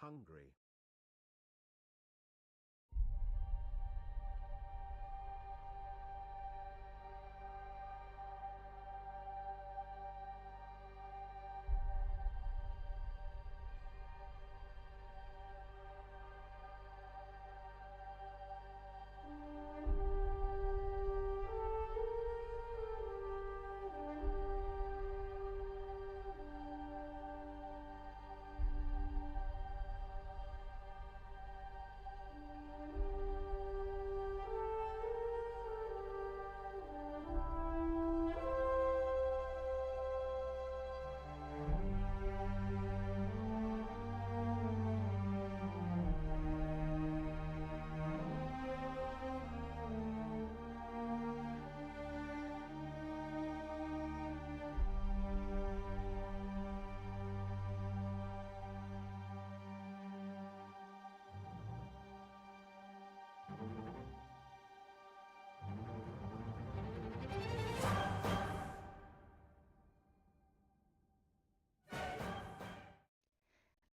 hungry.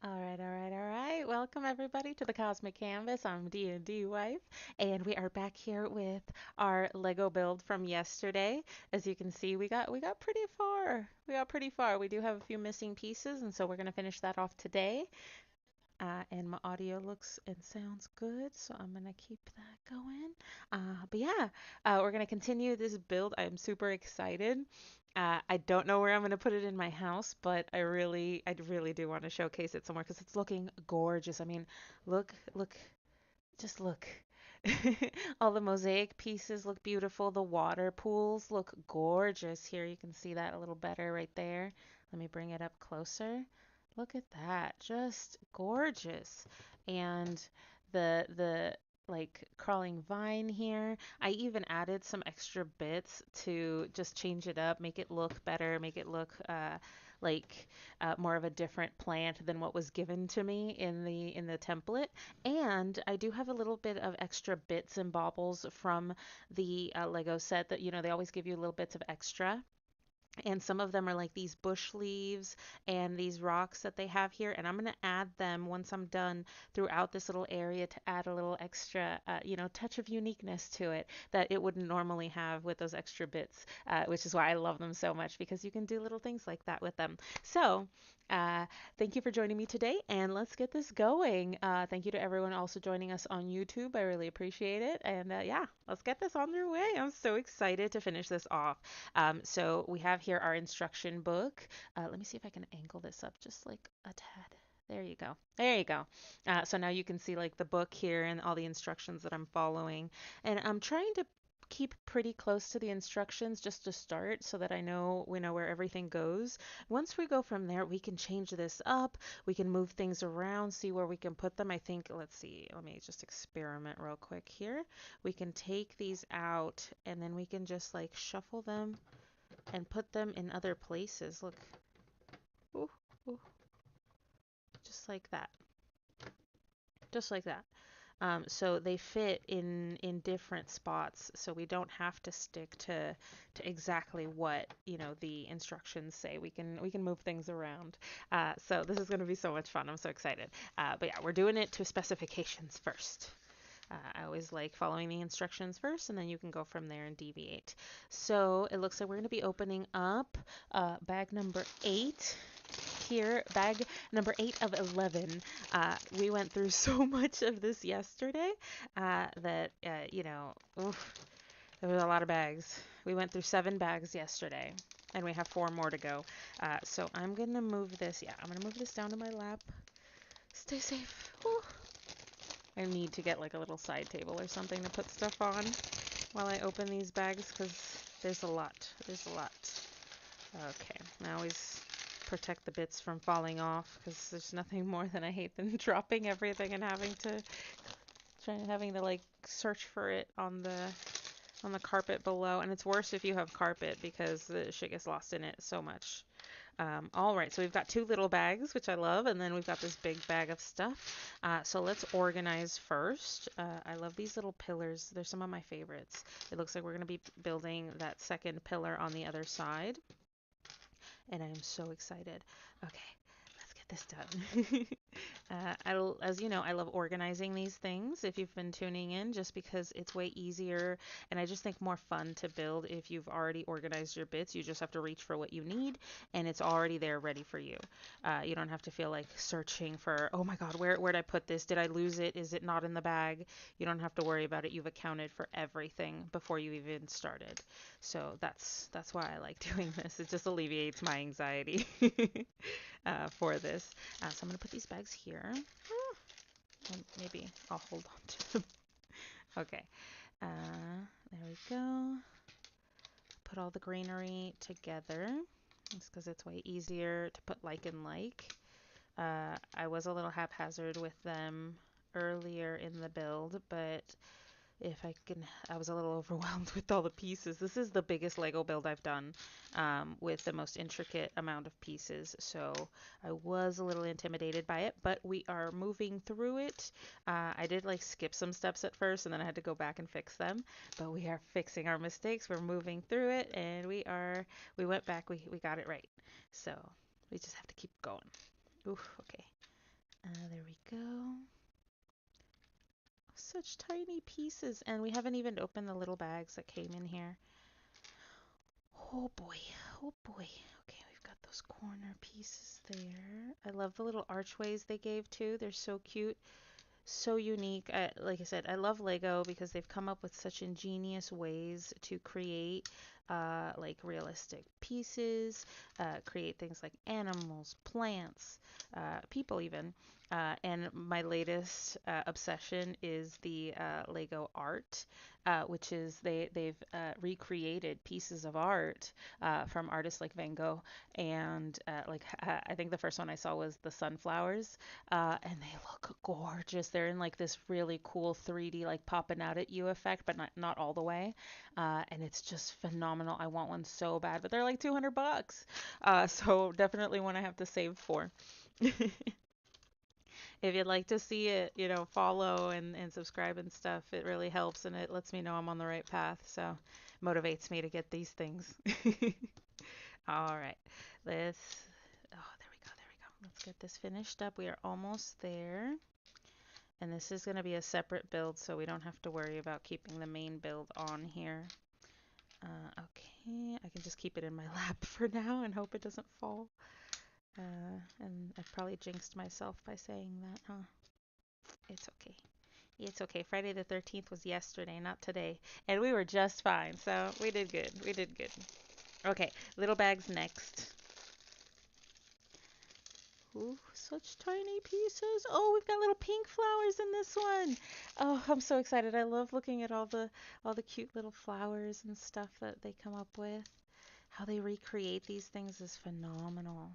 All right, all right, all right. Welcome everybody to the Cosmic Canvas. I'm D&D Wife, and we are back here with our Lego build from yesterday. As you can see, we got pretty far. We got pretty far. We do have a few missing pieces, and so we're gonna finish that off today. And my audio looks and sounds good, so I'm gonna keep that going. But yeah, we're gonna continue this build. I'm super excited. I don't know where I'm gonna put it in my house, but I really do want to showcase it somewhere because it's looking gorgeous. I mean, look, just look. All the mosaic pieces look beautiful. The water pools look gorgeous. Here you can see that a little better right there. Let me bring it up closer. Look at that. Just gorgeous. And the like crawling vine here. I even added some extra bits to just change it up, make it look better, make it look like more of a different plant than what was given to me in the template. And I do have a little bit of extra bits and baubles from the Lego set that, they always give you little bits of extra. And some of them are like these bush leaves and these rocks that they have here. And I'm going to add them once I'm done throughout this little area to add a little extra, touch of uniqueness to it that it wouldn't normally have with those extra bits, which is why I love them so much because you can do little things like that with them. So, uh, thank you for joining me today, and let's get this going. Thank you to everyone also joining us on YouTube. I really appreciate it. And yeah, let's get this on their way. I'm so excited to finish this off. So we have here our instruction book. Let me see if I can angle this up just like a tad. There you go. There you go. So now you can see like the book here and all the instructions that I'm following. And I'm trying to keep pretty close to the instructions just to start so that I know we know where everything goes. Once we go from there, we can change this up. We can move things around, see where we can put them. I think, let's see, let me just experiment real quick here. We can take these out and then we can just like shuffle them and put them in other places. Look, ooh, ooh, just like that, just like that. So they fit in different spots, so we don't have to stick to exactly what the instructions say. We can move things around. So this is going to be so much fun. I'm so excited. But yeah, we're doing it to specifications first. I always like following the instructions first, and then you can go from there and deviate. So it looks like we're going to be opening up bag number 8 here, bag number 8 of 11. We went through so much of this yesterday that, oof, there was a lot of bags. We went through 7 bags yesterday, and we have 4 more to go. So I'm going to move this, yeah, I'm going to move this down to my lap. Stay safe. Whew. I need to get like a little side table or something to put stuff on while I open these bags because there's a lot. There's a lot. Okay, I always protect the bits from falling off because there's nothing more than I hate than dropping everything and having to like search for it on the carpet below. And it's worse if you have carpet because the shit gets lost in it so much. All right, so we've got 2 little bags, which I love, and then we've got this big bag of stuff. So let's organize first. I love these little pillars. They're some of my favorites. It looks like we're going to be building that second pillar on the other side, and I am so excited. Okay, let's get this done. As you know, I love organizing these things if you've been tuning in, just because it's way easier and I just think more fun to build if you've already organized your bits. You just have to reach for what you need and it's already there ready for you. You don't have to feel like searching for, oh my God, where'd I put this? Did I lose it? Is it not in the bag? You don't have to worry about it. You've accounted for everything before you even started. So that's why I like doing this. It just alleviates my anxiety for this. So I'm gonna put these bags here. And maybe I'll hold on to them. Okay. There we go. Put all the greenery together. Just because it's way easier to put like and like. I was a little haphazard with them earlier in the build, but if I can, I was a little overwhelmed with all the pieces. This is the biggest Lego build I've done with the most intricate amount of pieces, so I was a little intimidated by it, but we are moving through it. I did like skip some steps at first and then I had to go back and fix them, but we are fixing our mistakes. We're moving through it and we went back, we got it right. So we just have to keep going. Oof, okay. There we go. Such tiny pieces, and we haven't even opened the little bags that came in here. Oh boy, oh boy. Okay, we've got those corner pieces there. I love the little archways they gave too. They're so cute, so unique. Like I said, I love Lego because they've come up with such ingenious ways to create like realistic pieces, create things like animals, plants, people even. And my latest obsession is the Lego art, which is they've recreated pieces of art from artists like Van Gogh, and I think the first one I saw was the sunflowers, and they look gorgeous. They're in like this really cool 3D like popping out at you effect, but not all the way. And it's just phenomenal. I want one so bad, but they're like $200. So definitely one I have to save for. If you'd like to see it, follow and subscribe and stuff. It really helps and it lets me know I'm on the right path. So motivates me to get these things. All right. Let's Oh, there we go. There we go. Let's get this finished up. We are almost there. And this is going to be a separate build, so we don't have to worry about keeping the main build on here. Okay, I can just keep it in my lap for now and hope it doesn't fall. And I've probably jinxed myself by saying that, huh? It's okay. It's okay. Friday the 13th was yesterday, not today. And we were just fine, so we did good. We did good. Okay, little bags next. Ooh, such tiny pieces. Oh, we've got little pink flowers in this one. Oh, I'm so excited. I love looking at all the cute little flowers and stuff that they come up with. How they recreate these things is phenomenal.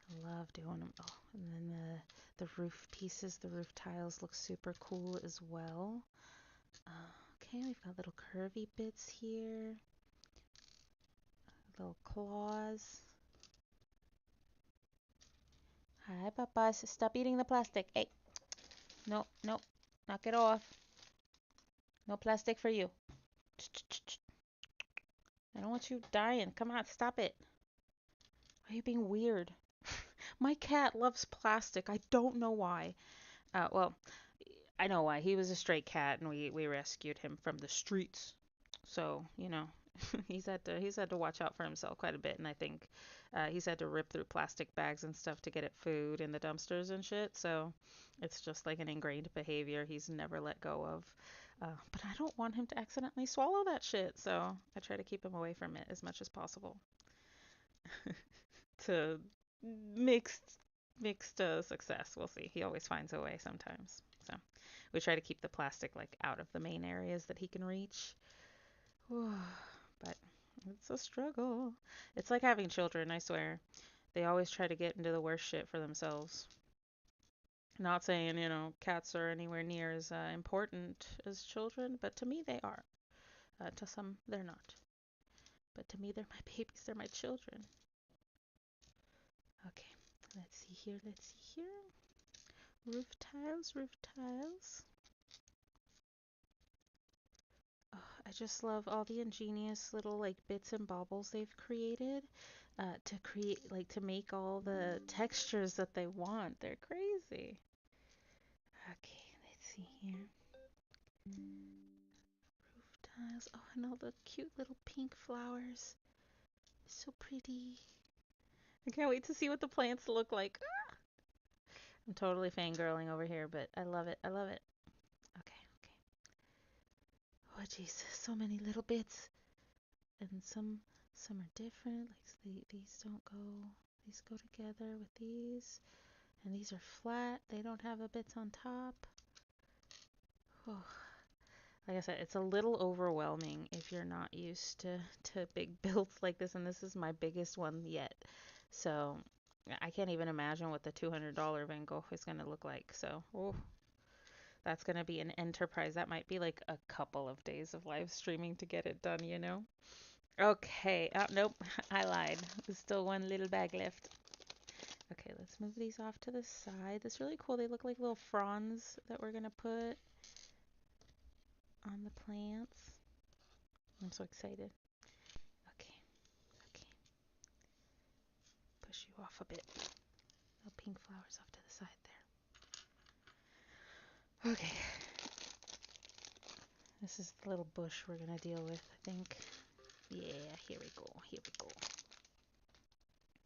I love doing them. Oh, and then the roof pieces, the roof tiles look super cool as well. Okay, we've got little curvy bits here. Little claws. Hi, papas. Stop eating the plastic. Hey. No, no. Knock it off. No plastic for you. I don't want you dying. Come on, stop it. Why are you being weird? My cat loves plastic. I don't know why. Well, I know why. He was a stray cat, and we rescued him from the streets. So, he's had to watch out for himself quite a bit, and I think he's had to rip through plastic bags and stuff to get at food in the dumpsters and shit. So it's just like an ingrained behavior he's never let go of. But I don't want him to accidentally swallow that shit, so I try to keep him away from it as much as possible. To mixed success. We'll see. He always finds a way sometimes. So we try to keep the plastic like out of the main areas that he can reach. But it's a struggle. It's like having children, I swear. They always try to get into the worst shit for themselves. Not saying, cats are anywhere near as important as children, but to me they are. To some, they're not. But to me, they're my babies, they're my children. Okay, let's see here, let's see here. Roof tiles, roof tiles. Oh, I just love all the ingenious little like bits and baubles they've created. to create, like, to make all the textures that they want. They're crazy. Okay, let's see here. Roof tiles. Oh, and all the cute little pink flowers. So pretty. I can't wait to see what the plants look like. I'm totally fangirling over here, but I love it. I love it. Okay, okay. Oh, jeez, so many little bits, and some are different. Like these don't go. These go together with these, and these are flat. They don't have the bits on top. Oh, like I said, it's a little overwhelming if you're not used to big builds like this, and this is my biggest one yet. So I can't even imagine what the $200 Van Gogh is going to look like. So, oh, that's going to be an enterprise. That might be like a couple of days of live streaming to get it done, you know? Okay. Oh, nope. I lied. There's still one little bag left. Okay, let's move these off to the side. That's really cool. They look like little fronds that we're going to put on the plants. I'm so excited. Okay, okay. Push you off a bit. Little pink flowers off to the side there. Okay. This is the little bush we're going to deal with, I think. Yeah, here we go. Here we go.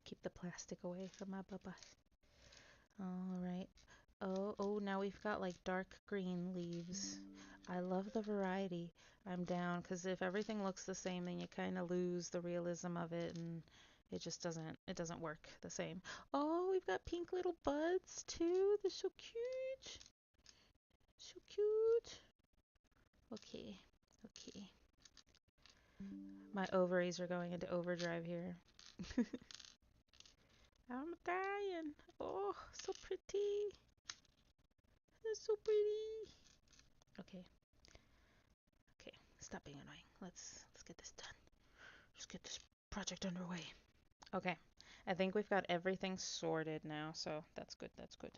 Keep the plastic away from my bubba. All right. Oh, now we've got like dark green leaves. I love the variety. I'm down because if everything looks the same, then you kind of lose the realism of it and it doesn't work the same. Oh, we've got pink little buds too. They're so cute. So cute. Okay. Okay. My ovaries are going into overdrive here. I'm dying. Oh, so pretty. They're so pretty. Okay. Okay. Stop being annoying. Let's get this done. Let's get this project underway. Okay. I think we've got everything sorted now, so that's good. That's good.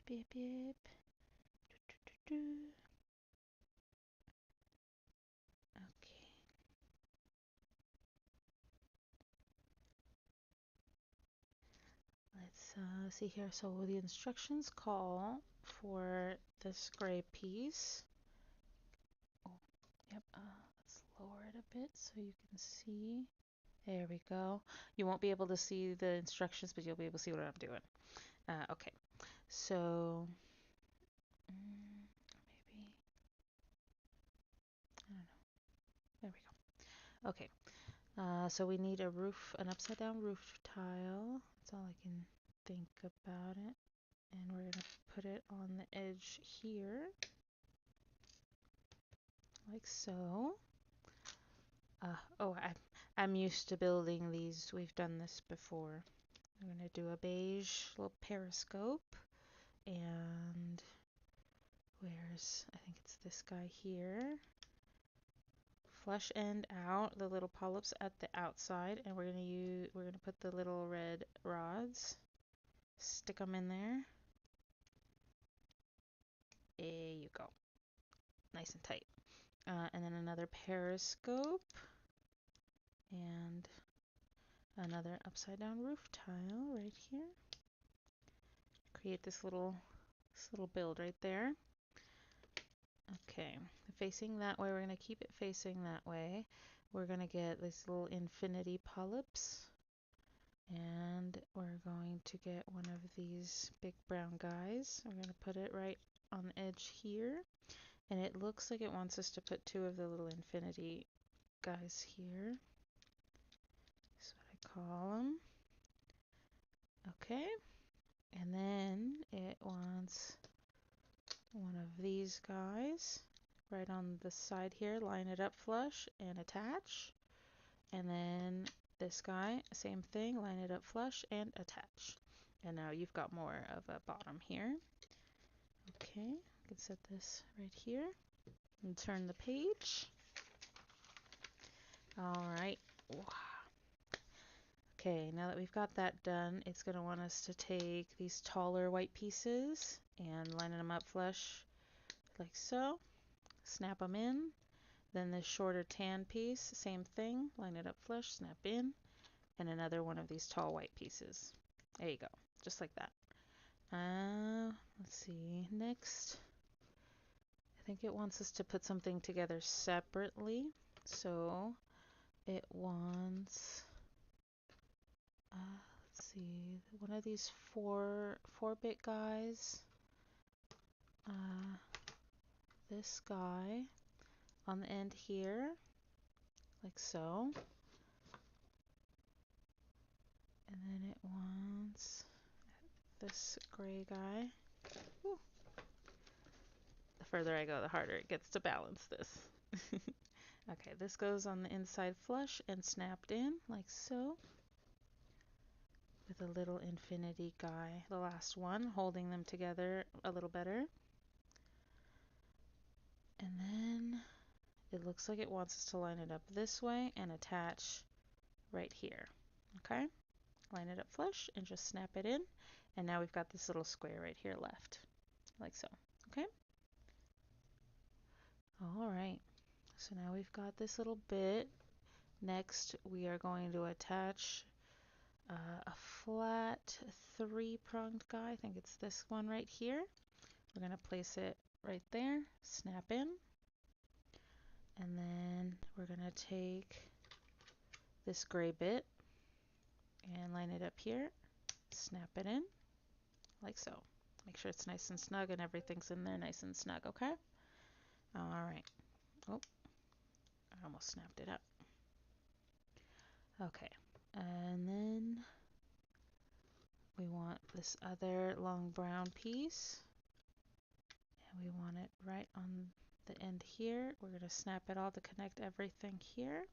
Yep, yep, yep. Do, do, do. Okay. Let's see here. So the instructions call for this gray piece. Oh, yep. Let's lower it a bit so you can see. There we go. You won't be able to see the instructions, but you'll be able to see what I'm doing. Okay. So maybe I don't know. There we go. Okay. So we need an upside down roof tile. That's all I can think about it. And we're gonna put it on the edge here, like so. I'm used to building these. We've done this before. I'm gonna do a beige little periscope, and I think it's this guy here. Flush end out, the little polyps at the outside, and we're gonna put the little red rods, stick them in there. There you go, nice and tight. And then another periscope, and another upside down roof tile right here. Create this little build right there. Okay, facing that way, we're gonna keep it facing that way. We're gonna get these little infinity polyps, and we're going to get one of these big brown guys. We're gonna put it right on the edge here, and it looks like it wants us to put two of the little infinity guys here. That's what I call them. Okay, and then it wants one of these guys right on the side here. Line it up flush and attach. And then this guy, same thing, line it up flush and attach. And now you've got more of a bottom here. Okay, I can set this right here and turn the page. All right. Wow. Okay, now that we've got that done, it's going to want us to take these taller white pieces and line them up flush like so. Snap them in. Then this shorter tan piece, same thing, line it up flush, snap in, and another one of these tall white pieces. There you go, just like that. Let's see, next, I think it wants us to put something together separately. So it wants, let's see, one of these 4-bit guys, this guy on the end here, like so. And then it wants this gray guy. Whew. The further I go, the harder it gets to balance this. Okay, this goes on the inside flush and snapped in like so. With a little infinity guy, the last one, holding them together a little better. And then it looks like it wants us to line it up this way and attach right here. Okay, line it up flush and just snap it in. And now we've got this little square right here left, like so. Okay. All right, so now we've got this little bit. Next, we are going to attach a flat 3-pronged guy. I think it's this one right here. We're going to place it right there, snap in, and then we're going to take this gray bit and line it up here, snap it in, like so. Make sure it's nice and snug and everything's in there nice and snug, okay? All right. Oh, I almost snapped it up. Okay, and then we want this other long brown piece, and we want it right on the end here. We're going to snap it all to connect everything here.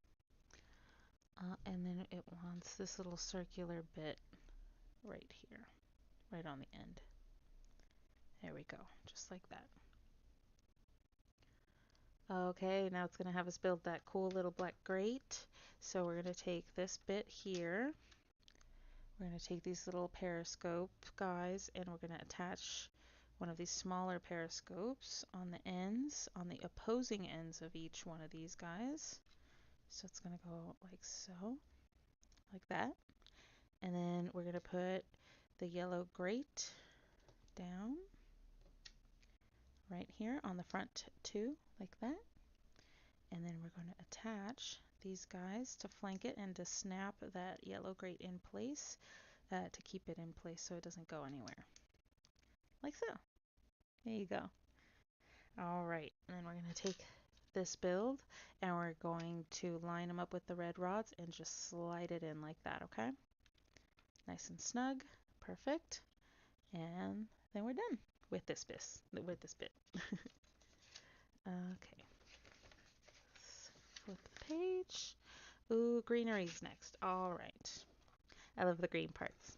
And then it wants this little circular bit right here, right on the end. There we go, just like that. Okay, now it's going to have us build that cool little black grate. So we're going to take this bit here. We're going to take these little periscope guys and we're going to attach one of these smaller periscopes on the ends, on the opposing ends of each one of these guys. So it's going to go like so, like that. And then we're going to put the yellow grate down right here on the front too, like that. And then we're going to attach these guys to flank it and to snap that yellow grate in place to keep it in place so it doesn't go anywhere. Like so. There you go. All right, and then we're going to take this build and we're going to line them up with the red rods and just slide it in like that, okay? Nice and snug. Perfect. And then we're done with this bit. Okay. Let's flip the page. Ooh, greenery's next. All right. I love the green parts.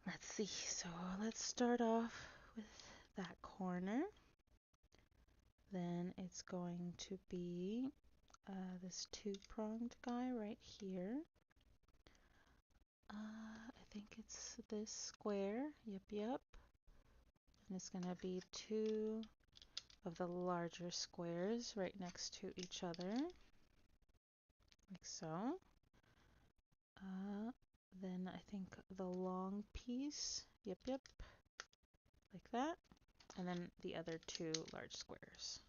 Let's see. So let's start off with that corner. Then it's going to be this 2-pronged guy right here. I think it's this square. Yep. And it's going to be 2 of the larger squares right next to each other, like so. Then I think the long piece, yep, like that. And then the other 2 large squares.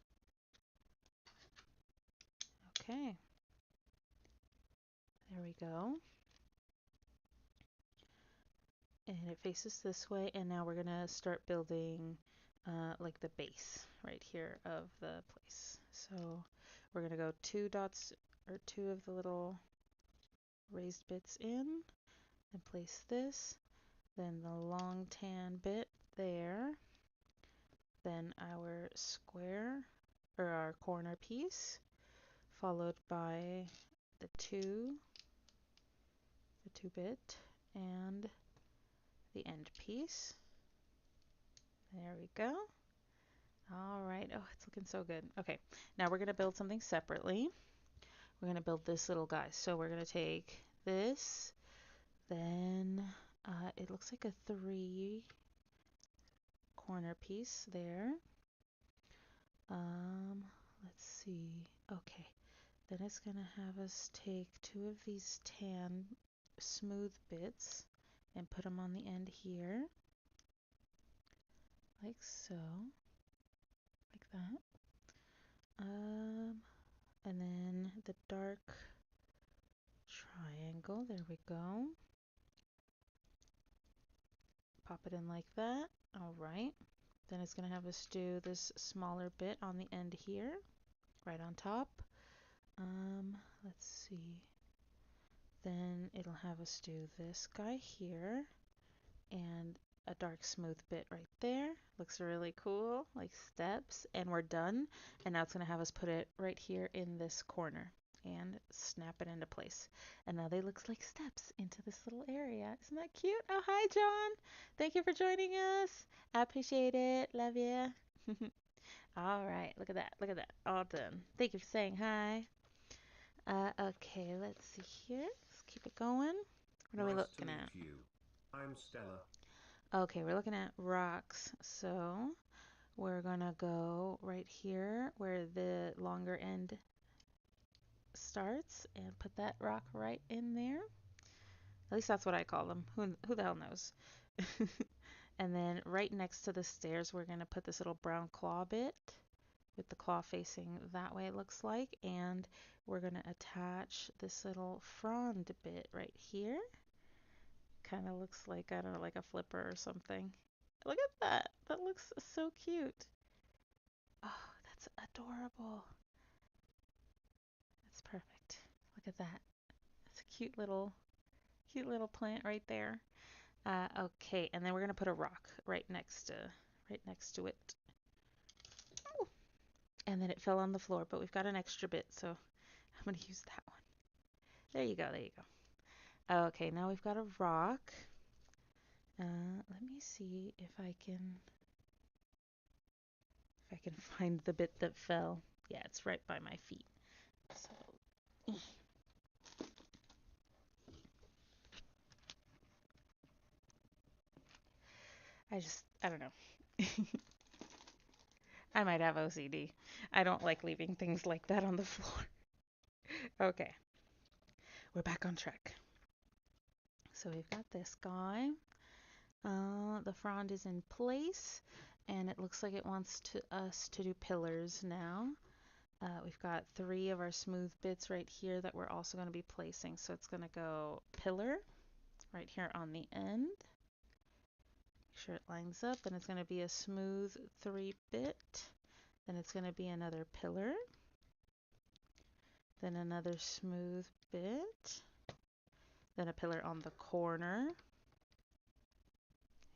Okay, there we go. And it faces this way, and now we're gonna start building like the base right here of the place. So we're gonna go 2 dots or 2 of the little raised bits in and place this, then the long tan bit there, then our square or our corner piece, followed by the 2 bit and the end piece. There we go. All right. Oh, it's looking so good. Okay, now we're going to build something separately. We're going to build this little guy. So we're going to take this, then it looks like a 3 corner piece there. let's see. Okay, then it's gonna have us take two of these tan smooth bits and put them on the end here, like so, like that. And then the dark triangle, there we go. Pop it in like that. All right. Then it's gonna have us do this smaller bit on the end here, right on top. Let's see. Then it'll have us do this guy here and a dark smooth bit right there. Looks really cool, like steps, and we're done. And now it's gonna have us put it right here in this corner and snap it into place. And now they look like steps into this little area. Isn't that cute? Oh, hi, John. Thank you for joining us. I appreciate it. Love you. All right, look at that. Look at that. All done. Thank you for saying hi. Okay, let's see here. Let's keep it going. What are we Nice to looking meet at? you. I'm Stella. Okay, we're looking at rocks. So we're gonna go right here where the longer end starts and put that rock right in there. At least that's what I call them. Who the hell knows? And then right next to the stairs, we're gonna put this little brown claw bit with the claw facing that way, it looks like. And we're gonna attach this little frond bit right here. Kind of looks like, I don't know, like a flipper or something. Look at that. That looks so cute. Oh, that's adorable. That's perfect. Look at that. That's a cute little plant right there. Okay, and then we're gonna put a rock right next to it. Ooh. And then it fell on the floor, but we've got an extra bit, so I'm gonna use that one. There you go, there you go. Okay, now we've got a rock. Let me see if I can find the bit that fell. Yeah, it's right by my feet. So I don't know. I might have OCD. I don't like leaving things like that on the floor. Okay, we're back on track. So we've got this guy. The frond is in place, and it looks like it wants us to do pillars now. We've got three of our smooth bits right here that we're also going to be placing. So it's going to go pillar right here on the end. Make sure it lines up, and it's going to be a smooth 3-bit. Then it's going to be another pillar. Then another smooth bit. Then a pillar on the corner.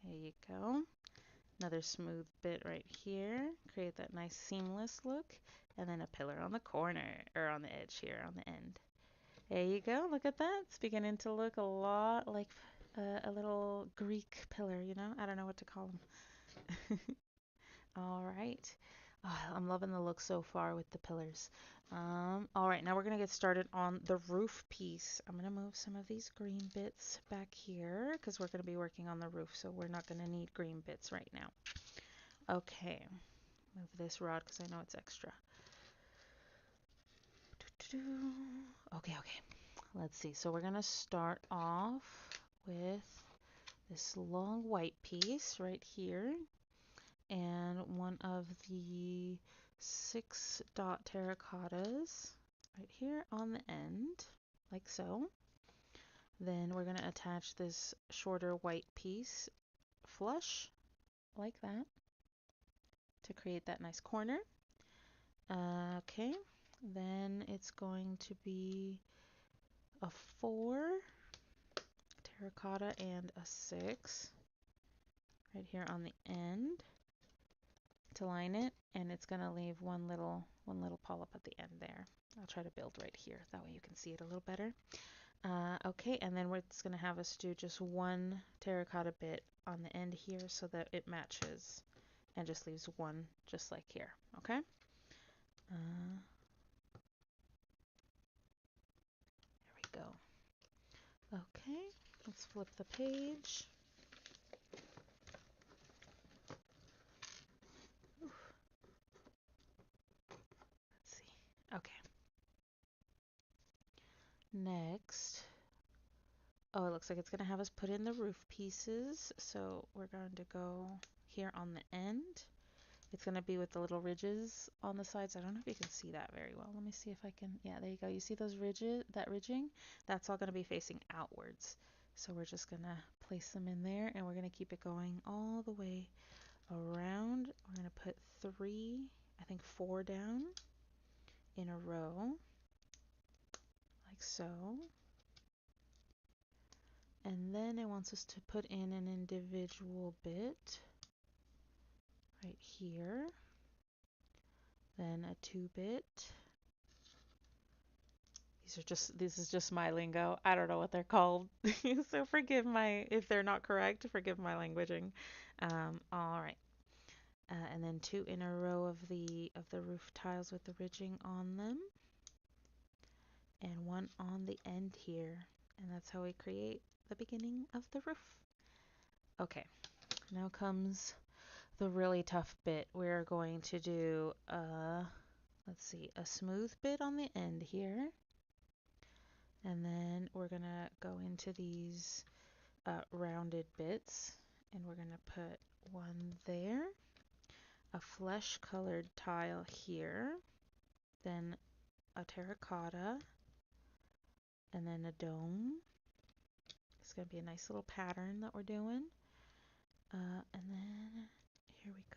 There you go. Another smooth bit right here. Create that nice seamless look. And then a pillar on the corner, or on the edge here, on the end. There you go. Look at that. It's beginning to look a lot like a little Greek pillar, you know? I don't know what to call them. All right. Oh, I'm loving the look so far with the pillars. All right, now we're going to get started on the roof piece. I'm going to move some of these green bits back here because we're going to be working on the roof, so we're not going to need green bits right now. Okay, move this rod because I know it's extra. Okay, okay. Let's see. So we're going to start off with this long white piece right here and one of the 6-dot terracottas right here on the end, like so. Then we're going to attach this shorter white piece flush, like that, to create that nice corner. Okay, then it's going to be a 4 terracotta and a 6 right here on the end to line it, and it's going to leave one little polyp at the end there. I'll try to build right here, that way you can see it a little better. Okay, and then it's going to have us do just one terracotta bit on the end here so that it matches and just leaves one just like here, okay? There we go. Okay, let's flip the page. Okay. Next, oh, it looks like it's going to have us put in the roof pieces. So we're going to go here on the end. It's going to be with the little ridges on the sides. I don't know if you can see that very well. Let me see if I can. Yeah, there you go. You see those ridges, that ridging? That's all going to be facing outwards. So we're just going to place them in there, and we're going to keep it going all the way around. We're going to put 3, I think 4 down in a row, like so. And then it wants us to put in an individual bit right here. Then a 2-bit. This is just my lingo. I don't know what they're called. So forgive if they're not correct, forgive my languaging. All right. And then 2 in a row of the roof tiles with the ridging on them. And 1 on the end here. And that's how we create the beginning of the roof. Okay. Now comes the really tough bit. We're going to do let's see, a smooth bit on the end here. And then we're going to go into these rounded bits, and we're going to put 1 there, a flesh colored tile here, then a terracotta, and then a dome. It's going to be a nice little pattern that we're doing. And then here we go.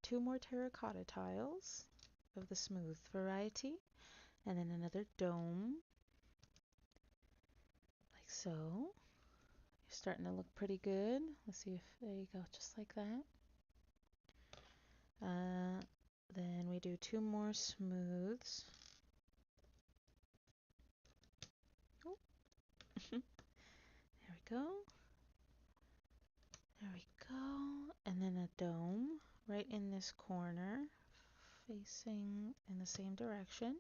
2 more terracotta tiles of the smooth variety, and then another dome, like so. You're starting to look pretty good. Let's see if, there you go, just like that. Then we do 2 more smooths. Oh. There we go. There we go. And then a dome right in this corner, facing in the same direction.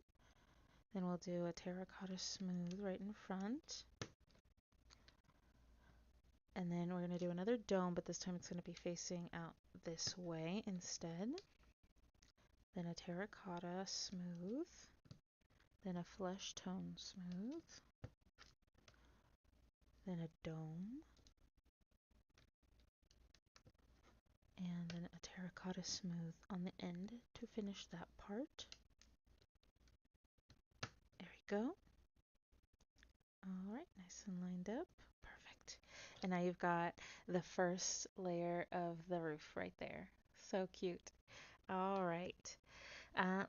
Then we'll do a terracotta smooth right in front. And then we're going to do another dome, but this time it's going to be facing out this way instead. Then a terracotta smooth. Then a flesh tone smooth. Then a dome. And then a terracotta smooth on the end to finish that part. There we go. All right, nice and lined up. Perfect. And now you've got the first layer of the roof right there. So cute. All right.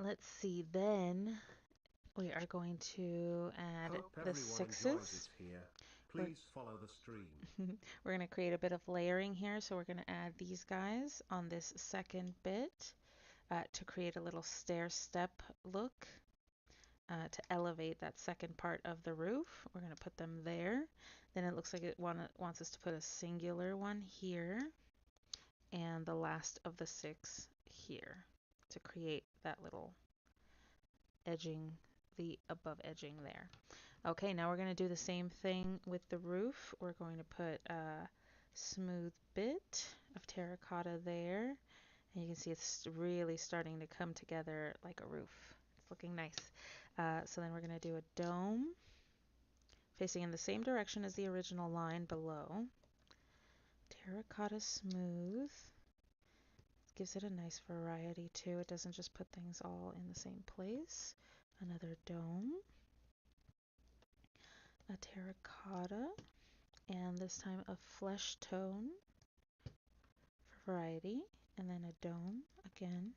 Let's see. Then we are going to add the 6s. Here. Please follow the stream. We're going to create a bit of layering here. So we're going to add these guys on this second bit to create a little stair step look. To elevate that second part of the roof. We're going to put them there. Then it looks like it wants us to put a singular one here and the last of the 6 here to create that little edging, the above edging there. Okay, now we're going to do the same thing with the roof. We're going to put a smooth bit of terracotta there. And you can see it's really starting to come together like a roof. It's looking nice. So then we're going to do a dome facing in the same direction as the original line below. Terracotta smooth. Gives it a nice variety too. It doesn't just put things all in the same place. Another dome. A terracotta. And this time a flesh tone for variety. And then a dome again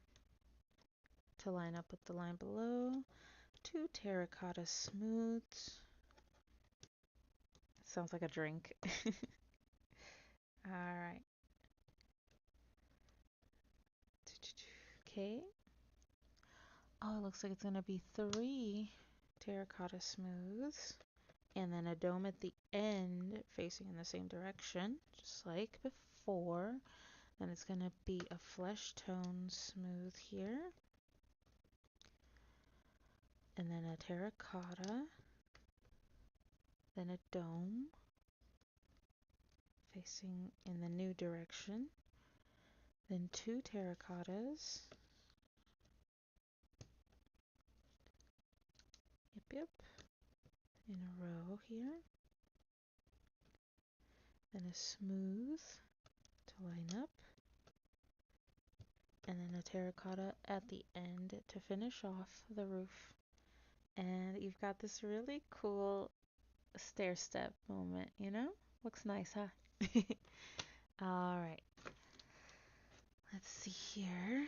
to line up with the line below. 2 terracotta smooths. Sounds like a drink. All right. Okay. Oh, it looks like it's going to be 3 terracotta smooths. And then a dome at the end facing in the same direction, just like before. Then it's going to be a flesh tone smooth here. And then a terracotta. Then a dome facing in the new direction. Then 2 terracottas. Yep. In a row here. Then a smooth to line up. And then a terracotta at the end to finish off the roof. And you've got this really cool stair step moment, you know? Looks nice, huh? All right. Let's see here.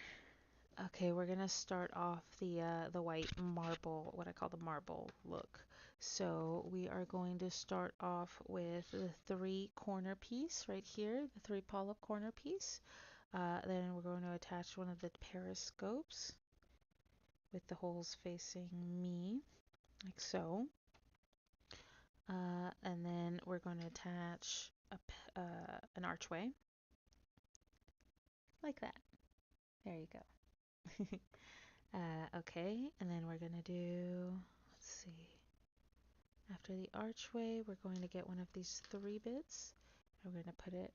Okay, we're gonna start off the white marble, what I call the marble look. So we are going to start off with the 3-corner piece right here, the 3 polyp corner piece. Then we're going to attach one of the periscopes with the holes facing me, like so. And then we're going to attach an archway, like that. There you go. Okay, and then we're gonna do, let's see, after the archway, we're going to get one of these 3 bits. And we're gonna put it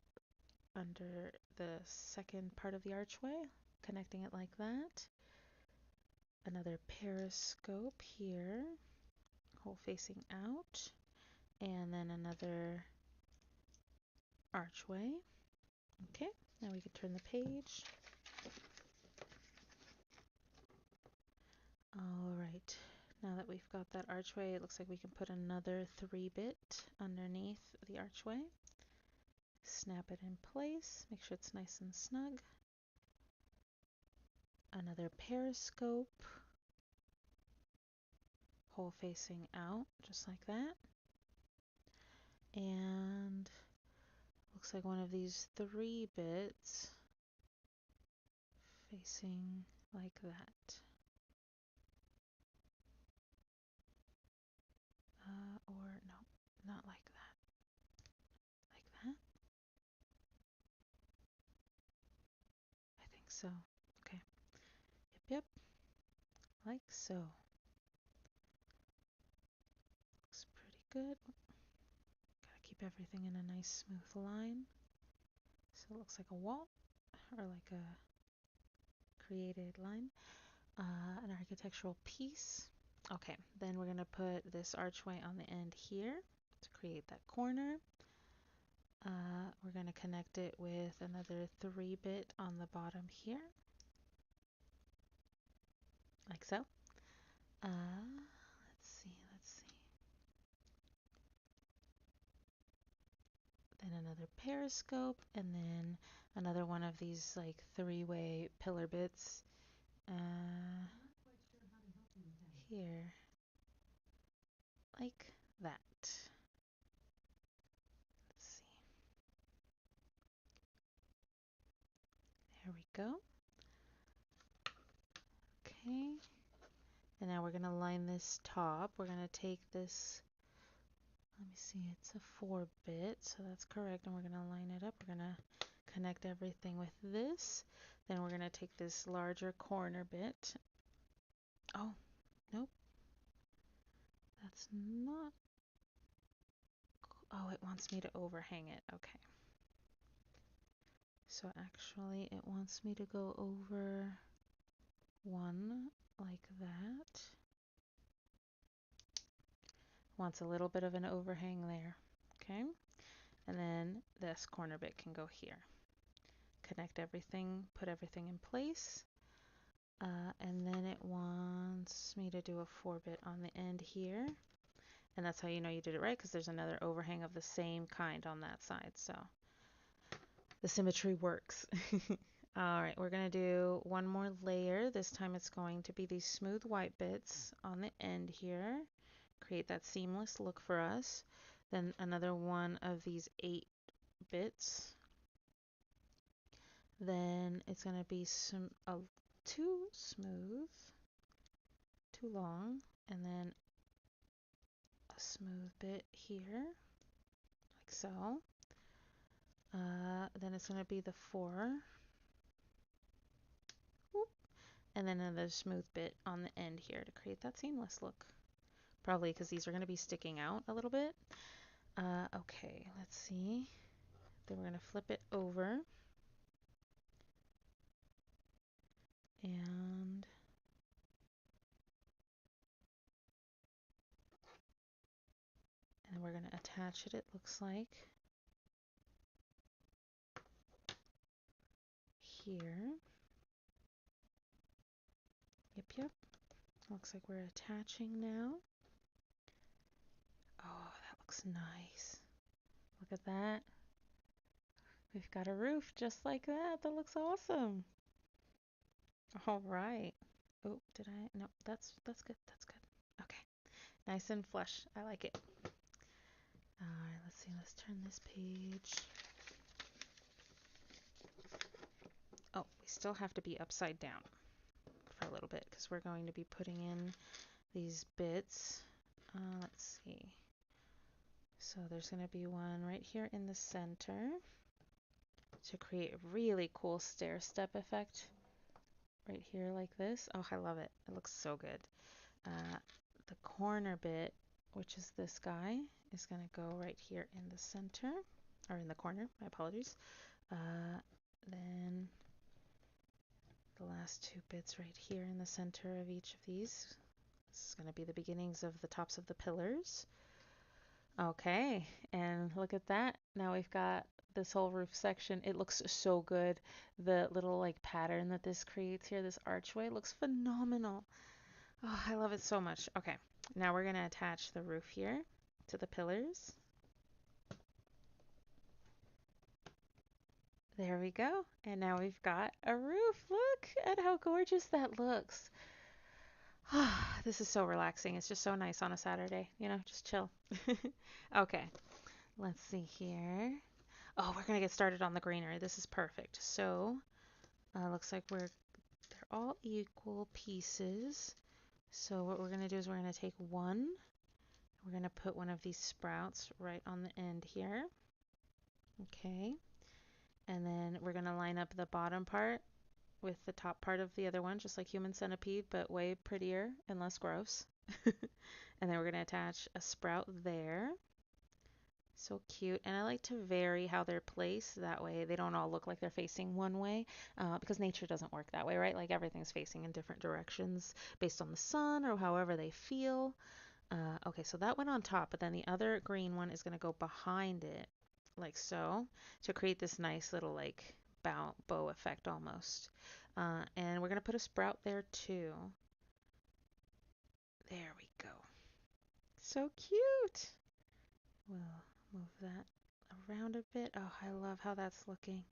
under the second part of the archway, connecting it like that. Another periscope here, hole facing out, and then another archway. Okay, now we can turn the page. All right, now that we've got that archway, it looks like we can put another 3-bit underneath the archway. Snap it in place, make sure it's nice and snug. Another periscope, hole facing out, just like that. And looks like one of these 3 bits facing like that. Or no, not like that. Like that? I think so. Okay. Yep, like so. Looks pretty good. Gotta keep everything in a nice smooth line. So it looks like a wall, or like a created line. An architectural piece. Okay, then we're gonna put this archway on the end here to create that corner. We're gonna connect it with another 3-bit on the bottom here, like so. Let's see. Then another periscope, and then another one of these like 3-way pillar bits. Here, like that. Let's see. There we go. Okay. And now we're going to line this top. We're going to take this, let me see, it's a 4-bit, so that's correct. And we're going to line it up. We're going to connect everything with this. Then we're going to take this larger corner bit. Oh, nope. That's not, oh, it wants me to overhang it. Okay. So actually it wants me to go over one like that. Wants a little bit of an overhang there. Okay. And then this corner bit can go here. Connect everything, put everything in place. And then it wants me to do a 4-bit on the end here. And that's how you know you did it right, because there's another overhang of the same kind on that side. So the symmetry works. All right, we're going to do one more layer. This time it's going to be these smooth white bits on the end here. Create that seamless look for us. Then another one of these 8 bits. Then it's going to be too smooth, too long, and then a smooth bit here, like so. Then it's going to be the 4. Whoop, and then another smooth bit on the end here to create that seamless look. Probably because these are going to be sticking out a little bit. Okay, let's see. Then we're going to flip it over. And attach it, it looks like. Here. Yep. Looks like we're attaching now. Oh, that looks nice. Look at that. We've got a roof just like that. That looks awesome. All right. Oh, did I? No, that's good. That's good. Okay. Nice and flush. I like it. All right, let's see. Let's turn this page. Oh, we still have to be upside down for a little bit because we're going to be putting in these bits. Let's see. So there's going to be one right here in the center to create a really cool stair step effect right here like this. Oh, I love it. It looks so good. The corner bit, which is this guy, is going to go right here in the center, or in the corner, my apologies. Then the last two bits right here in the center of each of these. This is going to be the beginnings of the tops of the pillars. Okay, and look at that. Now we've got this whole roof section. It looks so good. The little like pattern that this creates here, this archway, looks phenomenal. Oh, I love it so much. Okay, now we're going to attach the roof here to the pillars. There we go. And now we've got a roof. Look at how gorgeous that looks. This is so relaxing. It's just so nice on a Saturday, you know, just chill. Okay, let's see here. Oh, we're going to get started on the greenery. This is perfect. So, looks like they're all equal pieces. So what we're going to do is we're going to take one. We're going to put one of these sprouts right on the end here. Okay. And then we're going to line up the bottom part with the top part of the other one, just like human centipede, but way prettier and less gross. And then we're going to attach a sprout there. So cute. And I like to vary how they're placed. That way they don't all look like they're facing one way, because nature doesn't work that way, right? Like everything's facing in different directions based on the sun or however they feel. Okay, so that went on top, but then the other green one is going to go behind it, like so, to create this nice little like bow effect almost. And we're going to put a sprout there too. There we go. So cute. We'll move that around a bit. Oh, I love how that's looking.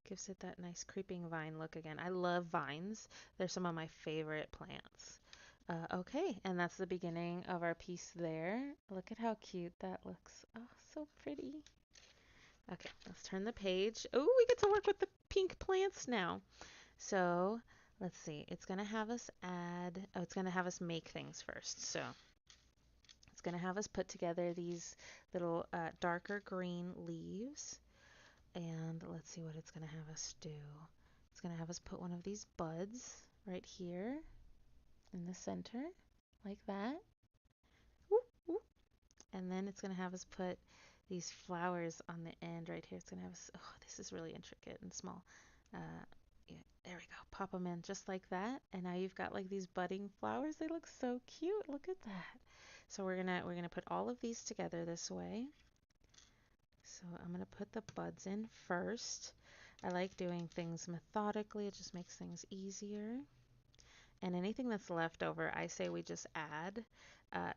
Gives it that nice creeping vine look again. I love vines. They're some of my favorite plants. Okay, and that's the beginning of our piece there. Look at how cute that looks. Oh, so pretty. Okay, let's turn the page. Oh, we get to work with the pink plants now. So let's see. It's going to have us it's going to have us make things first. So it's going to have us put together these little darker green leaves. And let's see what it's going to have us do. It's going to have us put one of these buds right here in the center, like that. Whoop, whoop. And then it's going to have us put these flowers on the end right here. It's going to have us, oh, this is really intricate and small. Yeah, there we go. Pop them in just like that. And now you've got like these budding flowers. They look so cute. Look at that. So we're gonna put all of these together this way. So I'm gonna put the buds in first. I like doing things methodically. It just makes things easier. And anything that's left over, I say we just add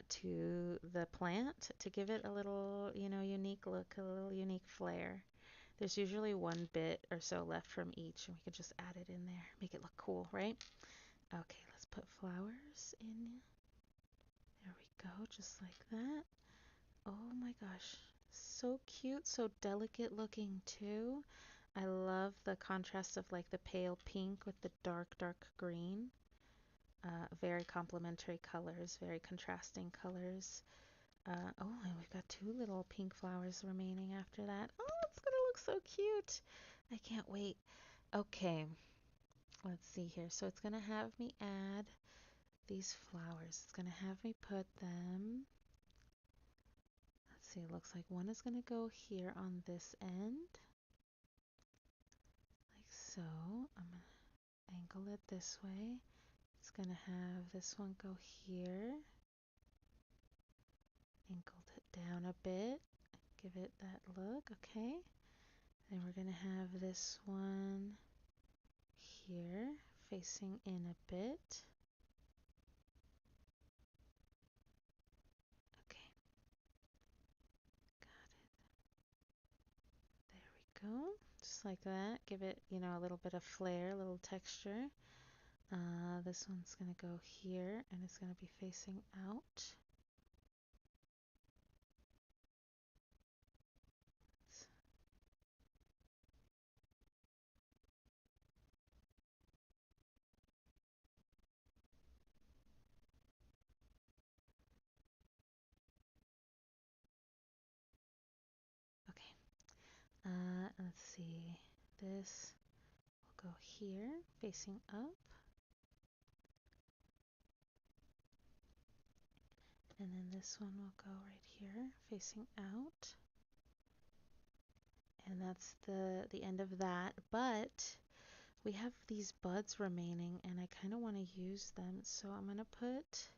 to the plant to give it a little, you know, unique look, a little unique flair. There's usually one bit or so left from each, and we can just add it in there, make it look cool, right? Okay, let's put flowers in. There we go, just like that. Oh my gosh, so cute, so delicate looking too. I love the contrast of like the pale pink with the dark, dark green. Very complementary colors, very contrasting colors. Oh, and we've got two little pink flowers remaining after that. Oh, it's gonna look so cute. I can't wait. Okay, let's see here. So it's gonna have me add these flowers. It's gonna have me put them. Let's see, it looks like one is gonna go here on this end. Like so. I'm gonna angle it this way. It's gonna have this one go here. Angled it down a bit. Give it that look, okay? Then we're gonna have this one here facing in a bit. Okay, there we go. Just like that. Give it, a little bit of flair, a little texture. This one's gonna go here and it's gonna be facing out. Okay, let's see. This will go here, facing up. And then this one will go right here, facing out. And that's the end of that. But we have these buds remaining and I kind of want to use them. So I'm going to put,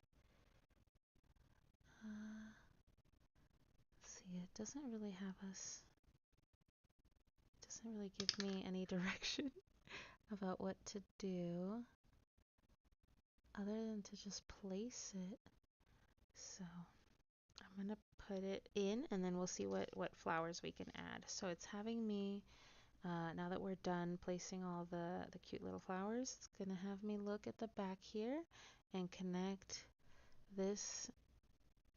let's see, it doesn't really have us, it doesn't really give me any direction about what to do other than to just place it. So I'm going to put it in and then we'll see what flowers we can add. So it's having me, now that we're done placing all the cute little flowers, it's going to have me look at the back here and connect this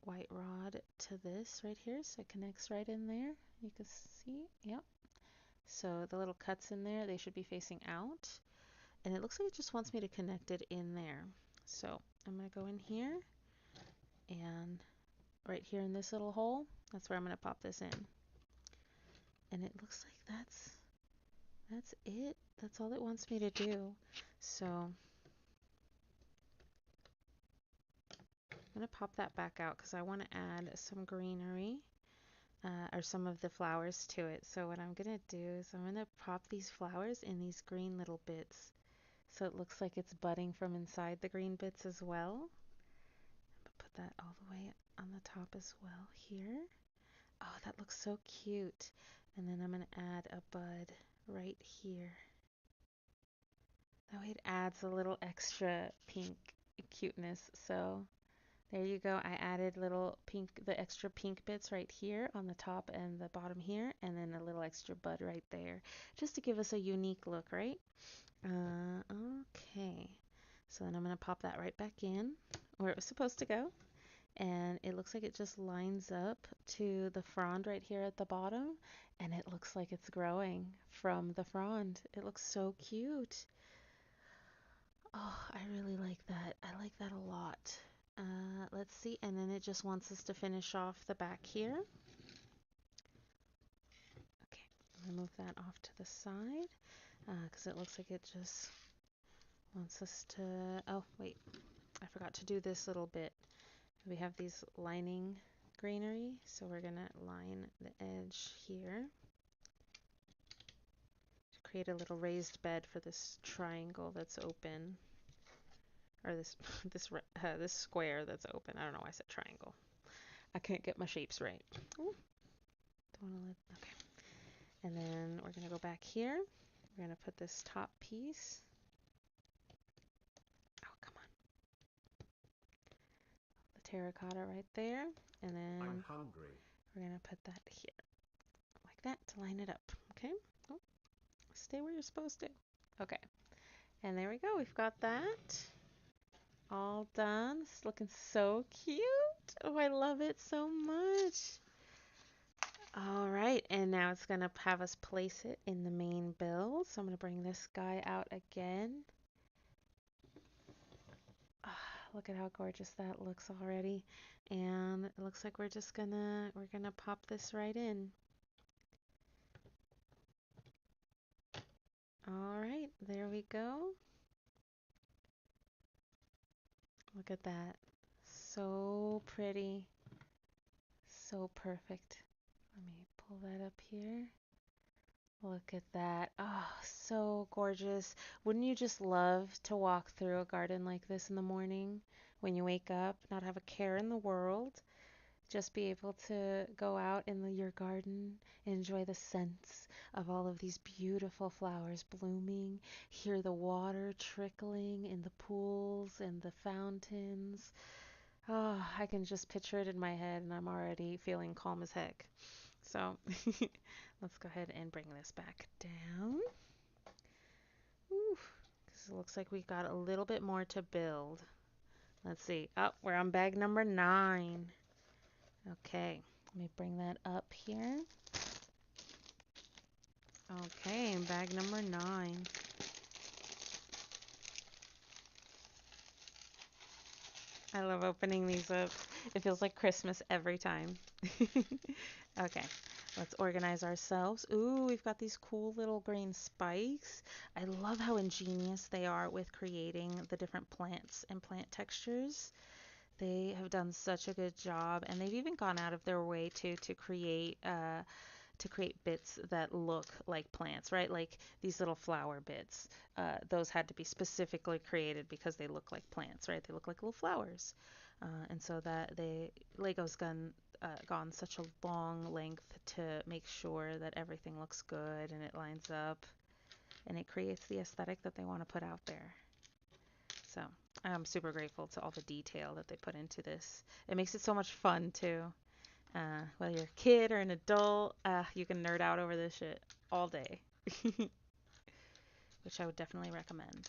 white rod to this right here. So it connects right in there. You can see, yep. So the little cuts in there, they should be facing out. And it looks like it just wants me to connect it in there. So I'm going to go in here and right here in this little hole, that's where I'm going to pop this in. And it looks like that's it. That's all it wants me to do. So I'm going to pop that back out because I want to add some greenery or some of the flowers to it. So what I'm going to do is I'm going to pop these flowers in these green little bits. So it looks like it's budding from inside the green bits as well. Put that all the way on the top as well here. Oh, that looks so cute. And then I'm going to add a bud right here. That way it adds a little extra pink cuteness. So there you go. I added little pink, the extra pink bits right here on the top and the bottom here, and then a little extra bud right there, just to give us a unique look, right? Okay. So then I'm going to pop that right back in where it was supposed to go. And it looks like it just lines up to the frond right here at the bottom. And it looks like it's growing from the frond. It looks so cute. Oh, I really like that. I like that a lot. Let's see. And then it just wants us to finish off the back here. Okay, I'm going to move that off to the side because it looks like it just wants us to... Oh, wait. I forgot to do this little bit. We have these lining greenery, so we're going to line the edge here to create a little raised bed for this triangle that's open, or this this square that's open. I don't know why I said triangle. I can't get my shapes right. Ooh, don't want to let, okay. And then we're going to go back here. We're going to put this top piece. Oh, come on. The terracotta right there. And then I'm hungry. we're going to put that here like that to line it up. Okay. Oh, stay where you're supposed to. Okay. And there we go. We've got that all done. It's looking so cute. Oh, I love it so much. All right, and now it's going to have us place it in the main build. So I'm going to bring this guy out again. Ah, look at how gorgeous that looks already. And it looks like we're gonna pop this right in. All right, there we go. Look at that. So pretty. So perfect. Let me pull that up here. Look at that. Oh, so gorgeous. Wouldn't you just love to walk through a garden like this in the morning when you wake up, not have a care in the world, just be able to go out in your garden, enjoy the scents of all of these beautiful flowers blooming, hear the water trickling in the pools and the fountains. Oh, I can just picture it in my head and I'm already feeling calm as heck. So let's go ahead and bring this back down. Ooh, 'cause it looks like we got a little bit more to build. Let's see. Oh, we're on bag number 9. Okay, let me bring that up here. Okay, bag number 9. I love opening these up. It feels like Christmas every time. Okay, let's organize ourselves. Ooh, we've got these cool little green spikes. I love how ingenious they are with creating the different plants and plant textures. They have done such a good job, and they've even gone out of their way to create bits that look like plants, right? Like these little flower bits. Those had to be specifically created because they look like plants, right? They look like little flowers. And so that Lego's gone such a long length to make sure that everything looks good and it lines up and it creates the aesthetic that they want to put out there. So I'm super grateful to all the detail that they put into this. It makes it so much fun too. Whether you're a kid or an adult, you can nerd out over this shit all day, which I would definitely recommend.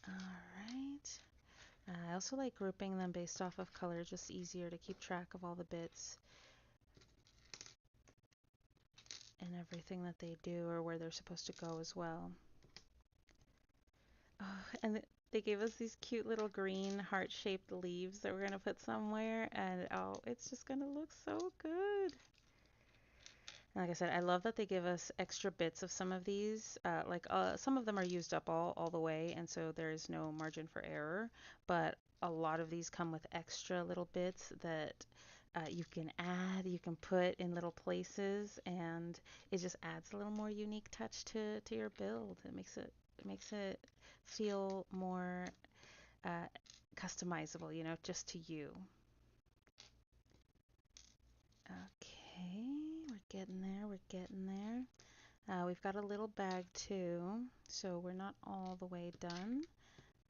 All right. I also like grouping them based off of color, just easier to keep track of all the bits and everything that they do or where they're supposed to go as well. Oh, and they gave us these cute little green heart-shaped leaves that we're going to put somewhere, and oh, it's just going to look so good. Like I said, I love that they give us extra bits of some of these. Some of them are used up all the way, and so there is no margin for error. But a lot of these come with extra little bits that you can add, you can put in little places, and it just adds a little more unique touch to your build. It makes it feel more uh, customizable, just to you. Okay, we're getting there, we're getting there. We've got a little bag too, so we're not all the way done,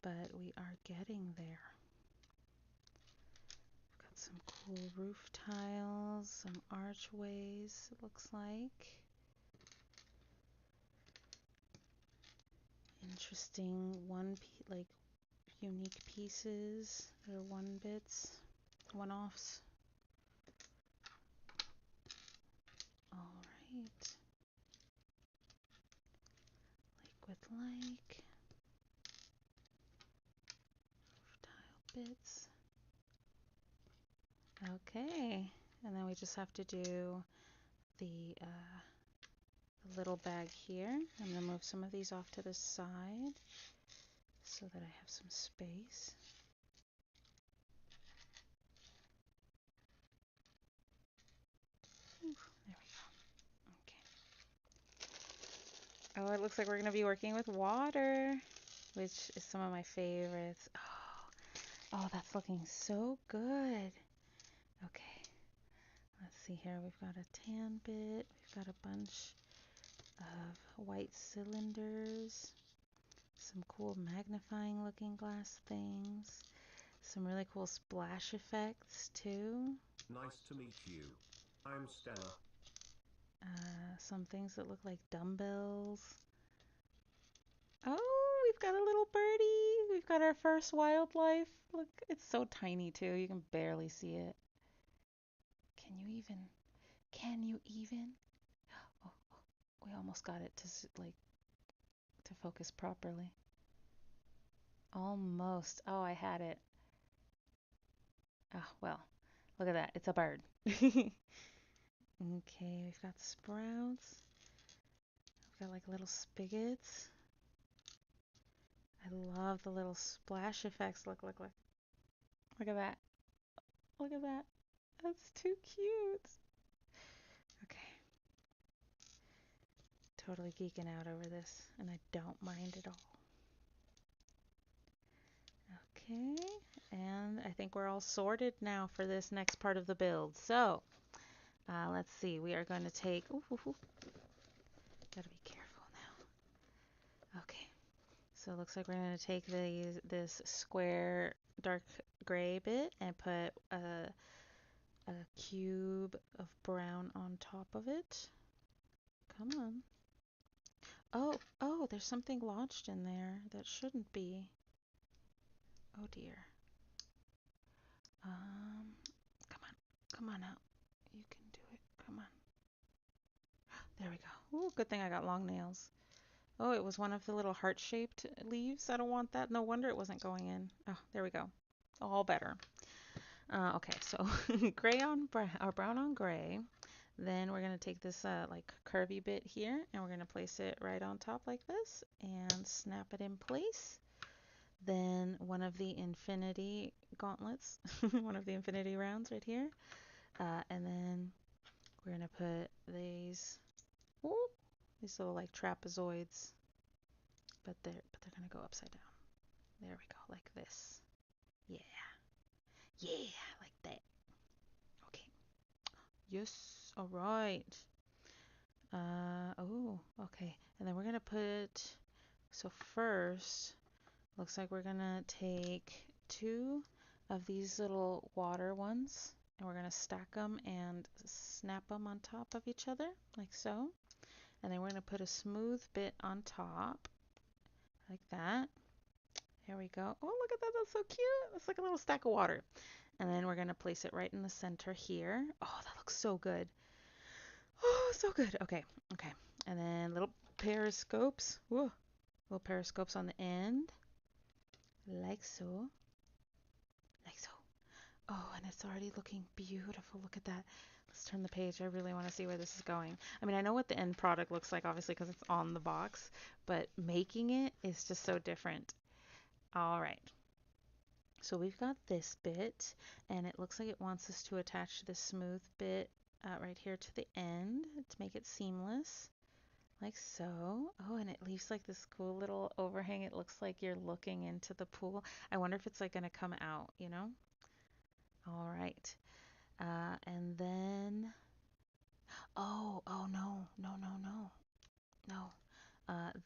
but we are getting there. We've got some cool roof tiles, some archways, it looks like. Interesting unique pieces. They're one bits, one offs. All right. Like with like. Tile bits. Okay. And then we just have to do the little bag here. I'm going to move some of these off to the side so that I have some space. Ooh, there we go. Okay. Oh, it looks like we're going to be working with water, which is some of my favorites. Oh, that's looking so good. Okay. Let's see here. We've got a tan bit. We've got a bunch of white cylinders. Some cool magnifying looking glass things. Some really cool splash effects too. Nice to meet you. I'm Stella. Some things that look like dumbbells. Oh, we've got a little birdie. We've got our first wildlife. Look, it's so tiny too. You can barely see it. Can you even? Can you even? Oh, we almost got it to focus properly. Almost. Oh, I had it. Oh, well, look at that. It's a bird. Okay, we've got sprouts. We've got like little spigots. I love the little splash effects. Look, look, look. Look at that. Look at that. That's too cute. Okay. Totally geeking out over this, and I don't mind at all. Okay, and I think we're all sorted now for this next part of the build. So, let's see. We are going to take. Ooh, ooh, ooh. Gotta be careful now. Okay, so it looks like we're going to take this square dark gray bit and put a cube of brown on top of it. Come on. Oh, oh, there's something lodged in there that shouldn't be. Oh dear. Um, come on out. You can do it. Come on. There we go. Ooh, good thing I got long nails. Oh, it was one of the little heart-shaped leaves. I don't want that. No wonder it wasn't going in. Oh, there we go. All better. Okay, so gray on brown, or brown on gray. Then we're going to take this like curvy bit here and we're going to place it right on top like this and snap it in place. Then one of the infinity gauntlets, one of the infinity rounds right here. And then we're going to put these little like trapezoids, but they're going to go upside down. There we go, like this. Yeah. Yeah, like that. Okay. Yes. All right. Oh, okay. And then we're going to put, so first, looks like we're going to take two of these little water ones and we're going to stack them and snap them on top of each other, like so. And then we're going to put a smooth bit on top, like that. There we go. Oh, look at that. That's so cute. It's like a little stack of water. And then we're going to place it right in the center here. Oh, that looks so good. Oh, so good. Okay, okay. And then little periscopes. Whoa. Little periscopes on the end. Like so. Like so. Oh, and it's already looking beautiful. Look at that. Let's turn the page. I really want to see where this is going. I mean, I know what the end product looks like, obviously, because it's on the box, but making it is just so different. All right. So we've got this bit, and it looks like it wants us to attach this smooth bit right here to the end to make it seamless, like so. Oh, and it leaves like this cool little overhang. It looks like you're looking into the pool. I wonder if it's like going to come out, you know? All right. And then, oh no, no, no, no, no.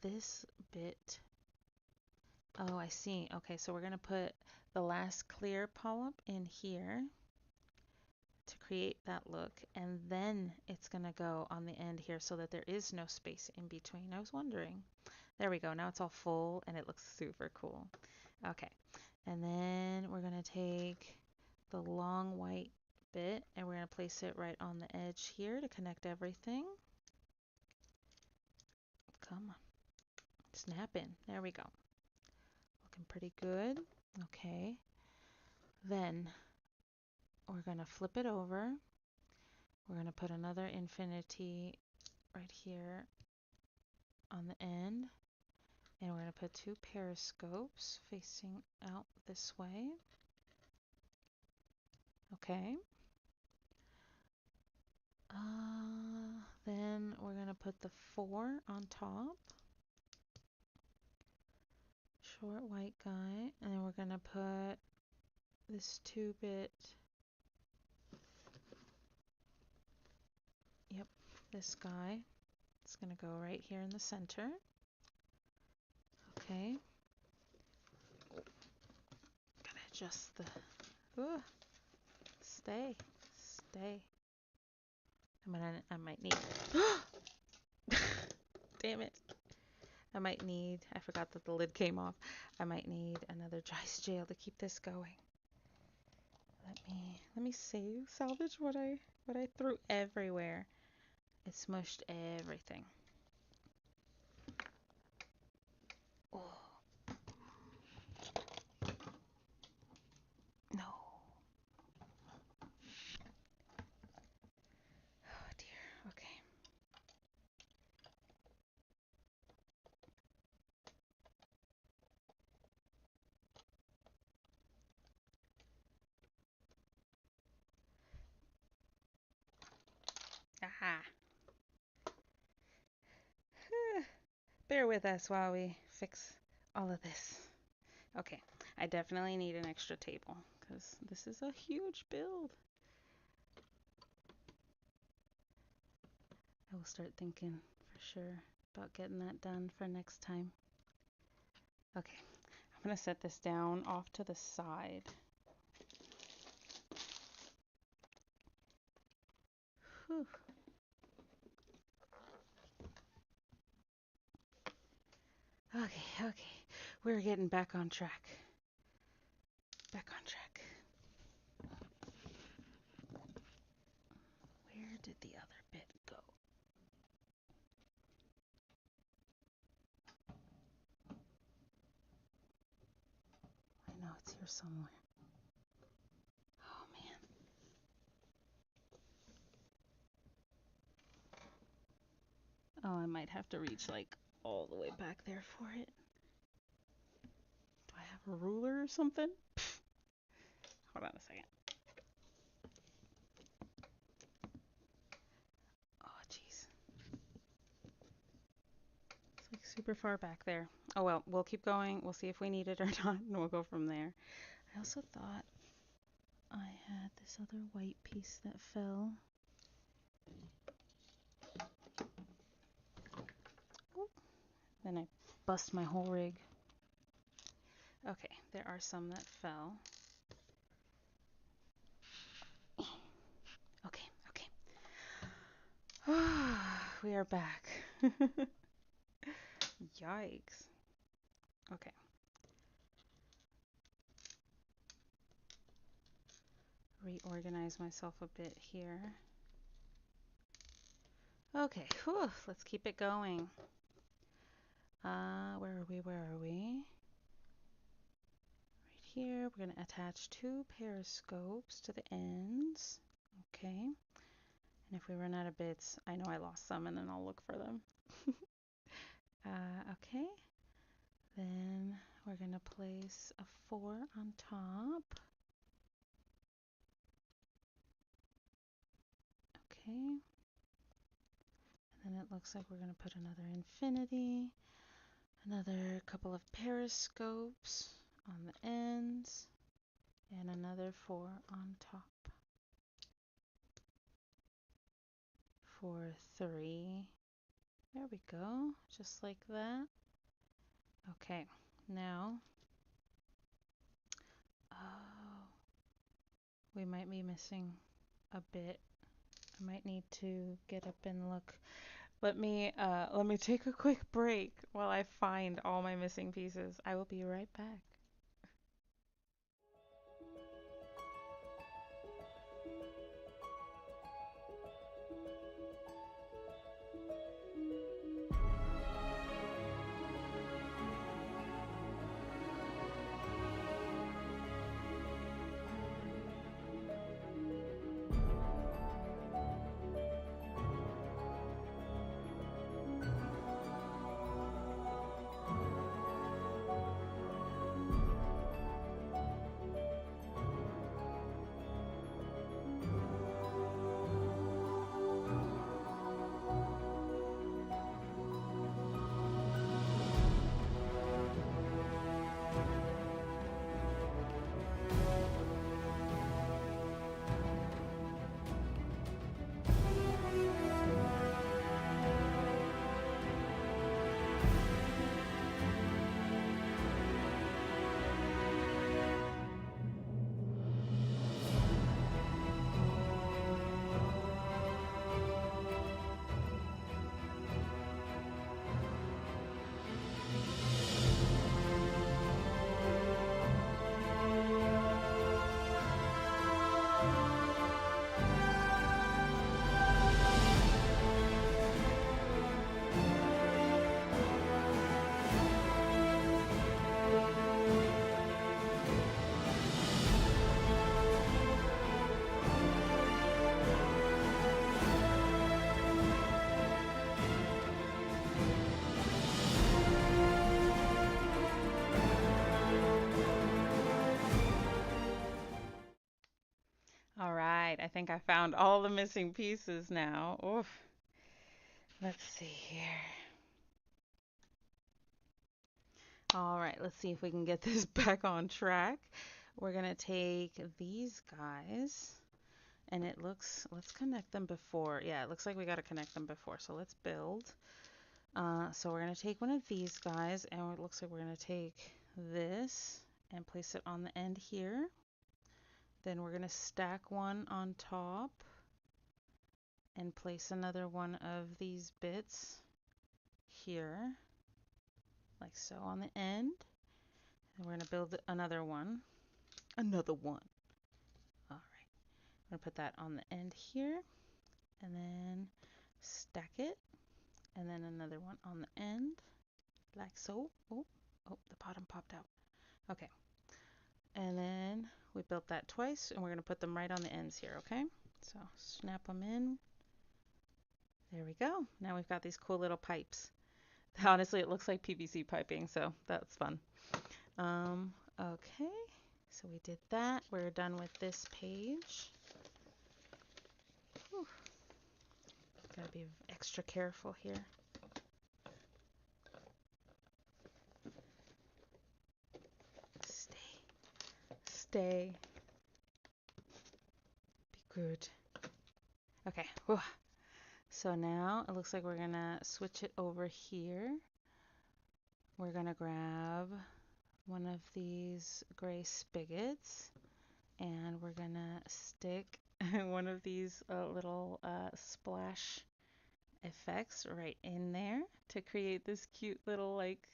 This bit, oh, I see. Okay, so we're gonna put the last clear polyp in here to create that look, and then it's gonna go on the end here so that there is no space in between. I was wondering. There we go. Now it's all full and it looks super cool. Okay, and then we're gonna take the long white bit and we're going to place it right on the edge here to connect everything. Come on. Snap in. There we go. Looking pretty good. Okay. Then we're going to flip it over. We're going to put another infinity right here on the end. And we're going to put two periscopes facing out this way. Okay. Then we're going to put the 4 on top. Short white guy. And then we're going to put this 2-bit. Yep, this guy. It's going to go right here in the center. Okay. Gotta adjust the. Ooh, stay. Stay. I might need. Damn it. I forgot that the lid came off. I might need another dry jail to keep this going. Let me salvage what I threw everywhere. It smushed everything. Oh. No. Oh dear. Okay. Aha. Bear with us while we fix all of this. Okay, I definitely need an extra table because this is a huge build. I will start thinking for sure about getting that done for next time. Okay, I'm gonna set this down off to the side. Whew. Okay, we're getting back on track. Back on track. Where did the other bit go? I know it's here somewhere. Oh man. Oh, I might have to reach like all the way back there for it. Do I have a ruler or something? Hold on a second. Oh, jeez. It's like super far back there. Oh well, we'll keep going. We'll see if we need it or not, and we'll go from there. I also thought I had this other white piece that fell. Oop. Then I bust my whole rig. Okay, there are some that fell. Okay. We are back. Yikes. Okay. Reorganize myself a bit here. Okay, whew, let's keep it going. Where are we? Right here, we're going to attach 2 periscopes to the ends. Okay. And if we run out of bits, I know I lost some and then I'll look for them. Okay. Then we're going to place a 4 on top. Okay. And then it looks like we're going to put another infinity, another couple of periscopes on the ends, and another 4 on top. For 3. There we go, just like that. Okay, now, we might be missing a bit. I might need to get up and look. Let me take a quick break while I find all my missing pieces. I will be right back. All right, I think I found all the missing pieces now. Oof. Let's see here. All right, let's see if we can get this back on track. We're gonna take these guys, and it looks, let's connect them before. Yeah, it looks like we gotta connect them before. So let's build. So we're gonna take one of these guys, and it looks like we're gonna take this and place it on the end here. Then we're gonna stack one on top and place another one of these bits here, like so on the end. And we're gonna build another one. Another one. All right. I'm gonna put that on the end here, and then stack it, and then another one on the end, like so. Oh, oh, the bottom popped out. Okay. And then we built that twice, and we're gonna put them right on the ends here, okay? So snap them in. There we go. Now we've got these cool little pipes. Honestly, it looks like PVC piping, so that's fun. Okay, so we did that. We're done with this page. Whew. Gotta be extra careful here. Stay. Be good. Okay. Whew. So now it looks like we're gonna switch it over here. We're gonna grab one of these gray spigots, and we're gonna stick one of these little splash effects right in there to create this cute little like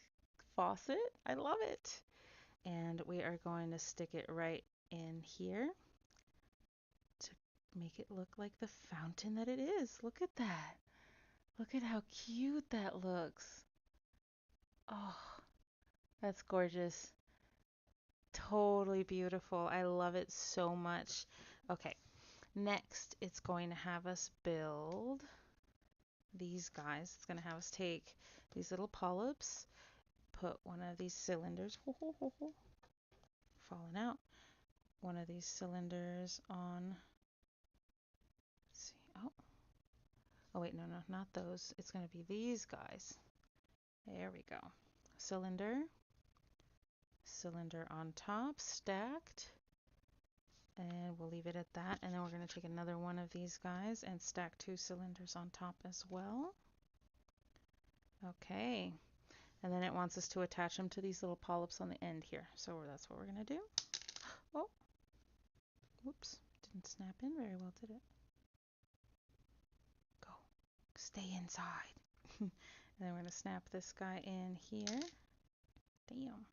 faucet. I love it. And we are going to stick it right in here to make it look like the fountain that it is. Look at that. Look at how cute that looks. Oh, that's gorgeous. Totally beautiful. I love it so much. Okay, next it's going to have us build these guys. It's going to have us take these little polyps, put one of these cylinders, falling out, one of these cylinders on, let's see, oh wait, no, not those. It's going to be these guys. There we go. Cylinder, cylinder on top, stacked, and we'll leave it at that. And then we're going to take another one of these guys and stack 2 cylinders on top as well. Okay, and then it wants us to attach them to these little polyps on the end here. So that's what we're going to do. Oh, whoops, didn't snap in very well, did it? Go, stay inside. And then we're going to snap this guy in here. Damn.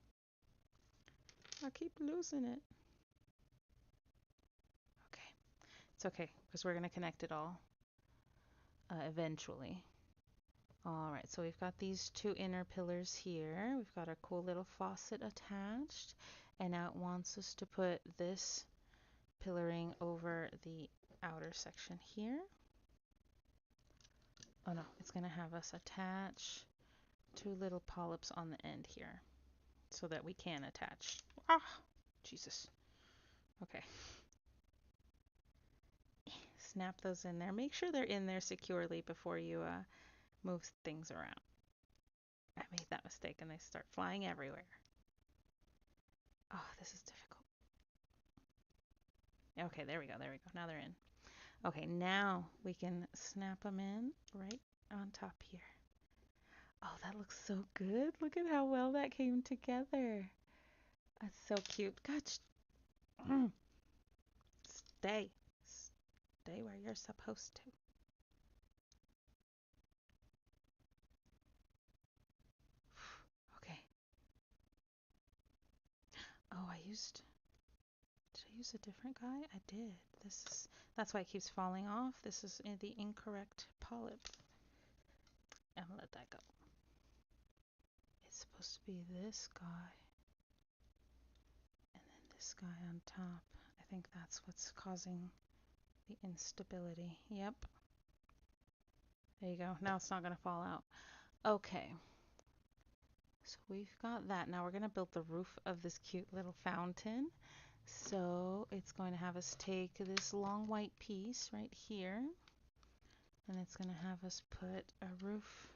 I keep losing it. Okay. It's okay, because we're going to connect it all eventually. All right, so we've got these 2 inner pillars here. We've got our cool little faucet attached. And now it wants us to put this pillaring over the outer section here. Oh no, it's going to have us attach 2 little polyps on the end here so that we can attach. Ah, Jesus. Okay. Snap those in there. Make sure they're in there securely before you move things around. I made that mistake and they start flying everywhere. Oh, this is difficult. Okay, there we go. Now they're in. Okay, now we can snap them in right on top here. Oh, that looks so good. Look at how well that came together. That's so cute. Gosh. Stay. Stay where you're supposed to. Okay. Oh, did I use a different guy? I did. That's why it keeps falling off. This is the incorrect polyp. I'm gonna let that go. It's supposed to be this guy. And then this guy on top. I think that's what's causing the instability. Yep. There you go. Now it's not gonna fall out. Okay. So we've got that. Now we're gonna build the roof of this cute little fountain. So it's going to have us take this long white piece right here, and it's going to have us put a roof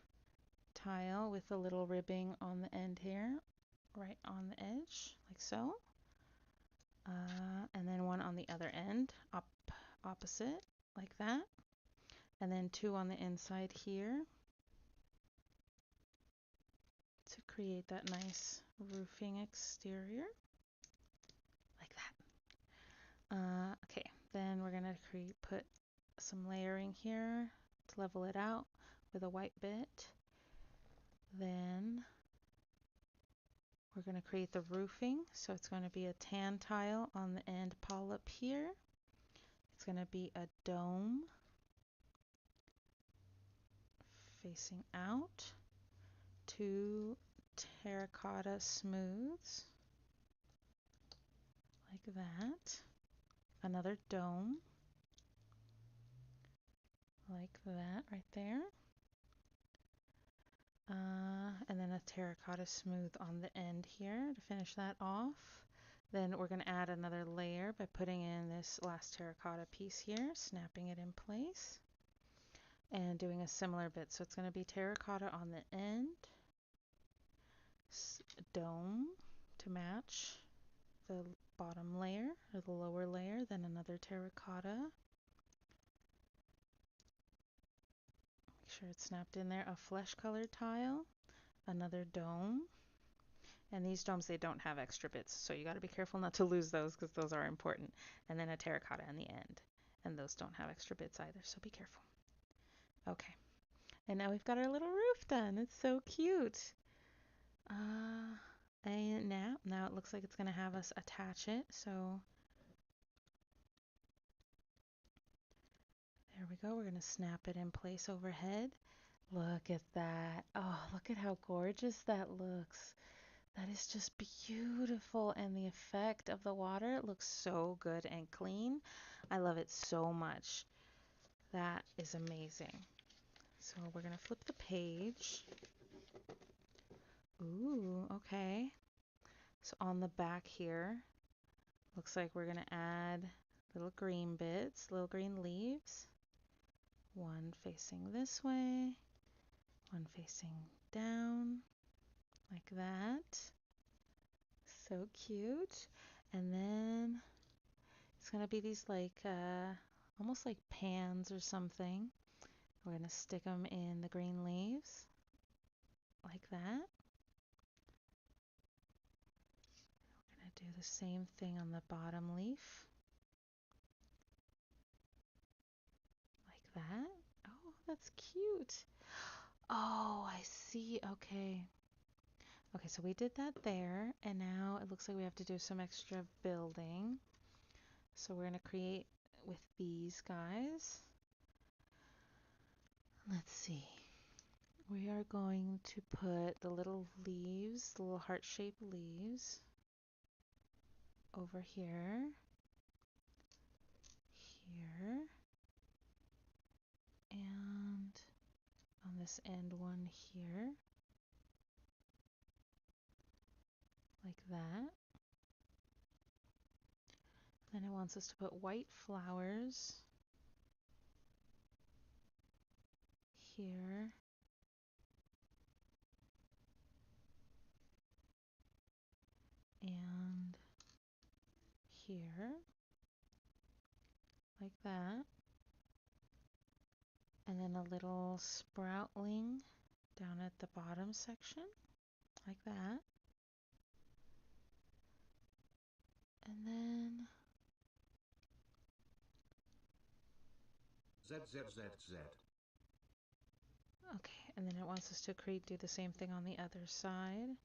tile with a little ribbing on the end here. edge, like so. And then one on the other end, opposite, like that. And then two on the inside here to create that nice roofing exterior, like that. Okay, then we're gonna put some layering here to level it out with a white bit. Then we're going to create the roofing. So it's going to be a tan tile on the end polyp here. It's going to be a dome facing out. Two terracotta smooths, like that. Another dome, like that right there. And then a terracotta smooth on the end here to finish that off. Then we're going to add another layer by putting in this last terracotta piece here, snapping it in place, and doing a similar bit. So it's going to be terracotta on the end, dome to match the bottom layer or the lower layer, then another terracotta. Make sure it's snapped in there. A flesh colored tile, another dome. And these domes, they don't have extra bits, so you got to be careful not to lose those because those are important. And then a terracotta in the end. And those don't have extra bits either, so be careful. Okay. And now we've got our little roof done. It's so cute. And now it looks like it's going to have us attach it. So there we go. We're going to snap it in place overhead. Look at that. Oh, look at how gorgeous that looks. That is just beautiful, and the effect of the water looks so good and clean. I love it so much. That is amazing. So we're going to flip the page. Ooh, okay. So on the back here, looks like we're going to add little green bits, little green leaves. One facing this way, one facing down, like that. So cute. And then it's going to be these like almost like pans or something. We're going to stick them in the green leaves like that. We're going to do the same thing on the bottom leaf like that. Oh, that's cute. Oh, I see. Okay. Okay, so we did that there, and now it looks like we have to do some extra building. So we're going to create with these guys. Let's see. We are going to put the little leaves, the little heart-shaped leaves, over here, here, and on this end one here, like that. Then it wants us to put white flowers here, and here, like that. And then a little sproutling down at the bottom section, like that. And then ZZZZ. okay, and then it wants us to do the same thing on the other side.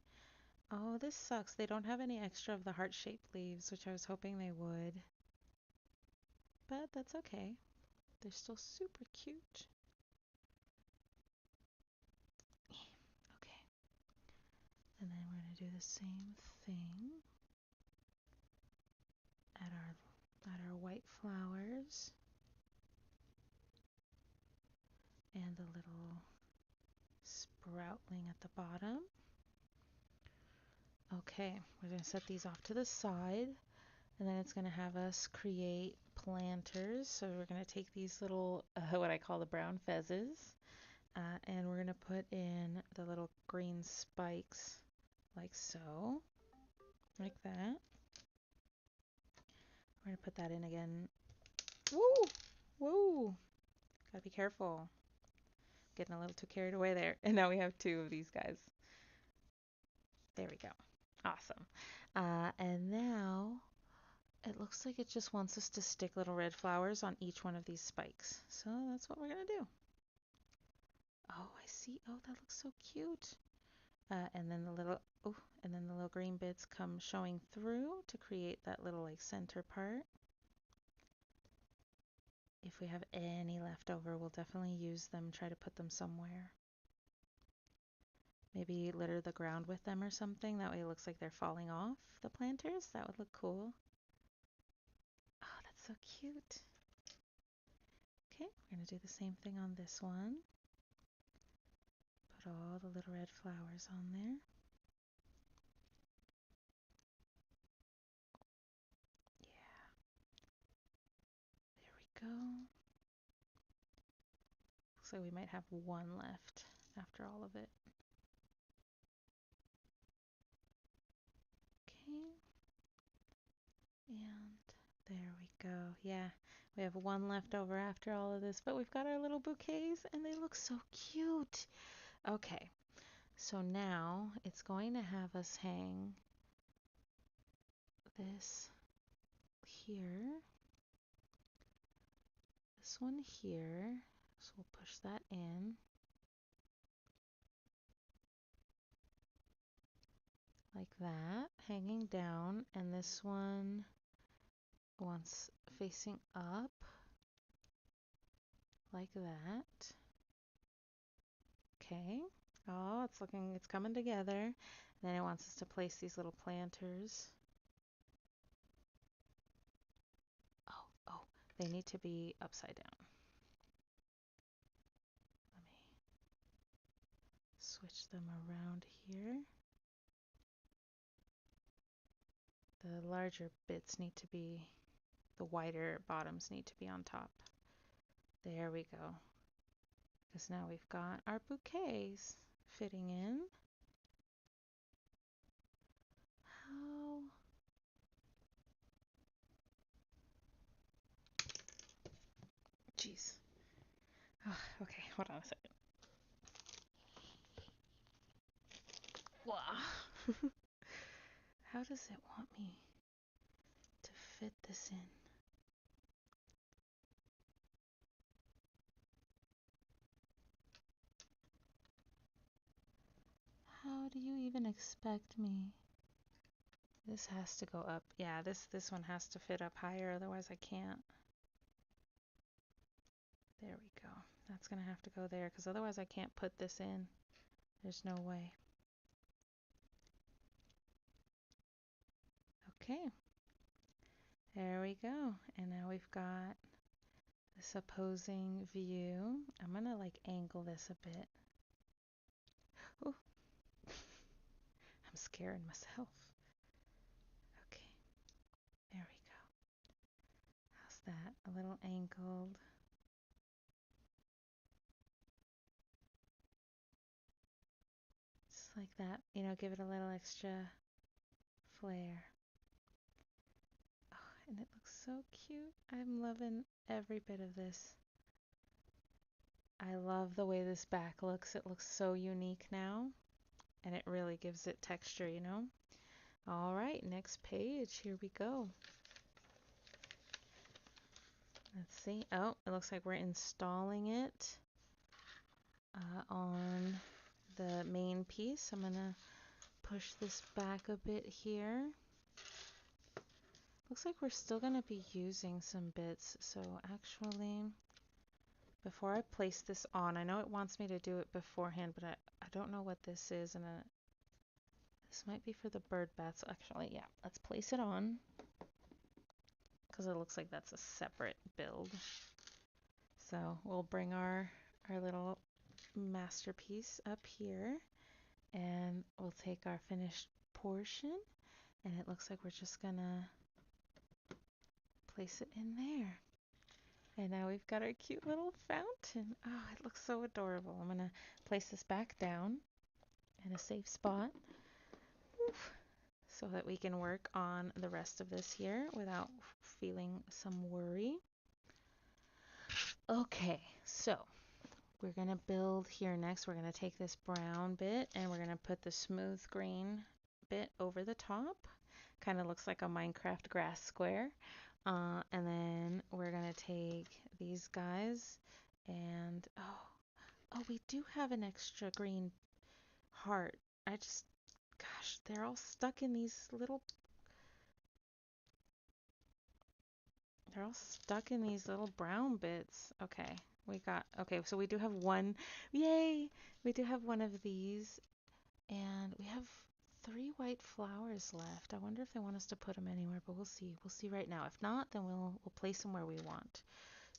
Oh, this sucks. They don't have any extra of the heart-shaped leaves, which I was hoping they would. But that's okay. They're still super cute. Okay. And then we're going to do the same thing at our white flowers and the little sproutling at the bottom. Okay, we're going to set these off to the side, and then it's going to have us create planters. So we're going to take these little, what I call the brown fezzes, and we're going to put in the little green spikes like so. like that. We're gonna put that in again. Woo! Woo! Gotta be careful. Getting a little too carried away there. And now we have two of these guys. There we go. Awesome. And now it looks like it just wants us to stick little red flowers on each one of these spikes. So that's what we're gonna do. Oh, I see. Oh, that looks so cute. And then the little green bits come showing through to create that little like center part. If we have any left over, we'll definitely use them, try to put them somewhere. Maybe litter the ground with them or something. That way it looks like they're falling off the planters. That would look cool. Oh, that's so cute. Okay, we're going to do the same thing on this one. Put all the little red flowers on there. Yeah. There we go. Looks like we might have one left after all of it. Okay. And there we go. Yeah, we have one left over after all of this, but we've got our little bouquets and they look so cute. Okay, so now it's going to have us hang this here, this one here. So we'll push that in. Like that, hanging down, and this one wants facing up, like that. Okay. Oh, it's coming together. Then it wants us to place these little planters. Oh, they need to be upside down. Let me switch them around here. The larger bits need to be, the wider bottoms need to be on top. There we go. Because now we've got our bouquets fitting in. How? Jeez. Oh, okay, hold on a second. Wow. How does it want me to fit this in? How do you even expect me? This has to go up. Yeah, this one has to fit up higher, otherwise I can't. There we go. That's gonna have to go there, because otherwise I can't put this in. There's no way. Okay. There we go. And now we've got this opposing view. I'm gonna like angle this a bit. Oh, I'm scaring myself. Okay. There we go. How's that? A little angled. Just like that, you know, give it a little extra flair. Oh, and it looks so cute. I'm loving every bit of this. I love the way this back looks. It looks so unique now, and it really gives it texture, you know? All right, next page. Here we go. Let's see. Oh, it looks like we're installing it on the main piece. I'm gonna push this back a bit here. Looks like we're still gonna be using some bits, so actually, before I place this on, I know it wants me to do it beforehand, but I don't know what this is, and this might be for the bird baths. Actually, yeah, let's place it on, because it looks like that's a separate build. So we'll bring our little masterpiece up here, and we'll take our finished portion, and it looks like we're just gonna place it in there. And now we've got our cute little fountain. Oh, it looks so adorable. I'm gonna place this back down in a safe spot. Oof. so that we can work on the rest of this here without feeling some worry. Okay, so we're going to build here next. We're going to take this brown bit and we're going to put the smooth green bit over the top. Kind of looks like a Minecraft grass square. And then we're going to take these guys and, oh, we do have an extra green heart. Gosh, they're all stuck in these little brown bits. Okay, so we do have one. Yay! We do have one of these, and we have 3 white flowers left. I wonder if they want us to put them anywhere, but we'll see. We'll see right now. If not, then we'll place them where we want.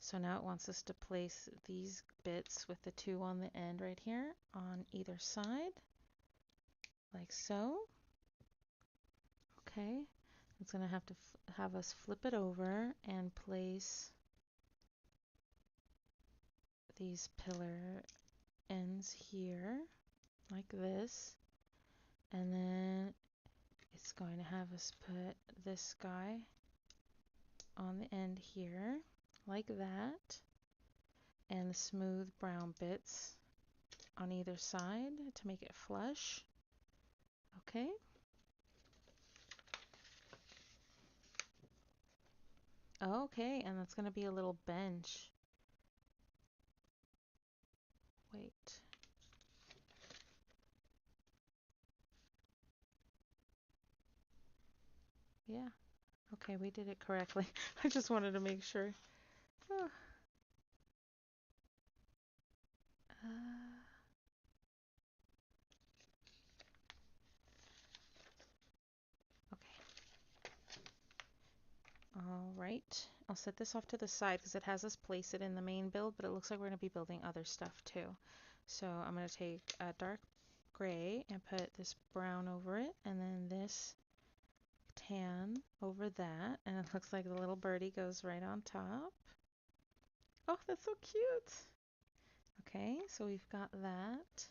So now it wants us to place these bits with the 2 on the end right here on either side, like so. Okay, it's gonna have to have us flip it over and place these pillar ends here like this, and then it's going to have us put this guy on the end here like that, and the smooth brown bits on either side to make it flush. Okay. Okay, and that's going to be a little bench. Wait. Yeah. Okay, we did it correctly. I just wanted to make sure. Oh. Okay. All right. I'll set this off to the side because it has us place it in the main build, but it looks like we're going to be building other stuff too. So I'm going to take a dark gray and put this brown over it, and then this tan over that, and it looks like the little birdie goes right on top. Oh, that's so cute. Okay, so we've got that.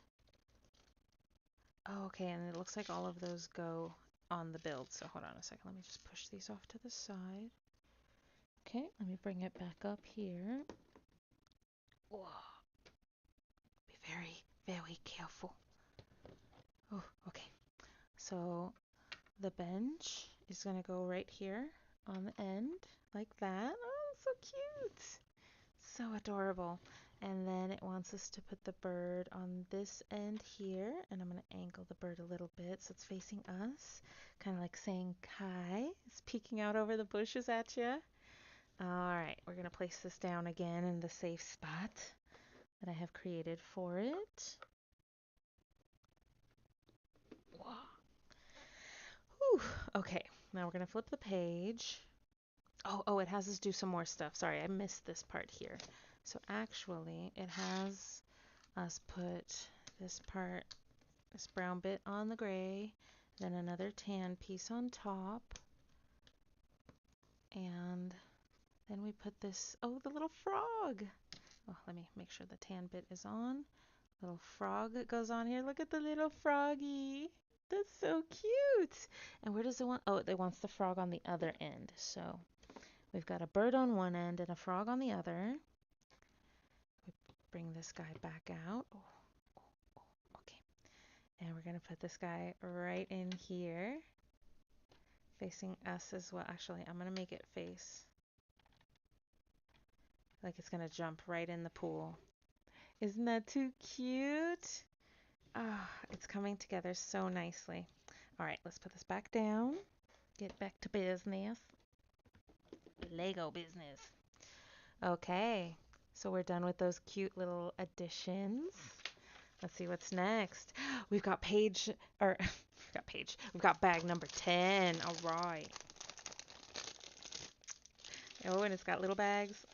Oh, okay, and it looks like all of those go on the build. So hold on a second. Let me just push these off to the side. Okay, let me bring it back up here. Whoa. Be very, very careful. Oh, okay. So the bench is going to go right here on the end like that. Oh, so cute. So adorable. And then it wants us to put the bird on this end here, and I'm going to angle the bird a little bit so it's facing us, kind of like saying hi. It's peeking out over the bushes at you. All right, we're going to place this down again in the safe spot that I have created for it. Whew. Okay, now we're going to flip the page. Oh, it has us do some more stuff. Sorry, I missed this part here. So actually, it has us put this part, this brown bit on the gray, then another tan piece on top, and then we put this, oh, the little frog. Oh, let me make sure the tan bit is on. Little frog that goes on here. Look at the little froggy. That's so cute. And where does it want? Oh, it wants the frog on the other end. So we've got a bird on one end and a frog on the other. We bring this guy back out. Oh, okay. And we're going to put this guy right in here, facing us as well. Actually, I'm going to make it face like it's going to jump right in the pool. Isn't that too cute? Ah, it's coming together so nicely. All right, let's put this back down. Get back to business. Lego business. Okay, so we're done with those cute little additions. Let's see what's next. We've got we've got bag number 10. All right. Oh, and it's got little bags.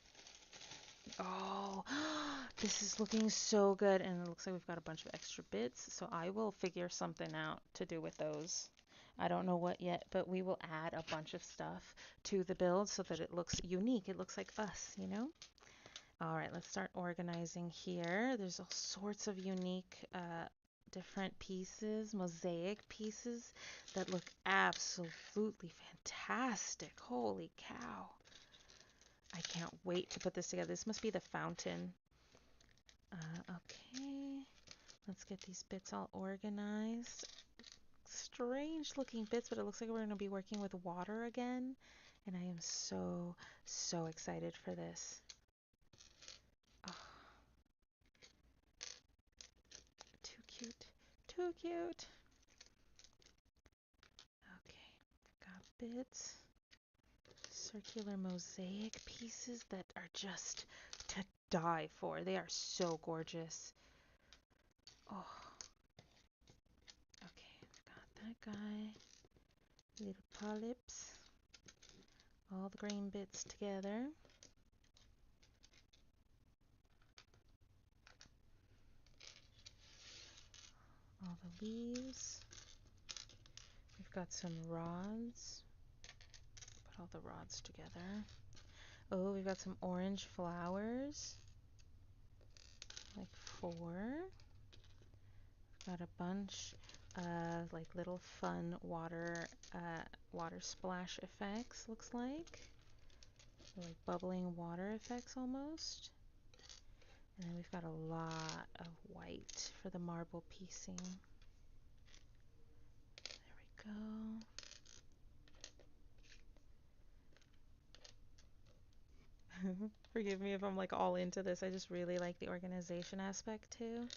Oh, this is looking so good. And it looks like we've got a bunch of extra bits. So I will figure something out to do with those. I don't know what yet, but we will add a bunch of stuff to the build so that it looks unique. It looks like us, you know? All right, let's start organizing here. There's all sorts of unique different pieces, mosaic pieces that look absolutely fantastic. Holy cow. I can't wait to put this together. This must be the fountain. Okay, let's get these bits all organized. Strange looking bits, but it looks like we're going to be working with water again. And I am so, so excited for this. Oh, too cute. Too cute. Okay, got bits. Circular mosaic pieces that are just to die for. They are so gorgeous. Oh, okay, got that guy. Little polyps. All the green bits together. All the leaves. We've got some rods. Put all the rods together. Oh, we've got some orange flowers. Like 4. Got a bunch of like little fun water splash effects, looks like. Like bubbling water effects almost. And then we've got a lot of white for the marble piecing. There we go. Forgive me if I'm like all into this. I just really like the organization aspect too.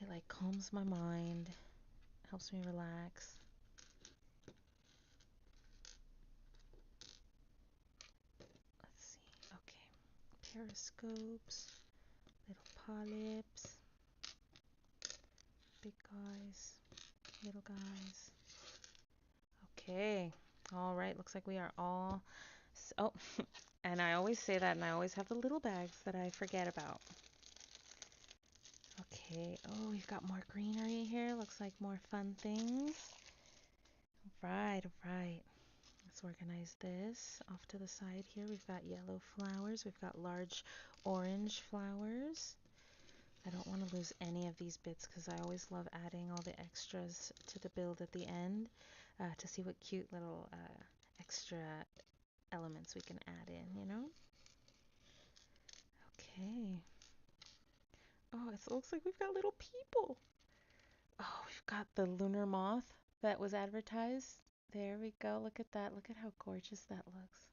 It like calms my mind, helps me relax. Let's see. Okay. Periscopes, little polyps, big guys, little guys. Okay. All right. Looks like we are all. Oh, and I always say that, and I always have the little bags that I forget about. Okay. Oh, we've got more greenery here. Looks like more fun things. All right. All right. Let's organize this off to the side here. We've got yellow flowers. We've got large orange flowers. I don't want to lose any of these bits because I always love adding all the extras to the build at the end to see what cute little extra elements we can add in, you know? Okay. Oh, it looks like we've got little people. Oh, we've got the lunar moth that was advertised. There we go. Look at that. Look at how gorgeous that looks.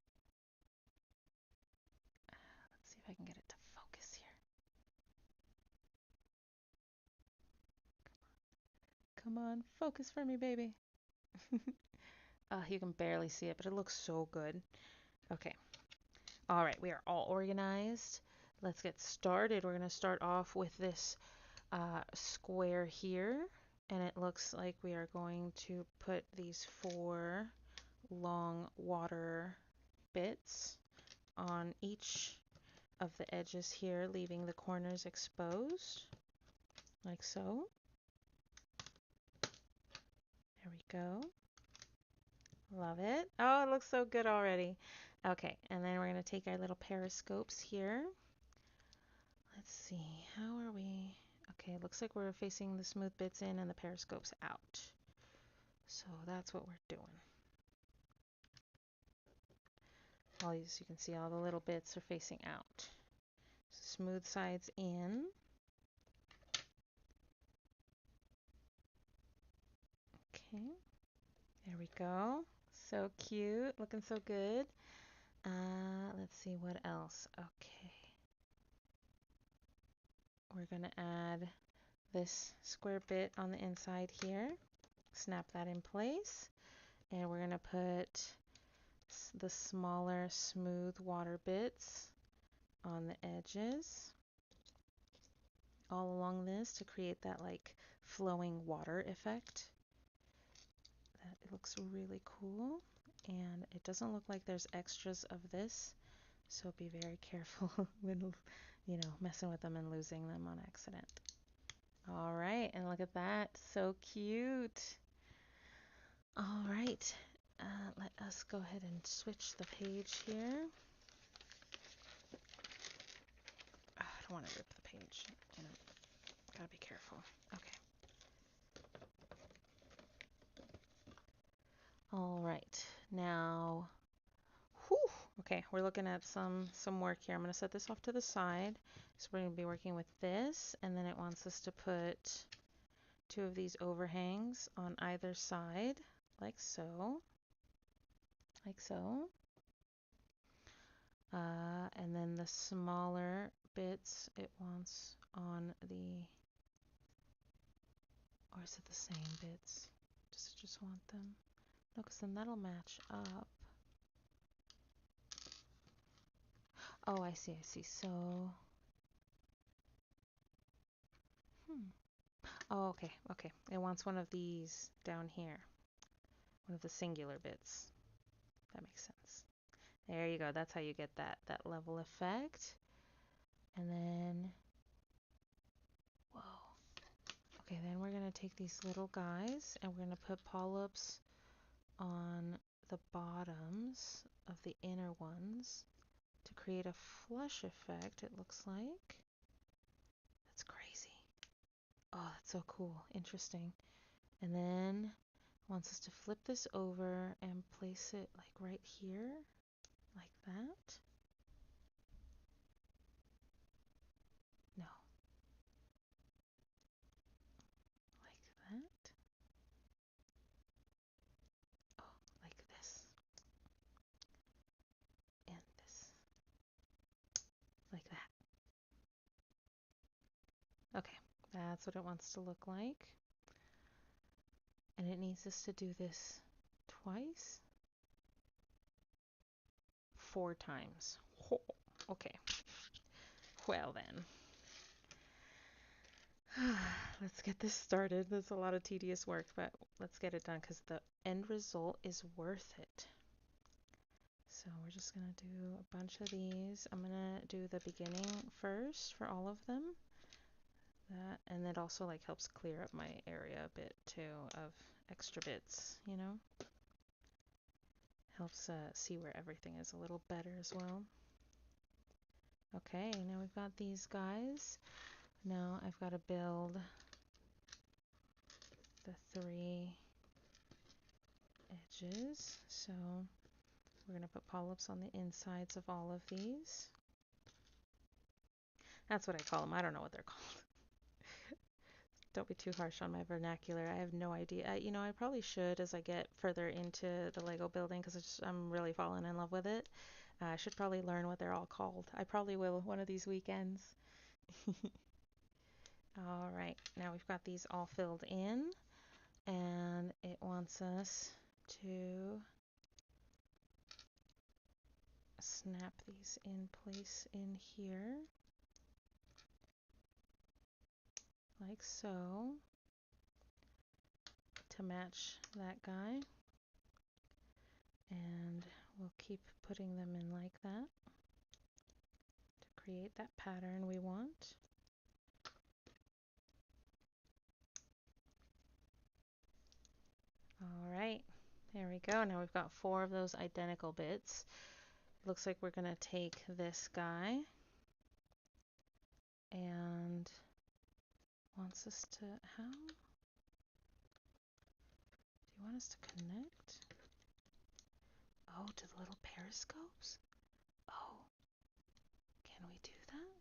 Let's see if I can get it to focus here. Come on, focus for me, baby. You can barely see it, but it looks so good. Okay. All right, we are all organized. Let's get started. We're going to start off with this square here. And it looks like we are going to put these 4 long water bits on each of the edges here, leaving the corners exposed, like so. There we go. Love it. Oh, it looks so good already. Okay, and then we're going to take our little periscopes here. Let's see, how are we? Okay, it looks like we're facing the smooth bits in and the periscopes out. So that's what we're doing. All these, you can see all the little bits are facing out. Smooth sides in. Okay, there we go. So cute, looking so good. Let's see what else. Okay. We're gonna add this square bit on the inside here. Snap that in place. And we're gonna put the smaller smooth water bits on the edges all along this to create that like flowing water effect. That looks really cool, and it doesn't look like there's extras of this, so be very careful when messing with them and losing them on accident. All right, and look at that, so cute. All right, let us go ahead and switch the page here. I don't want to rip the page, gotta be careful. Okay. right, now, whew, okay, we're looking at some work here. I'm going to set this off to the side. So we're going to be working with this, and then it wants us to put two of these overhangs on either side, like so, like so. And then the smaller bits it wants on the, or is it the same bits? Does it just want them? No, because then that'll match up. Oh, I see, I see. So, oh, okay, okay. It wants one of these down here. One of the singular bits. That makes sense. There you go. That's how you get that level effect. And then, whoa. Okay, then we're going to take these little guys and we're going to put polyps on the bottoms of the inner ones to create a flush effect, it looks like. That's crazy. Oh, that's so cool. Interesting. And then wants us to flip this over and place it like right here, like that. No, like that. Oh, like this. And this. Like that. Okay, that's what it wants to look like. And it needs us to do this twice. 4 times. Oh, okay. Well then. Let's get this started. There's a lot of tedious work, but let's get it done because the end result is worth it. So we're just going to do a bunch of these. I'm going to do the beginning first for all of them. And it also like helps clear up my area a bit too of extra bits, you know? Helps see where everything is a little better as well. Okay, now we've got these guys. Now I've got to build the 3 edges. So we're going to put polyps on the insides of all of these. That's what I call them. I don't know what they're called. Don't be too harsh on my vernacular. I have no idea. You know, I probably should as I get further into the Lego building because I'm really falling in love with it. I should probably learn what they're all called. I probably will one of these weekends. All right, now we've got these all filled in, and it wants us to snap these in place in here, like so, to match that guy. And we'll keep putting them in like that to create that pattern we want. All right, there we go. Now we've got 4 of those identical bits. Looks like we're going to take this guy and wants us to, how? Do you want us to connect? Oh, to the little periscopes? Oh, can we do that?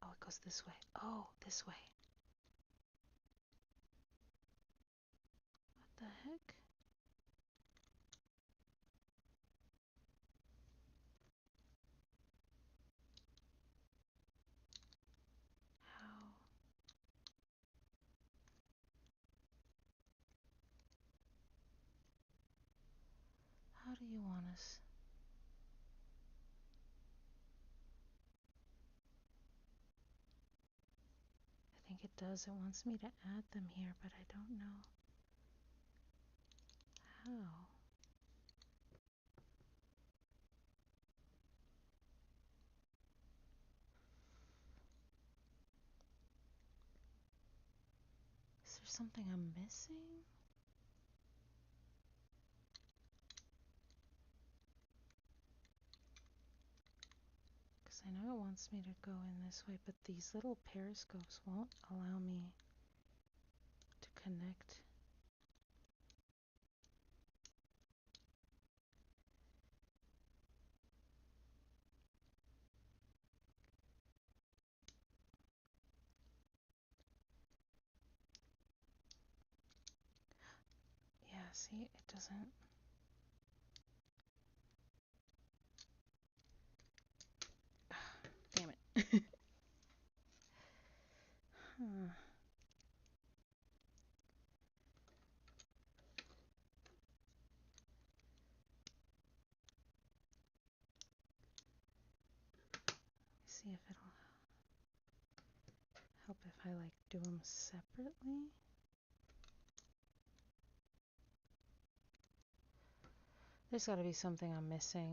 Oh, it goes this way. Oh, this way. What the heck? How? How do you want us? I think it does. It wants me to add them here, but I don't know how. Is there something I'm missing? Because I know it wants me to go in this way, but these little periscopes won't allow me to connect See, it doesn't. Damn it. Huh. See if it'll help if I like do them separately. There's got to be something I'm missing.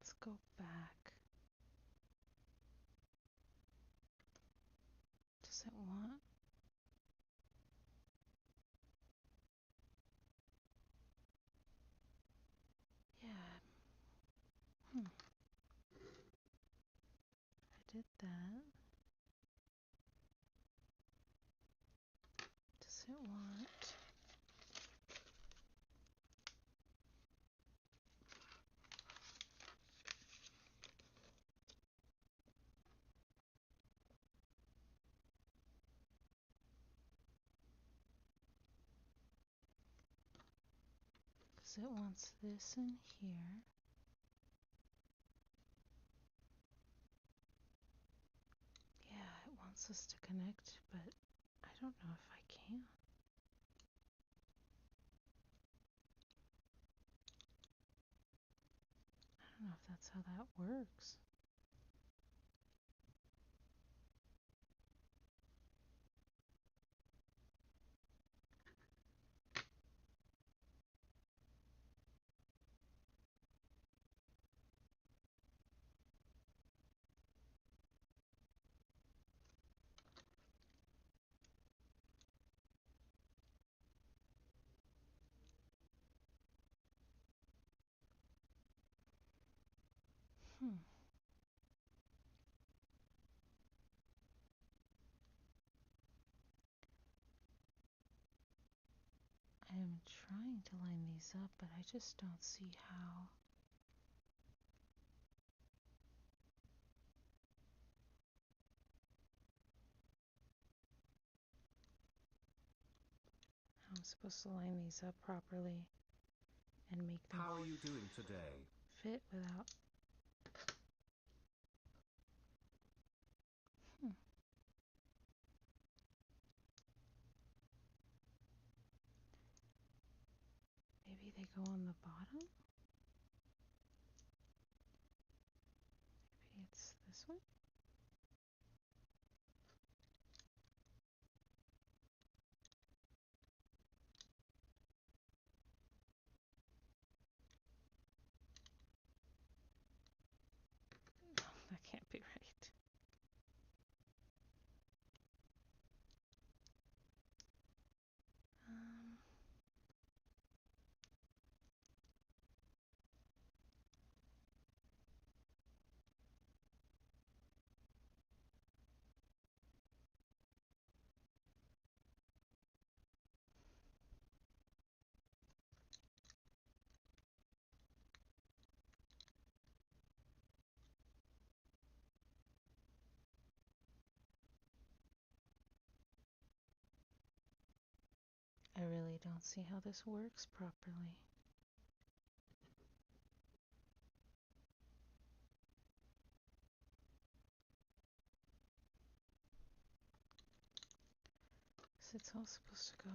Let's go back. Does it want? Yeah. I did that. Does it want? Because it wants this in here. Yeah, it wants us to connect, but I don't know if I can. I don't know if that's how that works. I am trying to line these up, but I just don't see how. I'm supposed to line these up properly and make them How are you doing today? fit without. Maybe they go on the bottom? Maybe it's this one? No, that can't be right. I really don't see how this works properly. So it's all supposed to go.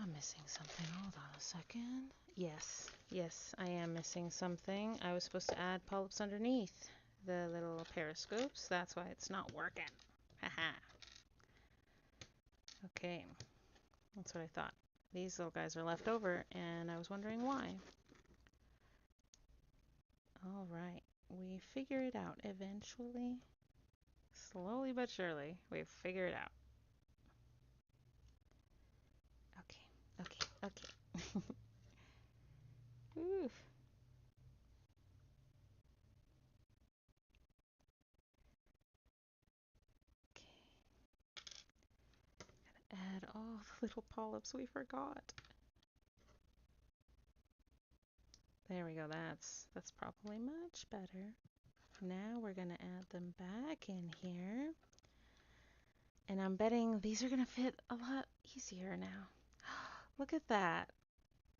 I'm missing something. Hold on a second. Yes, I am missing something. I was supposed to add polyps underneath the little periscopes. That's why it's not working. Haha. Okay, that's what I thought. These little guys are left over, and I was wondering why. All right, we figure it out eventually. Slowly but surely, we figure it out. Okay. Oh, the little polyps, we forgot. There we go. That's probably much better. Now we're gonna add them back in here. And I'm betting these are gonna fit a lot easier now. Look at that.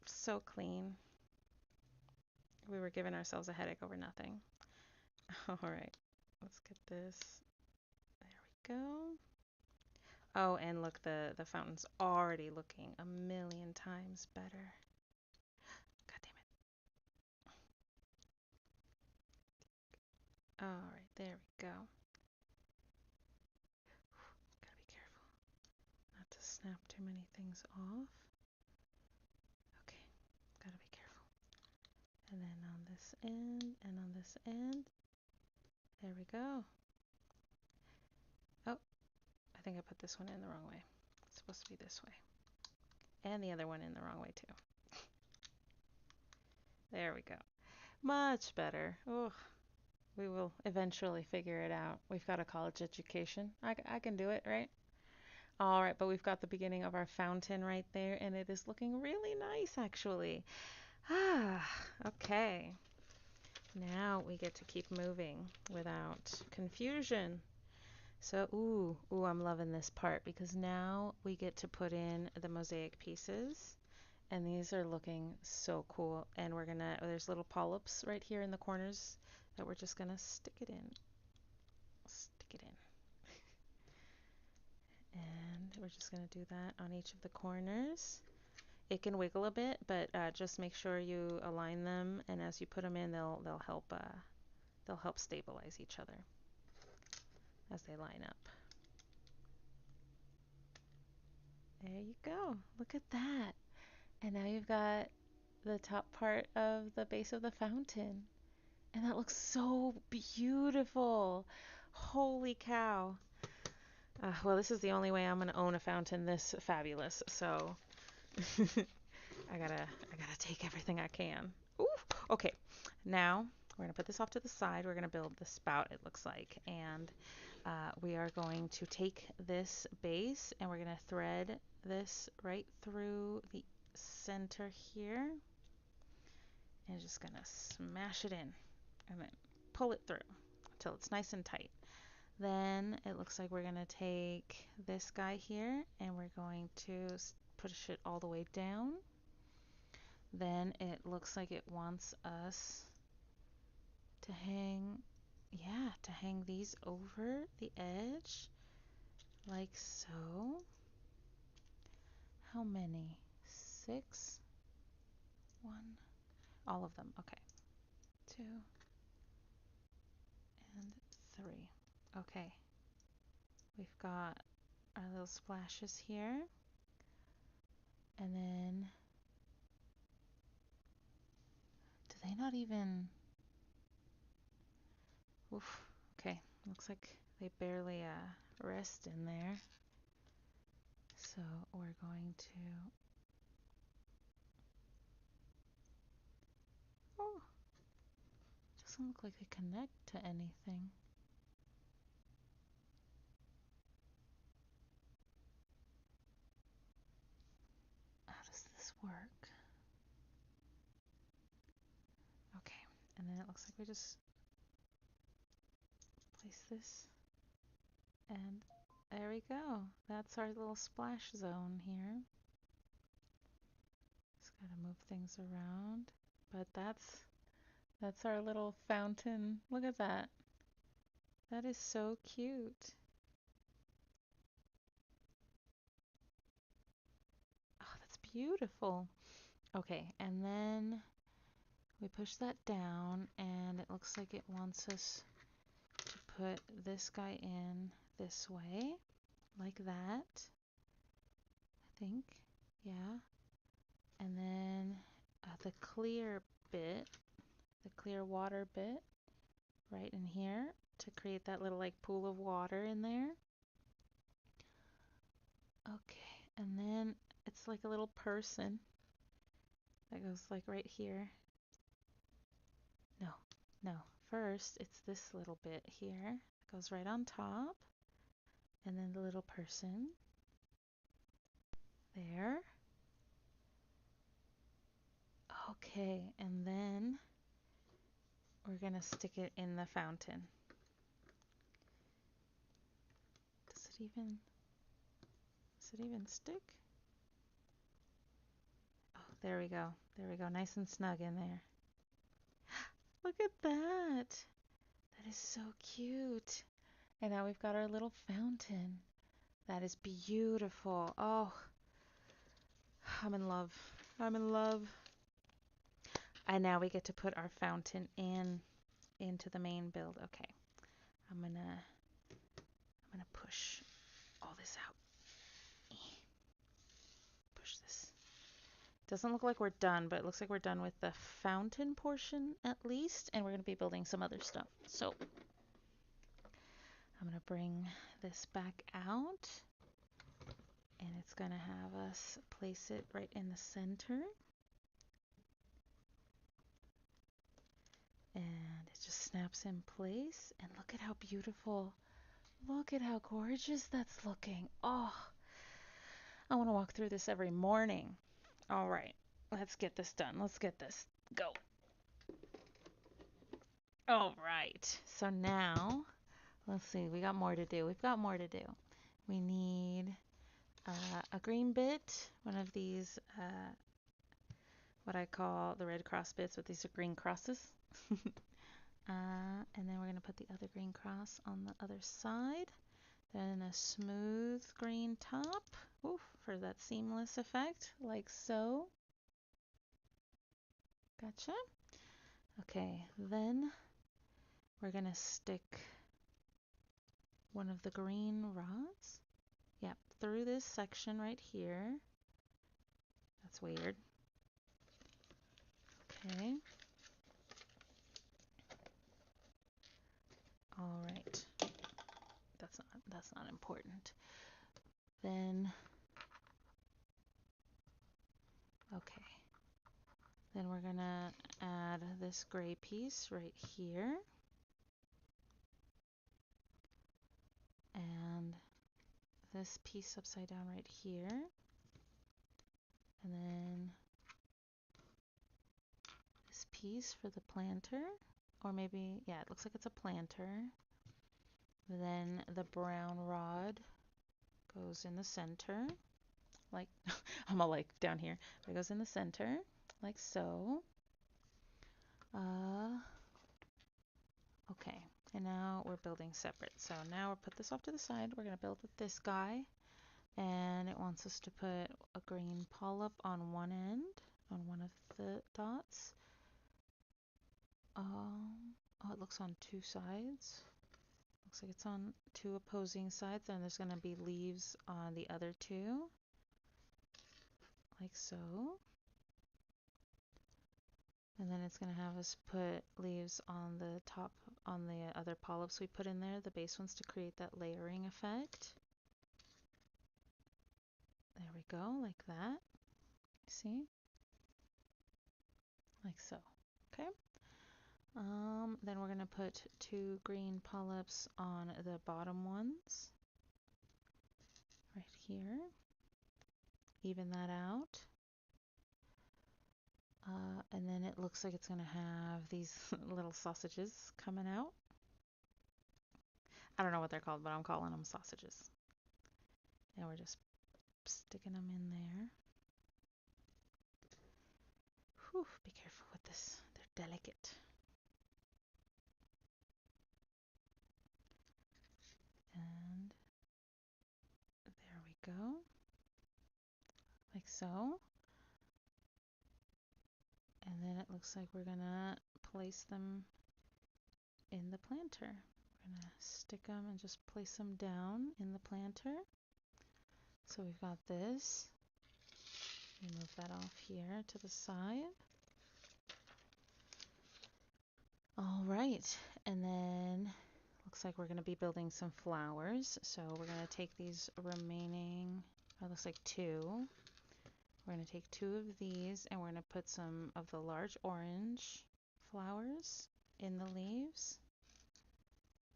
So clean. We were giving ourselves a headache over nothing. All right, let's get this. There we go. Oh, and look, the fountain's already looking a million times better. God damn it. All right, there we go. Gotta be careful not to snap too many things off. Okay, gotta be careful. And then on this end and on this end. There we go. Oh, I think I put this one in the wrong way. It's supposed to be this way. And the other one in the wrong way too. There we go. Much better. Oh, we will eventually figure it out. We've got a college education. I can do it, right? All right, but we've got the beginning of our fountain right there, and it is looking really nice, actually. Ah, okay. Now we get to keep moving without confusion. So, ooh, I'm loving this part because now we get to put in the mosaic pieces. And these are looking so cool. And there's little polyps right here in the corners that we're just gonna stick it in. Stick it in. And we're just gonna do that on each of the corners. It can wiggle a bit, but just make sure you align them. And as you put them in, they'll help stabilize each other as they line up. There you go. Look at that. And now you've got the top part of the base of the fountain. And that looks so beautiful. Holy cow. Well, this is the only way I'm going to own a fountain this fabulous. So I gotta take everything I can. Ooh, okay. Now we're going to put this off to the side. We're going to build the spout, it looks like. And we are going to take this base and we're going to thread this right through the center here. And just going to smash it in and then pull it through until it's nice and tight. Then it looks like we're going to take this guy here and we're going to push it all the way down. Then it looks like it wants us to hang these over the edge like so. How many? 6? 1. All of them. Okay. 2 and 3. Okay. We've got our little splashes here. And then do they not even... Oof. Okay. Looks like they barely rest in there. So we're going to... Oh, doesn't look like they connect to anything. How does this work? Okay, and then it looks like we just place this, and there we go. That's our little splash zone here. Just gotta move things around, but that's our little fountain. Look at that. That is so cute. Oh, that's beautiful. Okay, and then we push that down, and it looks like it wants us to put this guy in this way, like that. I think, yeah. And then the clear bit, the clear water bit, right in here to create that little like pool of water in there. Okay, and then it's like a little person that goes like right here. No, no. First, it's this little bit here that goes right on top, and then the little person. There. Okay, and then we're gonna stick it in the fountain. Does it even stick? Oh, there we go. There we go. Nice and snug in there. Look at that. That is so cute. And now we've got our little fountain. That is beautiful. Oh, I'm in love. I'm in love. And now we get to put our fountain into the main build. Okay. I'm gonna push all this out. Push this. Doesn't look like we're done, but it looks like we're done with the fountain portion at least, and we're gonna be building some other stuff. So I'm gonna bring this back out, and it's gonna have us place it right in the center. And it just snaps in place, and look at how beautiful. Look at how gorgeous that's looking. Oh, I want to walk through this every morning. All right, let's get this done. Let's get this. Go. All right, so now, let's see, we got more to do. We've got more to do. We need a green bit, one of these, what I call the Red Cross bits, but these are green crosses. And then we're going to put the other green cross on the other side. Then a smooth green top, oof, for that seamless effect, like so. Gotcha. Okay, then we're gonna stick one of the green rods, yep, through this section right here. That's weird. Okay. All right. That's not important. Then, okay. Then we're gonna add this gray piece right here. And this piece upside down right here. And then this piece for the planter. Or maybe, yeah, it looks like it's a planter. Then the brown rod goes in the center. Like, I'm all like down here. It goes in the center, like so. Okay, and now we're building separate. So now we'll put this off to the side. We're going to build with this guy. And it wants us to put a green polyp on one end, on one of the dots. Oh, it looks on two sides. Looks like it's on two opposing sides, and there's going to be leaves on the other two, like so. And then it's going to have us put leaves on the top, on the other polyps we put in there, the base ones, to create that layering effect. There we go, like that. See? Like so. Okay. Then we're going to put two green polyps on the bottom ones. Right here. Even that out. And then it looks like it's going to have these little sausages coming out. I don't know what they're called, but I'm calling them sausages. And we're just sticking them in there. Whew, be careful with this. They're delicate. And there we go. Like so. And then it looks like we're gonna place them in the planter. We're gonna stick them and just place them down in the planter. So we've got this. Move that off here to the side. All right, and then looks like we're going to be building some flowers. So we're going to take these remaining, it looks like two. We're going to take two of these and we're going to put some of the large orange flowers in the leaves.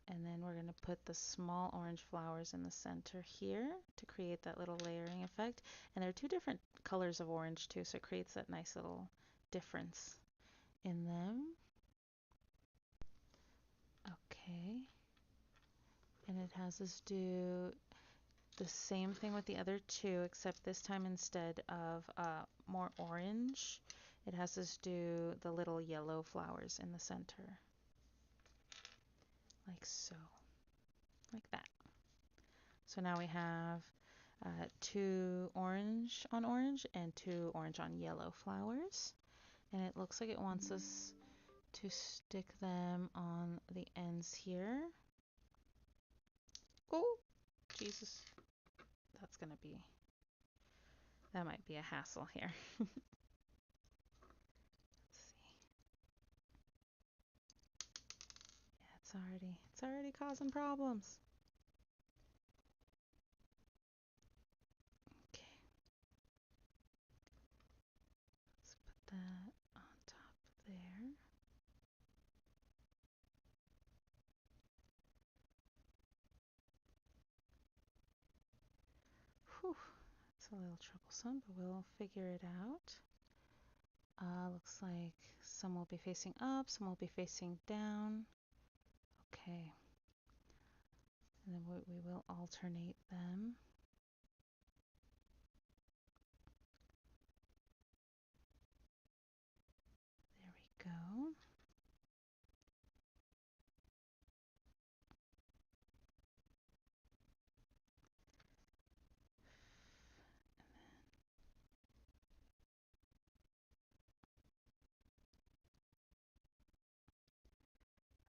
And then we're going to put the small orange flowers in the center here to create that little layering effect. And there are two different colors of orange too, so it creates that nice little difference in them. Okay. And it has us do the same thing with the other two, except this time instead of more orange, it has us do the little yellow flowers in the center. Like so. Like that. So now we have two orange on orange and two orange on yellow flowers. And it looks like it wants us to stick them on the ends here. Oh, Jesus. That might be a hassle here. Let's see. Yeah, it's already causing problems. Okay. Let's put that on top there. Whew. It's a little troublesome, but we'll figure it out. Looks like some will be facing up, some will be facing down. Okay. And then we will alternate them. There we go.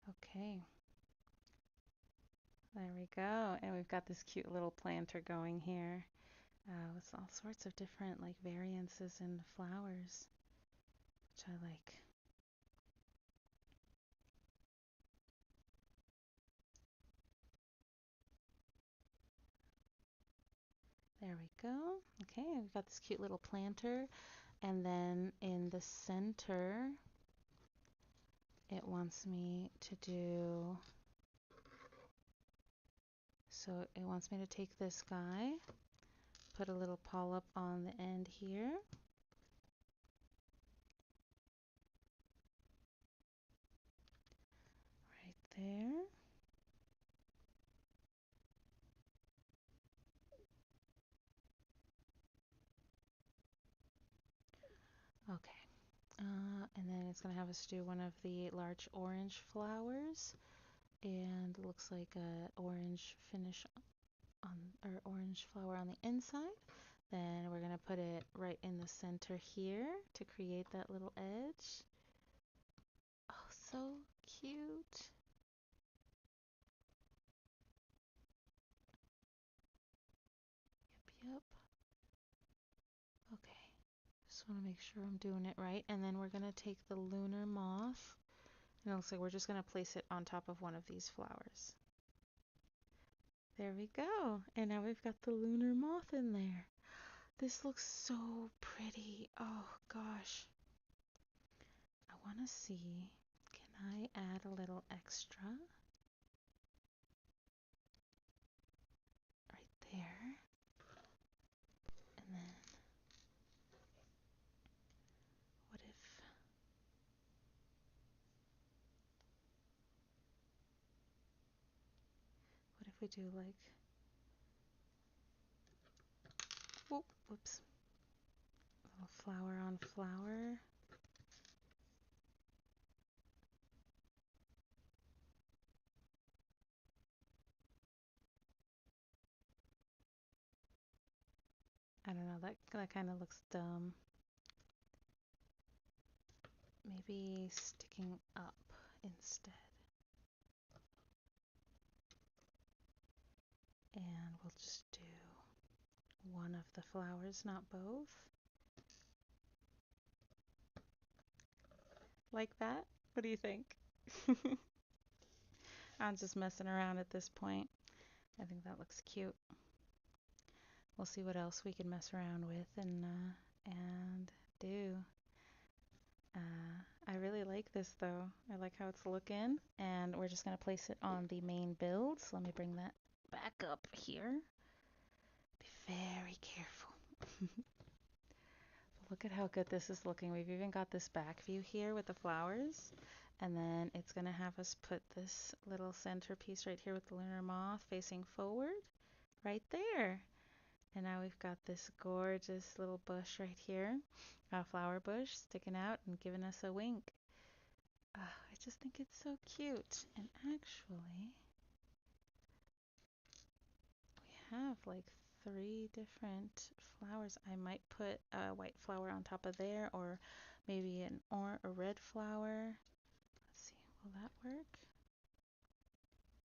Okay. There we go. And we've got this cute little planter going here with all sorts of different like variances in flowers, which I like. There we go. Okay, we've got this cute little planter. And then in the center, it wants me to do, so it wants me to take this guy, put a little polyp on the end here. Right there. Okay. And then it's going to have us do one of the large orange flowers. And it looks like a orange finish on, or orange flower on the inside. Then we're going to put it right in the center here to create that little edge. Oh, so cute. Yep. Okay. Just want to make sure I'm doing it right. And then we're going to take the lunar moth. And it looks like we're just going to place it on top of one of these flowers. There we go. And now we've got the lunar moth in there. This looks so pretty. Oh gosh. I want to see, can I add a little extra? Right there. And then what if we do like, whoops, a little flower on flower. I don't know, that kind of looks dumb. Maybe sticking up instead. And we'll just do one of the flowers, not both. Like that? What do you think? I'm just messing around at this point. I think that looks cute. We'll see what else we can mess around with and do. I really like this this though. I like how it's looking. And we're just going to place it on the main build. So let me bring that back up here. Be very careful. Look at how good this is looking. We've even got this back view here with the flowers. And then it's going to have us put this little centerpiece right here with the lunar moth facing forward. Right there. And now we've got this gorgeous little bush right here. A flower bush sticking out and giving us a wink. I just think it's so cute. And actually, we have like 3 different flowers. I might put a white flower on top of there, or maybe a red flower. Let's see, will that work?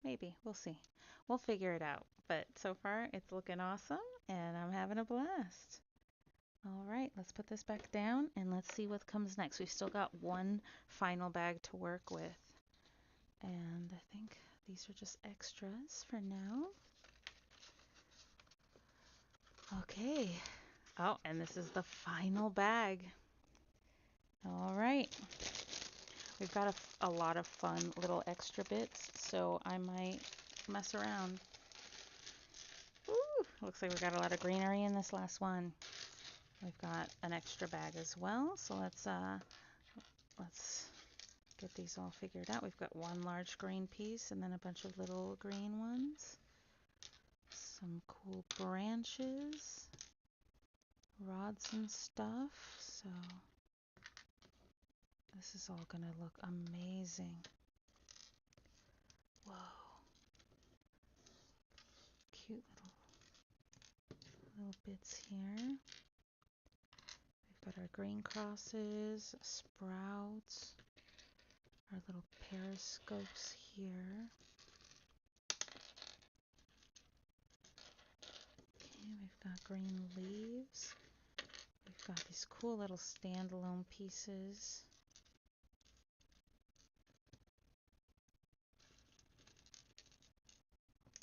Maybe, we'll see. We'll figure it out. But so far, it's looking awesome, and I'm having a blast. All right, let's put this back down and let's see what comes next. We've still got one final bag to work with. And I think these are just extras for now. Okay. Oh, and this is the final bag. All right. We've got a lot of fun little extra bits, so I might mess around. Ooh, looks like we got a lot of greenery in this last one. We've got an extra bag as well, so let's get these all figured out. We've got one large green piece and then a bunch of little green ones. Some cool branches, rods and stuff. So this is all gonna look amazing. Whoa. Cute little bits here. We've got our green crosses, sprouts, our little periscopes here. Okay, we've got green leaves. We've got these cool little standalone pieces.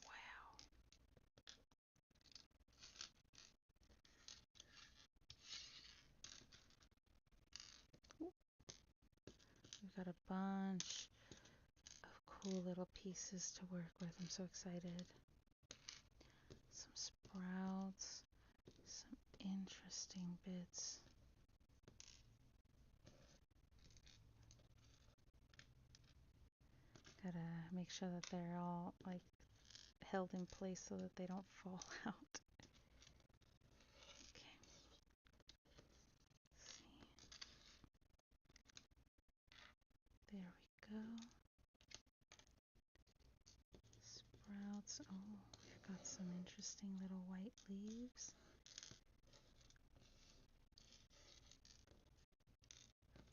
Wow. We've got a bunch of cool little pieces to work with. I'm so excited. Some sprouts, some interesting bits. Gotta make sure that they're all like held in place so that they don't fall out. Okay. Let's see. There we go. Sprouts. Oh, we've got some interesting little white leaves.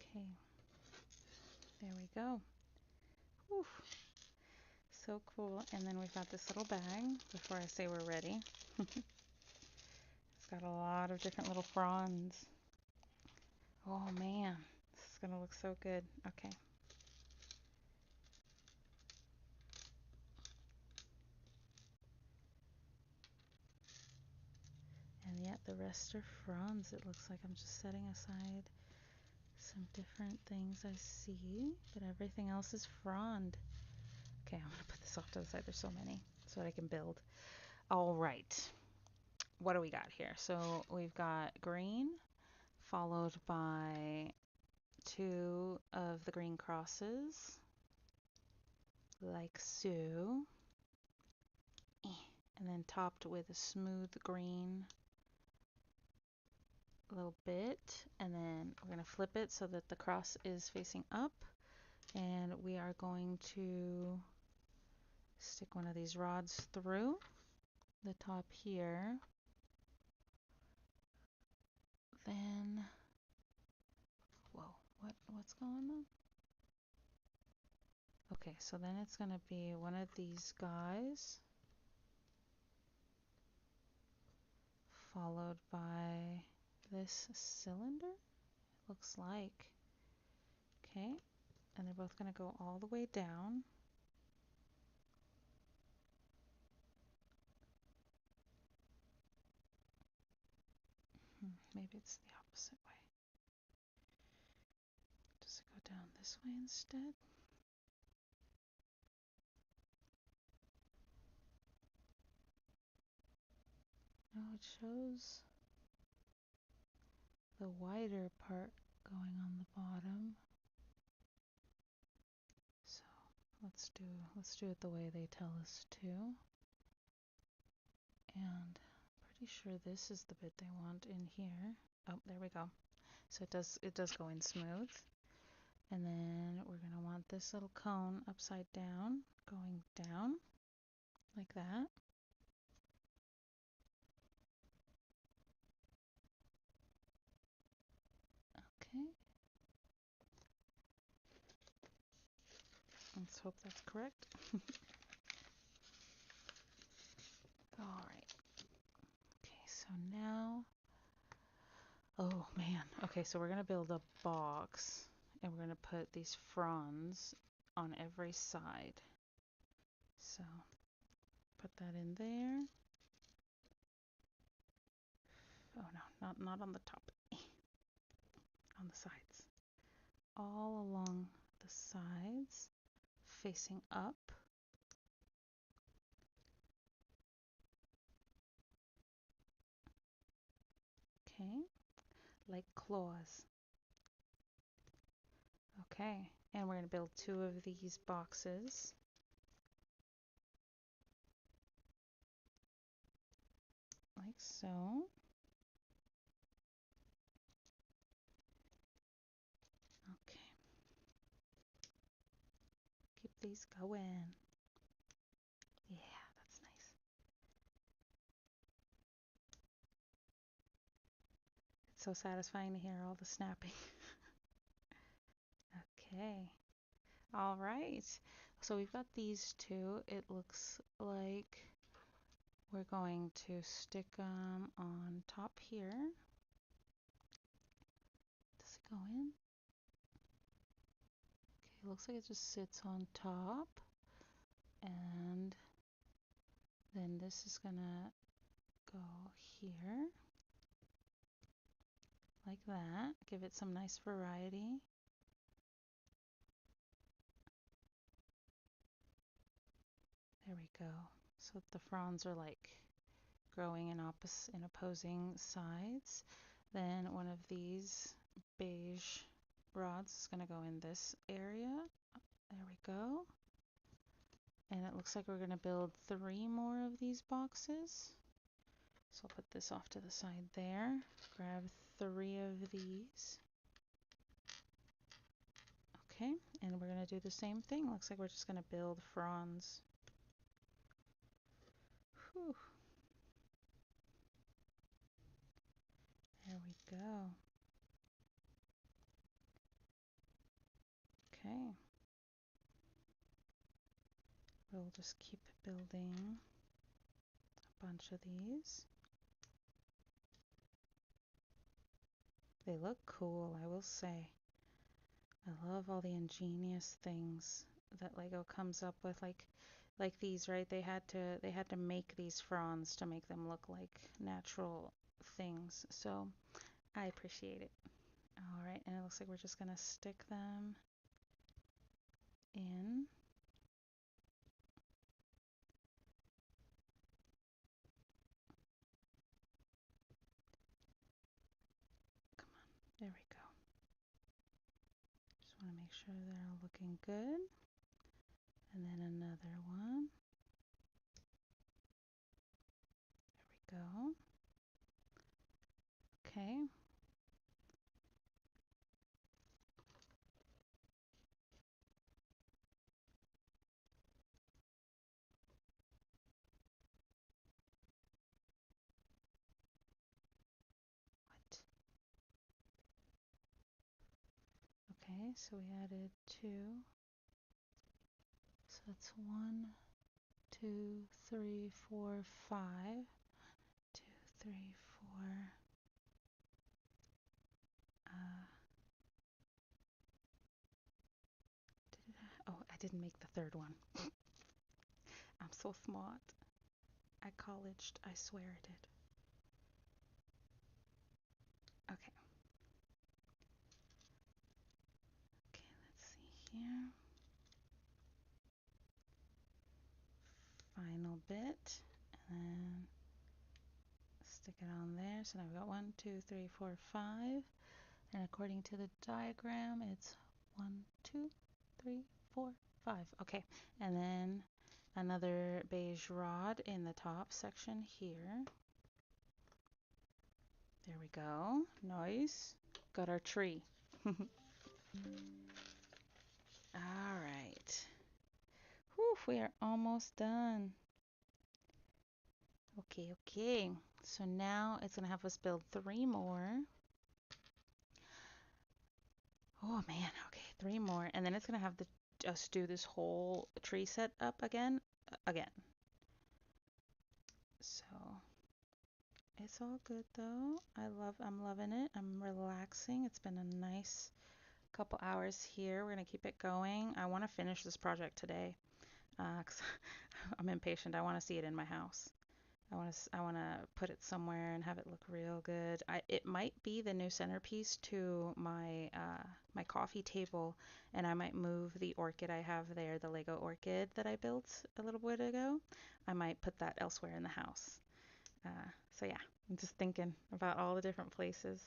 Okay. There we go. Whew. So cool. And then we've got this little bag before I say we're ready. It's got a lot of different little fronds. Oh man, this is gonna look so good. Okay. And yet the rest are fronds. It looks like I'm just setting aside some different things I see, but everything else is frond. Okay, I'm gonna put this off to the side. There's so many so that I can build. All right. What do we got here? So we've got green, followed by 2 of the green crosses, like so. And then topped with a smooth green little bit. And then we're going to flip it so that the cross is facing up. And we are going to stick one of these rods through the top here. Then, whoa, what's going on? Okay, so then it's going to be one of these guys, followed by this cylinder, it looks like. Okay, and they're both going to go all the way down. Maybe it's the opposite way. Does it go down this way instead? No, it shows the wider part going on the bottom. So let's do it the way they tell us to. And pretty sure this is the bit they want in here. Oh, there we go. So it does go in smooth. And then we're going to want this little cone upside down, going down like that. Okay. Let's hope that's correct. All right. Okay, so now, oh man. Okay, so we're going to build a box and we're going to put these fronds on every side. So put that in there. Oh no, not on the top. On the sides. All along the sides, facing up. Okay, like claws. Okay, and we're going to build 2 of these boxes. Like so. Okay. Keep these going. Yeah, that's nice. It's so satisfying to hear all the snapping. Okay. All right. So we've got these 2. It looks like we're going to stick them on top here. Does it go in? Okay, looks like it just sits on top. And then this is gonna go here. Like that. Give it some nice variety. There we go. So the fronds are like growing in opposing sides. Then one of these beige rods is going to go in this area. There we go. And it looks like we're going to build 3 more of these boxes. So I'll put this off to the side there. Grab 3 of these. Okay, and we're going to do the same thing. Looks like we're just going to build fronds. Whew. There we go. Okay. We'll just keep building a bunch of these. They look cool, I will say. I love all the ingenious things that Lego comes up with, like these, right? They had to make these fronds to make them look like natural things. So I appreciate it. All right, and it looks like we're just gonna stick them in. Come on, there we go. Just want to make sure they're all looking good. And then another one. There we go. Okay. What? Okay, so we added 2. So that's 1, 2, 3, 4, 5. 2, 3, 4. Oh, I didn't make the 3rd one. I'm so smart. I colleged, I swear I did. Okay. bit and then stick it on there. So now we've got 1, 2, 3, 4, 5. And according to the diagram, it's 1, 2, 3, 4, 5. Okay, and then another beige rod in the top section here. There we go. Nice. Got our tree. All right. Whew, we are almost done. Okay. So now it's going to have us build 3 more. Oh man, okay, 3 more. And then it's going to have us do this whole tree set up again. So it's all good though. I'm loving it. I'm relaxing. It's been a nice couple hours here. We're going to keep it going. I want to finish this project today. 'Cause I'm impatient. I want to see it in my house. I want to put it somewhere and have it look real good. It might be the new centerpiece to my my coffee table, and I might move the orchid I have there, the Lego orchid that I built a little bit ago. I might put that elsewhere in the house. So yeah, I'm just thinking about all the different places.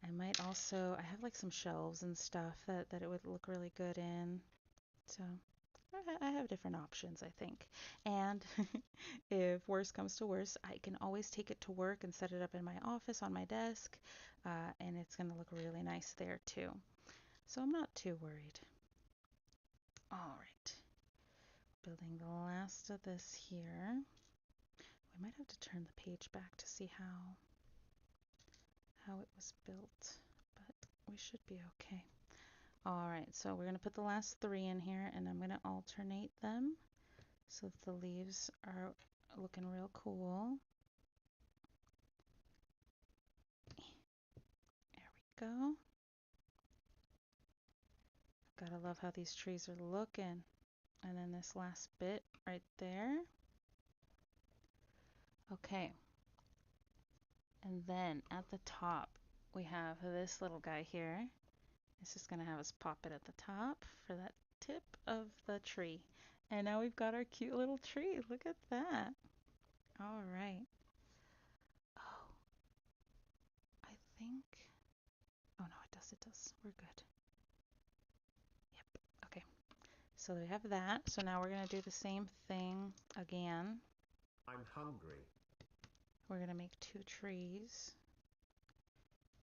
I might also, I have like some shelves and stuff that it would look really good in. So I have different options, I think. And if worse comes to worse, I can always take it to work and set it up in my office on my desk, and it's going to look really nice there too. So I'm not too worried. All right, building the last of this here. We might have to turn the page back to see how it was built, but we should be okay. All right, so we're going to put the last 3 in here, and I'm going to alternate them so that the leaves are looking real cool. There we go. Gotta love how these trees are looking. And then this last bit right there. Okay. And then at the top, we have this little guy here. It's just gonna have us pop it at the top for that tip of the tree. And now we've got our cute little tree. Look at that. All right. Oh, I think. Oh no, it does. We're good. Yep. Okay. So we have that. So now we're gonna do the same thing again. I'm hungry. We're going to make 2 trees.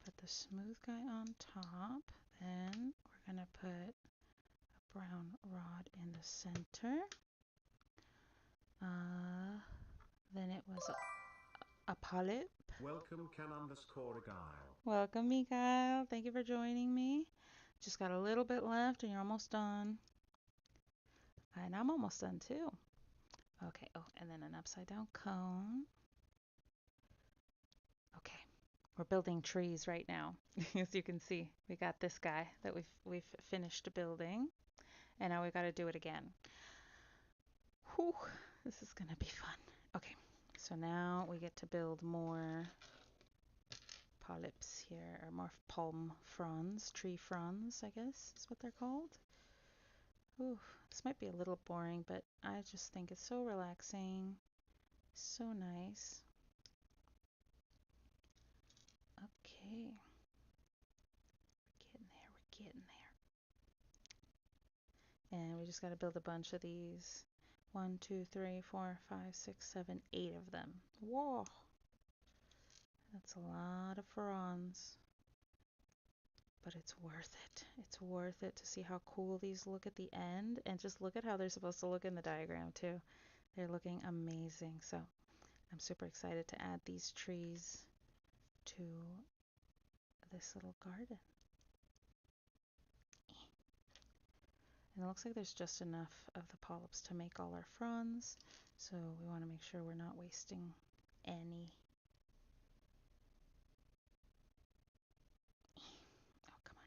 Put the smooth guy on top. Then we're going to put a brown rod in the center. Then it was a polyp. Welcome Can_Guile. Welcome, Mikael. Thank you for joining me. Just got a little bit left and you're almost done. And I'm almost done too. Okay, oh, and then an upside down cone. Okay, we're building trees right now. As you can see, we got this guy that we've finished building, and now we got to do it again. Whew, this is gonna be fun. Okay, so now we get to build more polyps here, or more palm fronds, tree fronds, I guess is what they're called. Ooh, this might be a little boring, but I just think it's so relaxing, so nice. Okay. We're getting there. And we just got to build a bunch of these. 1, 2, 3, 4, 5, 6, 7, 8 of them. Whoa! That's a lot of fronds. But it's worth it. It's worth it to see how cool these look at the end. And just look at how they're supposed to look in the diagram too. They're looking amazing. So I'm super excited to add these trees to this little garden. And it looks like there's just enough of the polyps to make all our fronds. So we want to make sure we're not wasting any. Oh, come on.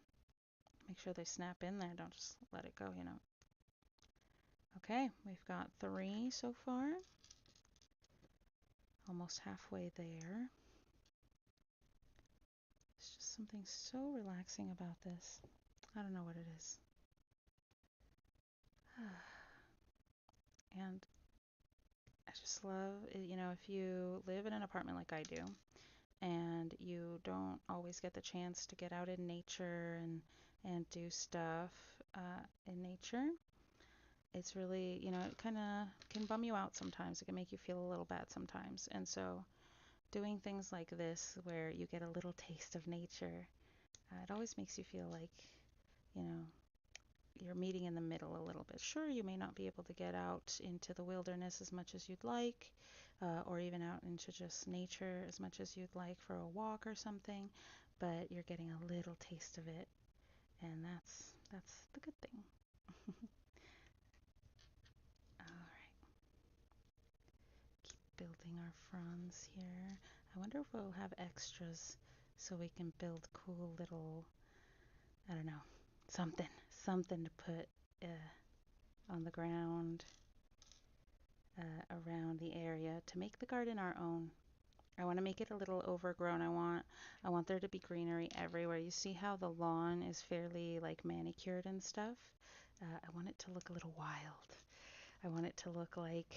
Make sure they snap in there. Don't just let it go, you know. Okay, we've got 3 so far. Almost halfway there. It's just something so relaxing about this. I don't know what it is. And just love, if you live in an apartment like I do, and you don't always get the chance to get out in nature and do stuff in nature, it's really, it kind of can bum you out sometimes. It can make you feel a little bad sometimes. And so doing things like this where you get a little taste of nature, it always makes you feel like, you know, you're meeting in the middle a little bit. Sure, you may not be able to get out into the wilderness as much as you'd like, or even out into just nature as much as you'd like for a walk or something, but you're getting a little taste of it, and that's the good thing. All right, keep building our fronds here. I wonder if we'll have extras so we can build cool little, I don't know, something to put on the ground around the area to make the garden our own. I want to make it a little overgrown. I want there to be greenery everywhere. You see how the lawn is fairly like manicured and stuff? I want it to look a little wild. I want it to look like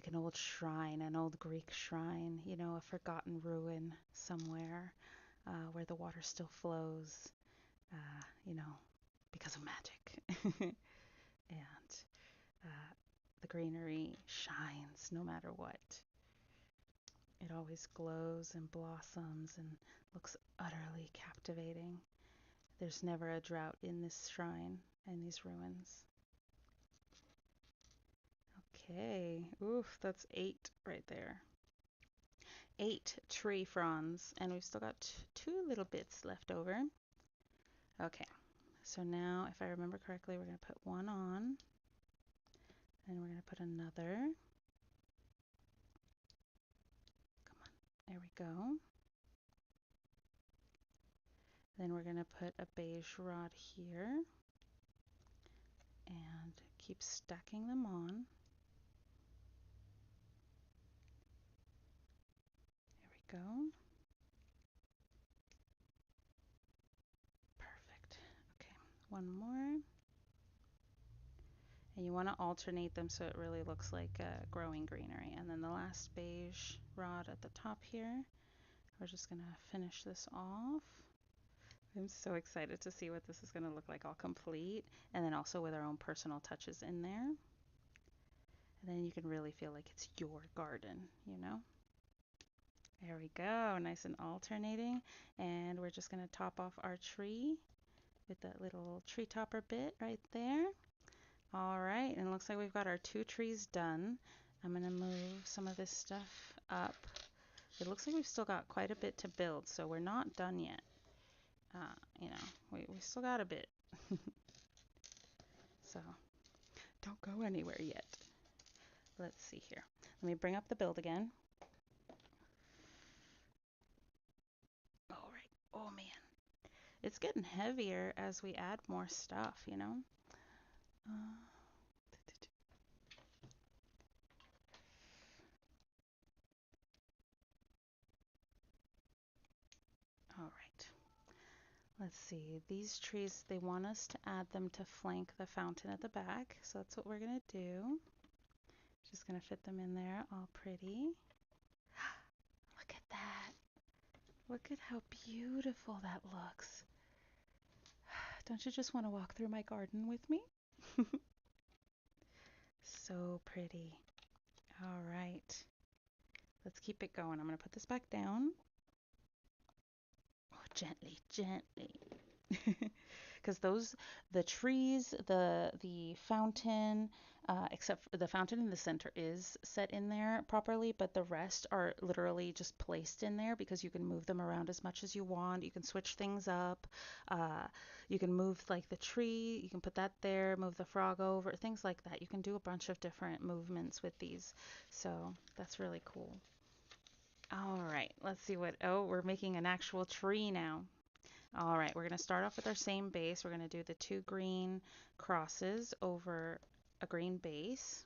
an old shrine, an old Greek shrine, a forgotten ruin somewhere where the water still flows, you know, because of magic. And the greenery shines no matter what. It always glows and blossoms and looks utterly captivating. There's never a drought in this shrine and these ruins. Okay, oof, that's 8 right there. 8 tree fronds, and we've still got 2 little bits left over. Okay, so now if I remember correctly, we're going to put one on, and we're going to put another. Come on, there we go. Then we're going to put a beige rod here and keep stacking them on. There we go. Perfect. Okay, one more. And you want to alternate them so it really looks like growing greenery. And then the last beige rod at the top here. We're just going to finish this off. I'm so excited to see what this is going to look like all complete. And then also with our own personal touches in there. And then you can really feel like it's your garden, There we go, nice and alternating. And we're just going to top off our tree with that little tree topper bit right there. All right, and it looks like we've got our 2 trees done. I'm going to move some of this stuff up. It looks like we've still got quite a bit to build, so we're not done yet. We still got a bit. So don't go anywhere yet. Let's see here. Let me bring up the build again. All right. Oh man, it's getting heavier as we add more stuff, All right. Let's see. These trees, they want us to add them to flank the fountain at the back, so that's what we're going to do. Just going to fit them in there all pretty. Look at that. Look at how beautiful that looks. Don't you just want to walk through my garden with me? So pretty. All right. Let's keep it going. I'm going to put this back down. Oh, gently, gently. Because the trees, the fountain, except for the fountain in the center is set in there properly, but the rest are literally just placed in there because you can move them around as much as you want. You can switch things up. You can move like the tree, you can put that there, move the frog over, things like that. You can do a bunch of different movements with these. So that's really cool. All right, let's see we're making an actual tree now. All right, we're going to start off with our same base. We're going to do the 2 green crosses over a green base.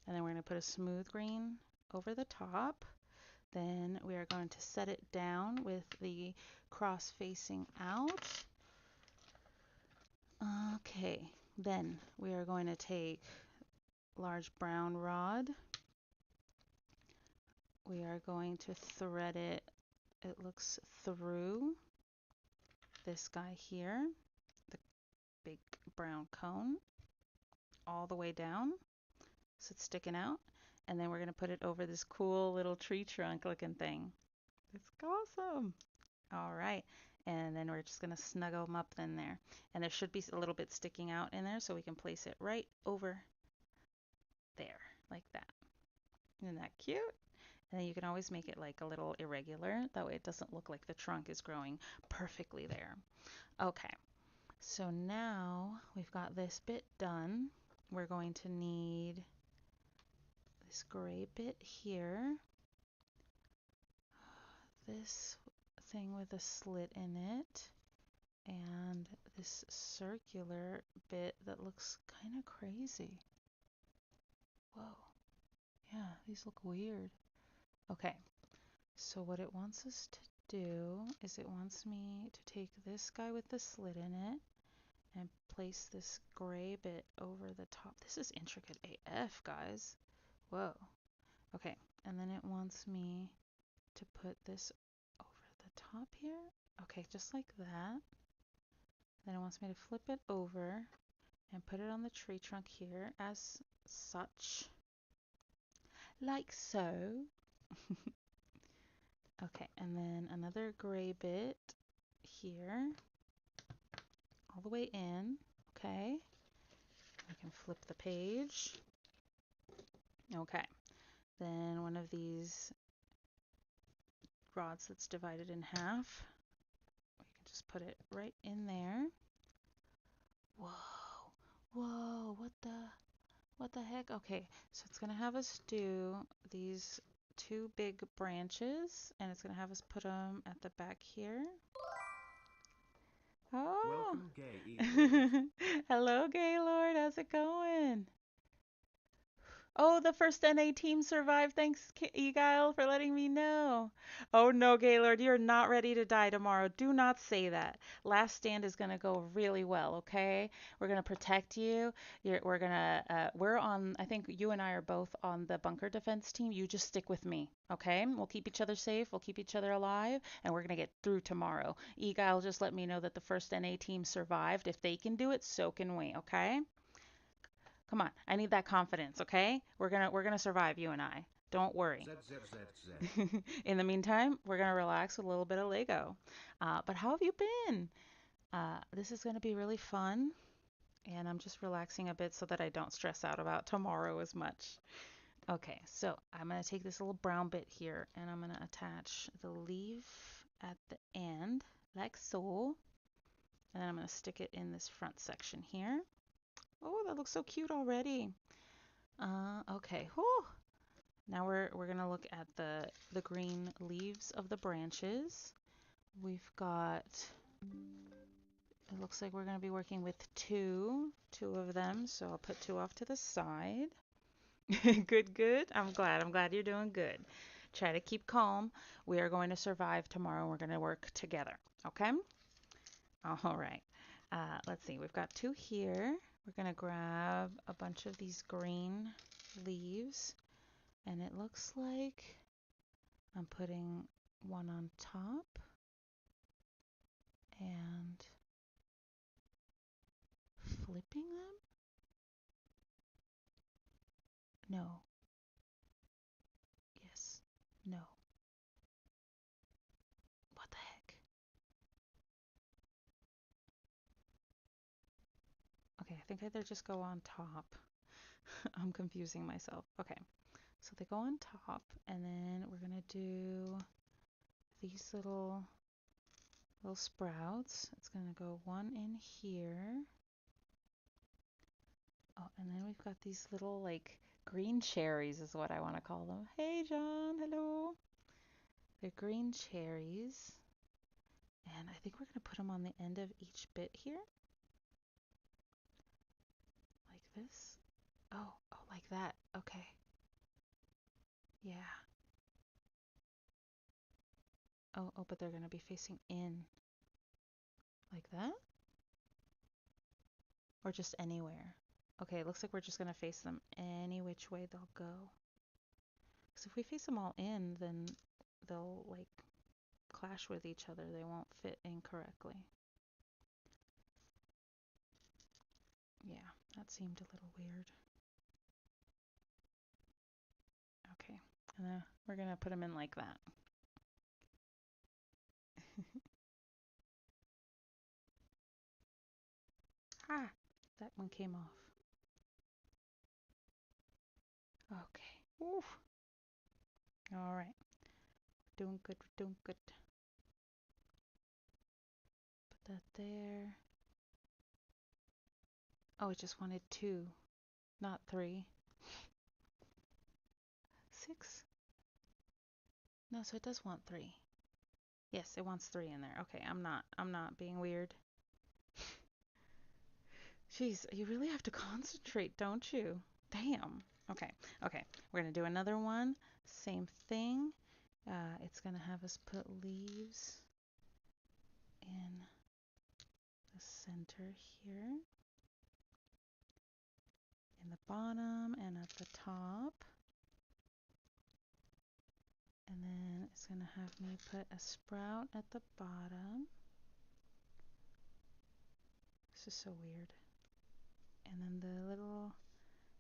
And then we're going to put a smooth green over the top. Then we are going to set it down with the cross facing out. Okay, then we are going to take large brown rod we are going to thread it, it looks through this guy here, the big brown cone, all the way down, so it's sticking out. And then we're going to put it over this cool little tree trunk looking thing. It's awesome. All right. And then we're just going to snuggle them up in there. And there should be a little bit sticking out in there, so we can place it right over there, like that. Isn't that cute? And then you can always make it like a little irregular. That way it doesn't look like the trunk is growing perfectly there. Okay. So now we've got this bit done. We're going to need this gray bit here. This thing with a slit in it. And this circular bit that looks kind of crazy. Whoa. Yeah, these look weird. Okay, so what it wants us to do is it wants me to take this guy with the slit in it and place this gray bit over the top. This is intricate AF, guys. Whoa. Okay, and then it wants me to put this over the top here. Okay, just like that. Then it wants me to flip it over and put it on the tree trunk here as such. Like so. Okay, and then another gray bit here, all the way in. Okay, I can flip the page. Okay, then one of these rods that's divided in half, we can just put it right in there. Whoa, whoa, what the heck? Okay, so it's gonna have us do these two big branches, and it's gonna have us put them at the back here. Oh, Welcome, Gaylord. hello, Gaylord. How's it going? Oh, the first NA team survived. Thanks, Egile, for letting me know. Oh no, Gaylord, you're not ready to die tomorrow. Do not say that. Last stand is gonna go really well, okay? We're gonna protect you. We're on, I think you and I are both on the bunker defense team. You just stick with me, okay? We'll keep each other safe, we'll keep each other alive, and we're gonna get through tomorrow. Egile just let me know that the first NA team survived. If they can do it, so can we, okay? Come on, I need that confidence, okay? We're gonna survive, you and I. Don't worry. ZZZZ. In the meantime, we're gonna relax with a little bit of Lego. But how have you been? This is gonna be really fun, and I'm just relaxing a bit so that I don't stress out about tomorrow as much. Okay, so I'm gonna take this little brown bit here, and I'm gonna attach the leaf at the end, like so. And then I'm gonna stick it in this front section here. Oh, that looks so cute already. Okay. Whew. Now we're gonna look at the green leaves of the branches. We've got. It looks like we're gonna be working with two of them. So I'll put two off to the side. Good, good. I'm glad. I'm glad you're doing good. Try to keep calm. We are going to survive tomorrow. We're gonna work together. Okay. All right. Let's see. We've got two here. We're gonna grab a bunch of these green leaves. And it looks like I'm putting one on top and flipping them? No. Yes. No. What the heck? Okay, I think either just go on top. I'm confusing myself. Okay, so they go on top, and then we're gonna do these little sprouts. It's gonna go one in here. Oh, and then we've got these little like green cherries is what I want to call them. Hey, John. Hello. They're green cherries. And I think we're going to put them on the end of each bit here. Like this. Oh, like that. Okay. Yeah. Oh, but they're going to be facing in. Like that? Or just anywhere? Okay, it looks like we're just going to face them any which way they'll go. Because if we face them all in, then they'll like clash with each other. They won't fit incorrectly. Yeah, that seemed a little weird. Okay, and then we're gonna put them in like that. Ah, that one came off. Okay. Oof. All right. Doing good. We're doing good. Put that there. Oh, it just wanted 2, not 3. 6? No, so it does want 3. Yes, it wants 3 in there. Okay, I'm not being weird. Jeez, you really have to concentrate, don't you? Damn. Okay, okay. We're gonna do another one. Same thing. It's gonna have us put leaves in the center here, in the bottom and at the top. And then it's gonna have me put a sprout at the bottom. This is so weird. And then the little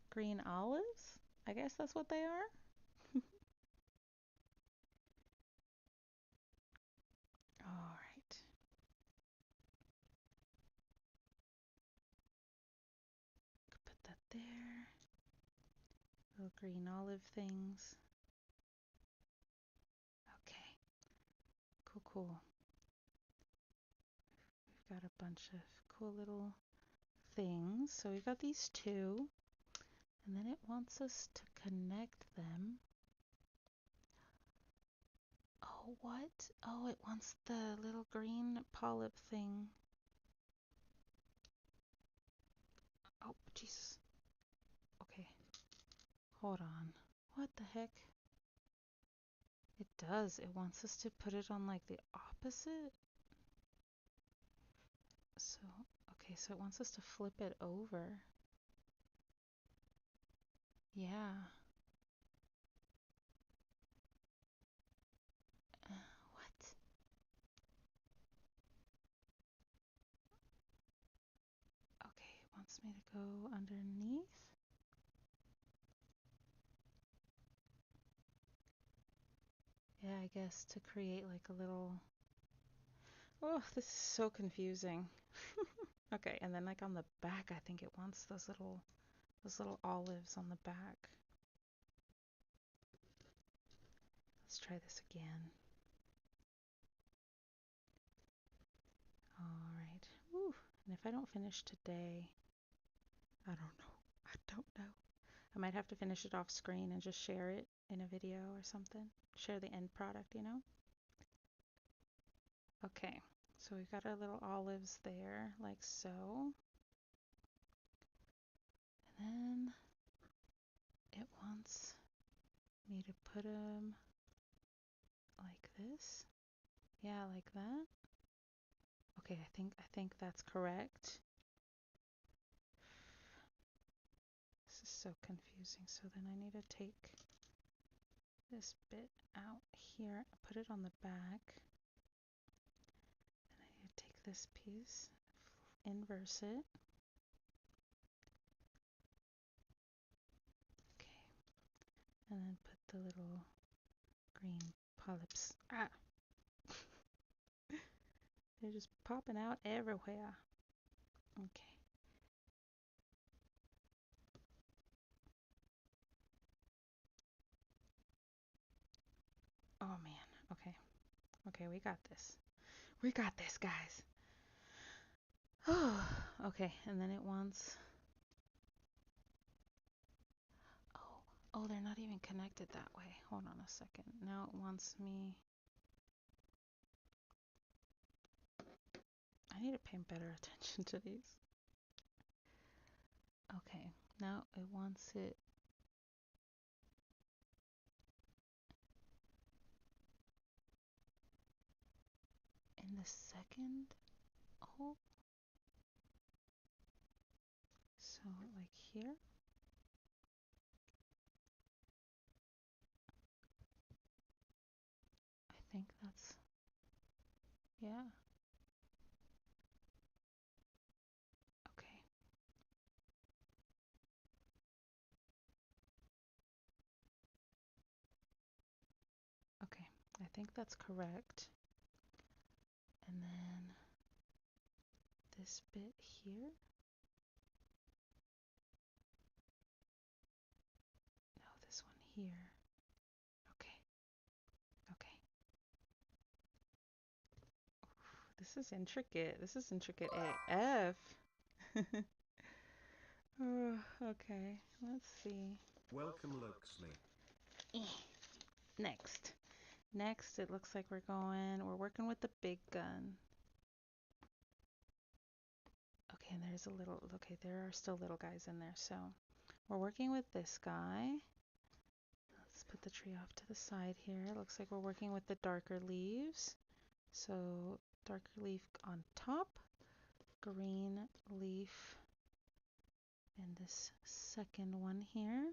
green olives, I guess that's what they are. All right. Put that there. Little green olive things. Okay. Cool, cool. We've got a bunch of cool little things. So we've got these 2. And then it wants us to connect them. Oh, what? Oh, it wants the little green polyp thing. Oh, Jesus. Okay. Hold on. What the heck? It does. It wants us to put it on like the opposite. So, okay, so it wants us to flip it over. Yeah. What? Okay, it wants me to go underneath. Yeah, I guess to create like a little... Oh, this is so confusing. Okay, and then like on the back, I think it wants those little olives on the back. Let's try this again. All right. Woo. And if I don't finish today, I don't know. I don't know. I might have to finish it off screen and just share it in a video or something. Share the end product, you know? Okay, so we've got our little olives there, like so. And then it wants me to put them like this. Yeah, like that. Okay, I think that's correct. This is so confusing. So then I need to take this bit out here, put it on the back. And I need to take this piece, inverse it. Okay, and then put the little green polyps. Ah! They're just popping out everywhere. Okay. Oh man. Okay. Okay, we got this. We got this, guys. Okay, and then it wants... Oh, oh, they're not even connected that way. Hold on a second. Now it wants me... I need to pay better attention to these. Okay, now it wants it... in the second hole. So, like here. Yeah. Okay. Okay. I think that's correct. And then this bit here. No, this one here. Okay. Okay. This is intricate. This is intricate AF. Oh, okay. Let's see. Welcome, Loxley. Next. Next, it looks like we're working with the big gun. Okay, and there's a little, okay, there are still little guys in there. So we're working with this guy. Let's put the tree off to the side here. Looks like we're working with the darker leaves. So darker leaf on top, green leaf in this second one here.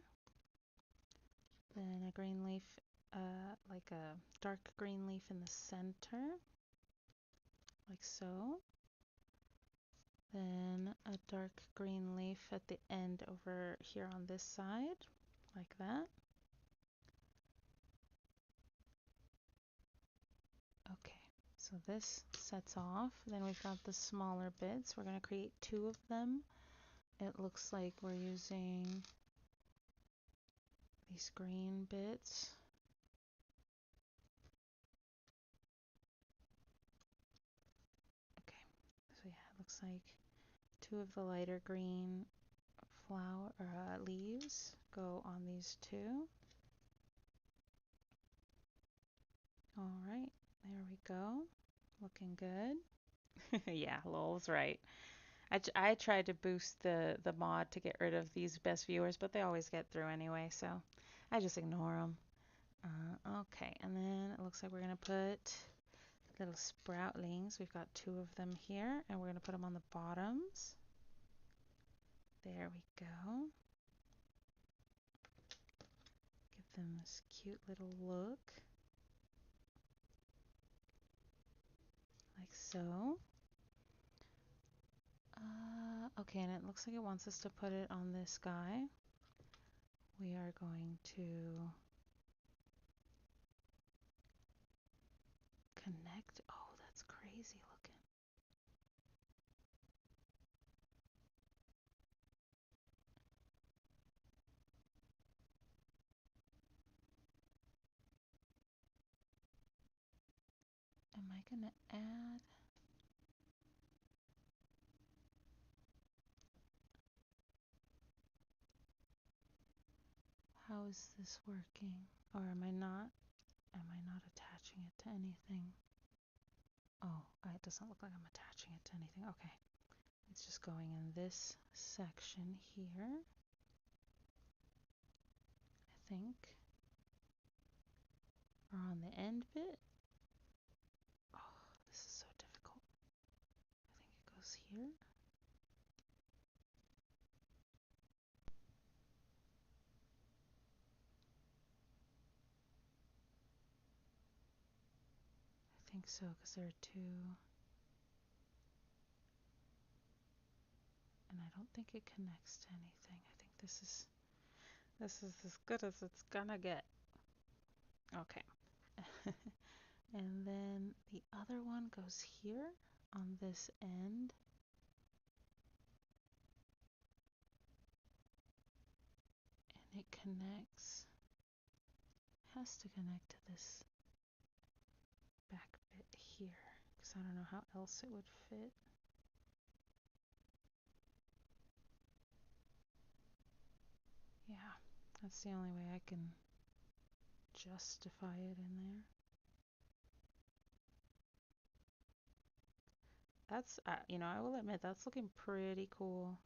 Then a green leaf, like a dark green leaf in the center, like so. Then a dark green leaf at the end over here on this side, like that. Okay, so this sets off. Then we've got the smaller bits. We're going to create 2 of them. It looks like we're using these green bits. Okay, so yeah, it looks like 2 of the lighter green leaves go on these 2. All right, there we go. Looking good. Yeah, Lowell's right. I tried to boost the mod to get rid of these best viewers, but they always get through anyway, so I just ignore them. Okay, and then it looks like we're going to put little sproutlings. We've got 2 of them here, and we're going to put them on the bottoms. There we go. Give them this cute little look. Like so. Okay, and it looks like it wants us to put it on this guy. We are going to connect. Oh, that's crazy looking. Am I gonna add? How is this working? Or am I not? Am I not attaching it to anything? Oh, it doesn't look like I'm attaching it to anything. Okay. It's just going in this section here, I think. Or on the end bit. Oh, this is so difficult. I think it goes here. I think so, because there are 2. And I don't think it connects to anything. I think this is as good as it's gonna get. Okay. And then the other one goes here on this end. And it connects, has to connect to this back bit here, because I don't know how else it would fit. Yeah, that's the only way I can justify it in there. That's, I will admit, that's looking pretty cool.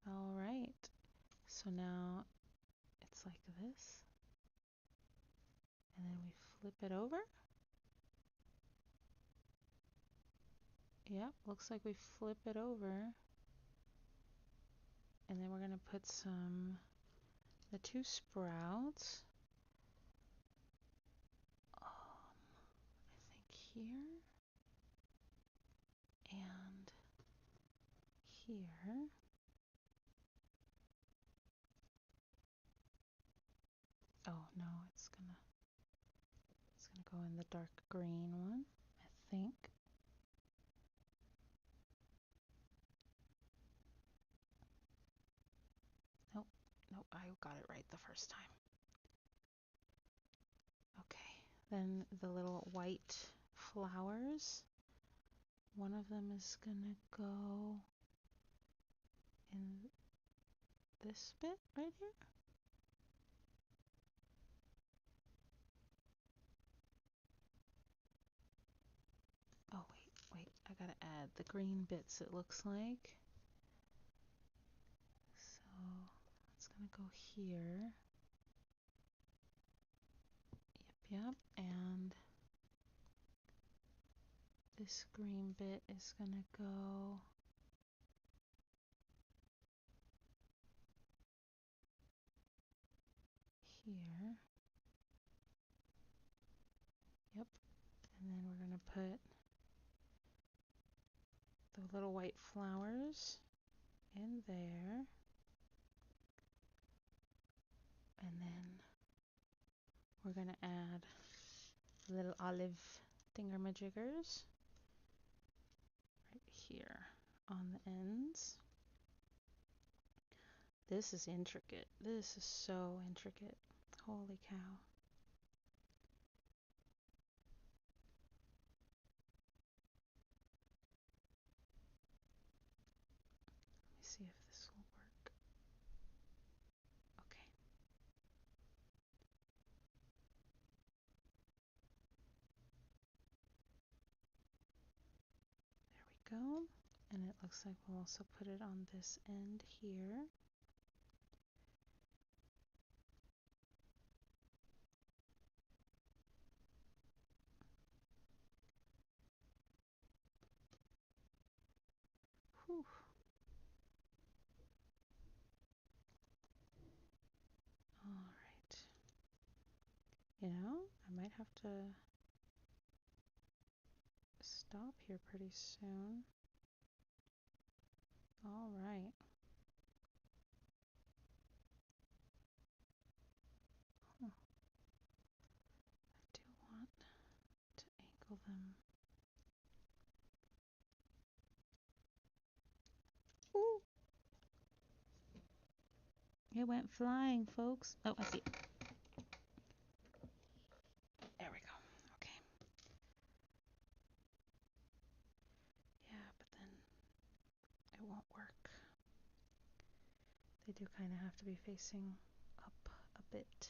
All right, so now it's like this. And then we flip it over. Yep, looks like we flip it over. And then we're going to put the 2 sprouts. here and here. Oh no, it's gonna go in the dark green one, I think. Nope, nope, I got it right the first time. Okay, then the little white flowers, one of them is gonna go in this bit right here. Oh, wait, I gotta add the green bits, it looks like. So it's gonna go here. Yep, and this green bit is gonna go here. Yep, and then we're gonna put the little white flowers in there. And then we're gonna add little olive thingermajiggers right here on the ends. This is intricate. This is so intricate. Holy cow. Let me see if this will work. Okay. There we go. And it looks like we'll also put it on this end here. Whew. All right. You know, I might have to stop here pretty soon. All right. Huh. I do want to angle them. Ooh. It went flying, folks. Oh, I see it. There we go. Okay. Yeah, but then it won't work. They do kind of have to be facing up a bit.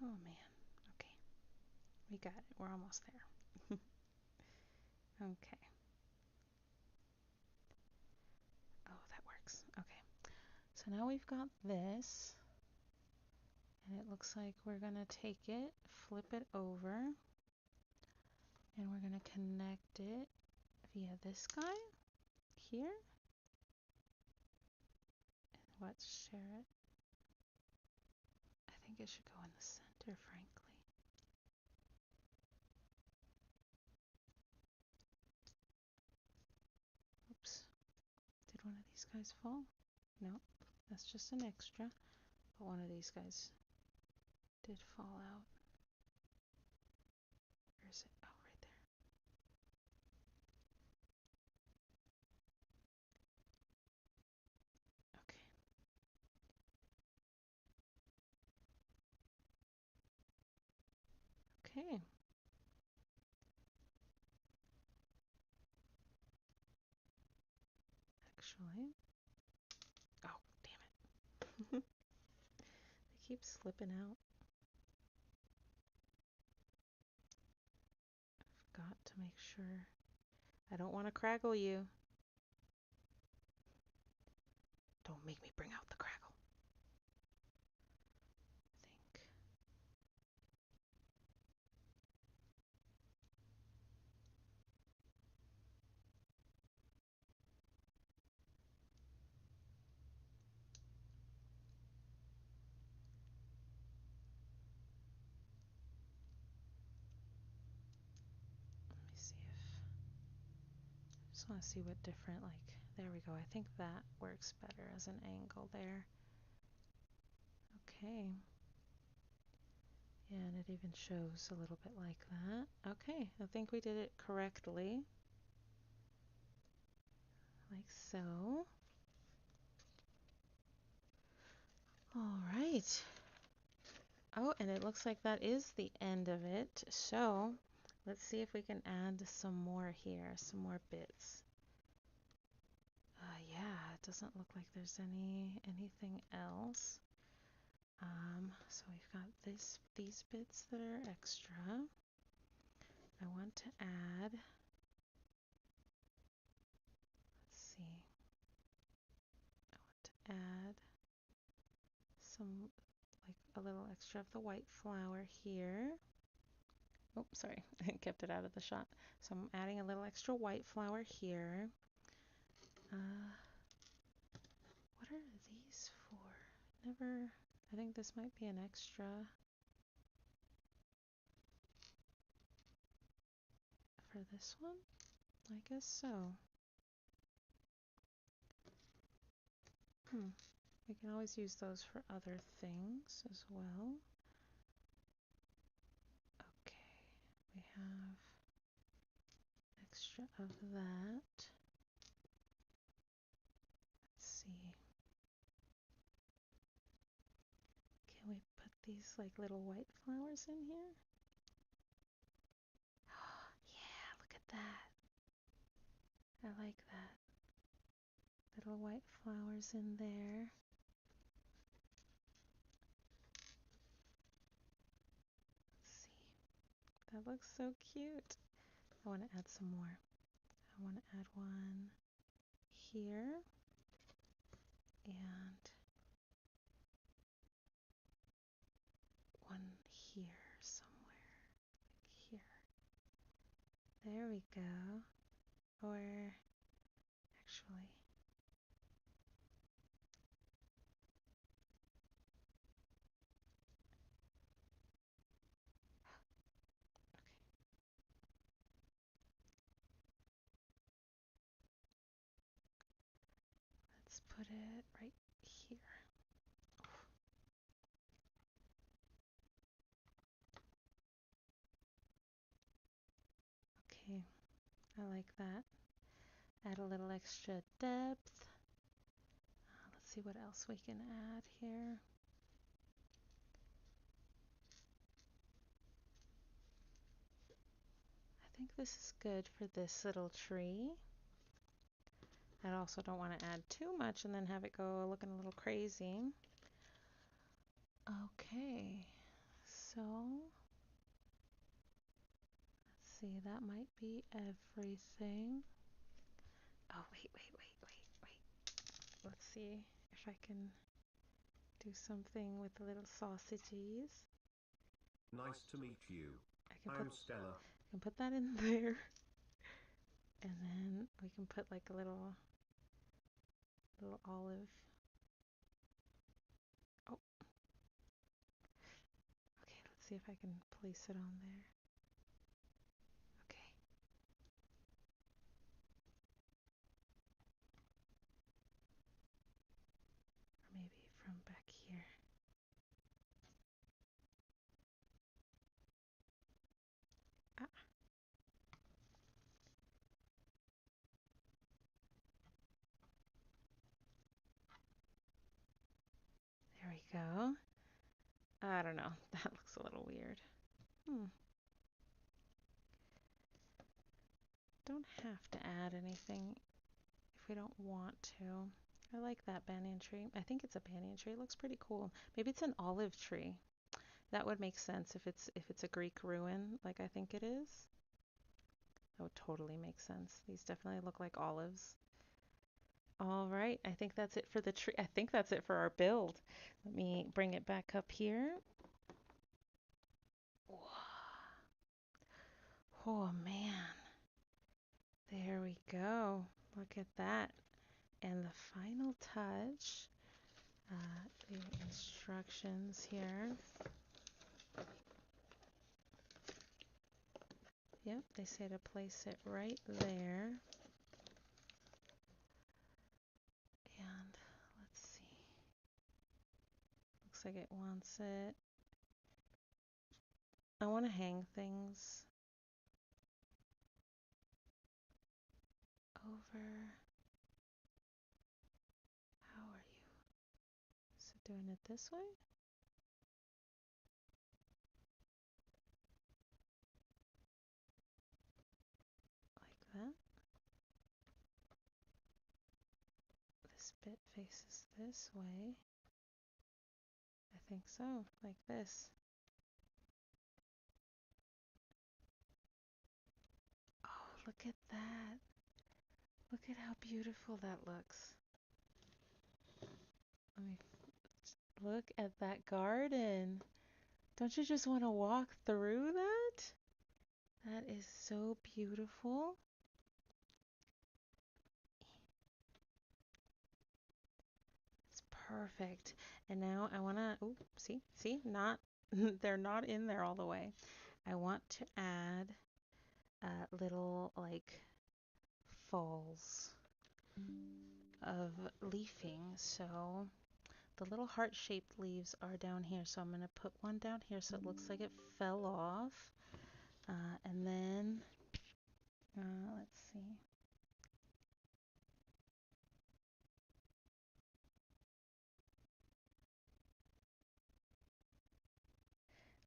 Oh man. Okay. We got it. We're almost there. Okay. Oh, that works. Okay. So now we've got this. And it looks like we're going to take it, flip it over, and we're going to connect it via this guy here. And let's share it. I think it should go in the center, frankly. Oops. Did one of these guys fall? No, that's just an extra. But one of these guys did fall out. Where is it? Oh, right there. Okay. Okay. Actually. Oh, damn it. They keep slipping out. I've got to make sure. I don't want to craggle you. Don't make me bring out the craggle. I think. want to see what different, like, there we go. I think that works better as an angle there. Okay. And it even shows a little bit like that. Okay, I think we did it correctly. Like so. All right. Oh, and it looks like that is the end of it. So let's see if we can add some more here, some more bits. Yeah, it doesn't look like there's anything else. So we've got these bits that are extra. I want to add, let's see, I want to add some, like a little extra of the white flour here. Oh, sorry, I kept it out of the shot. So I'm adding a little extra white flour here. What are these for? I think this might be an extra for this one. I guess so. We can always use those for other things as well. Okay, we have extra of that. Let's see. Can we put these like little white flowers in here? Yeah, look at that. I like that. Little white flowers in there. Let's see. That looks so cute. I want to add some more. I want to add one here and one here somewhere. Like here. There we go. Or actually, let's put it right here. Okay, I like that. Add a little extra depth. Let's see what else we can add here. I think this is good for this little tree. I also don't want to add too much and then have it go looking a little crazy. Okay, so let's see, that might be everything. Oh, wait. Let's see if I can do something with the little sausages. Nice to meet you. I can I'm Stella. put that in there. And then we can put like a little olive. Oh, okay, let's see if I can place it on there. Okay. Or maybe from back here. Ah. There we go. I don't know. That looks a little weird. Don't have to add anything if we don't want to. I like that banyan tree. I think it's a banyan tree. It looks pretty cool. Maybe it's an olive tree. That would make sense if it's a Greek ruin like I think it is. That would totally make sense. These definitely look like olives. All right, I think that's it for the tree. I think that's it for our build. Let me bring it back up here. Oh man, there we go. Look at that. And the final touch, the instructions here. Yep, they say to place it right there. looks like it wants it. I want to hang things over. How are you? Is it doing it this way? Like that? This bit faces this way. I think so, like this. Oh, look at that. Look at how beautiful that looks. Let me look at that garden. Don't you just want to walk through that? That is so beautiful. It's perfect. And now I want to, oh, see, not, they're not in there all the way. I want to add little like falls of leafing. So the little heart-shaped leaves are down here. So I'm going to put one down here so it looks like it fell off. And then, let's see.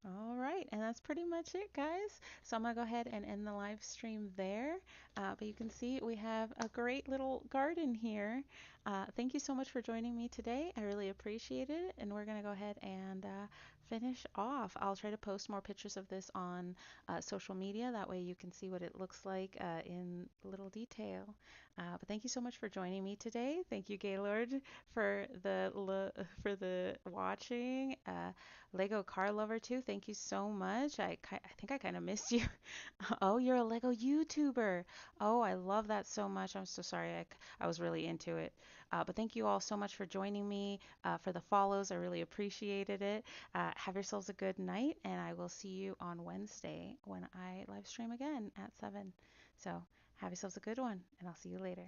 All right, and that's pretty much it, guys. So I'm gonna go ahead and end the live stream there. But you can see we have a great little garden here. Thank you so much for joining me today. I really appreciate it. And we're gonna go ahead and finish off. I'll try to post more pictures of this on social media. That way you can see what it looks like in little detail. But thank you so much for joining me today. Thank you, Gaylord, for the watching. Lego car lover too. Thank you so much. I think I kind of missed you. Oh, you're a Lego YouTuber. Oh, I love that so much. I'm so sorry. I was really into it. But thank you all so much for joining me, for the follows. I really appreciated it. Have yourselves a good night, and I will see you on Wednesday when I live stream again at 7. So have yourselves a good one, and I'll see you later.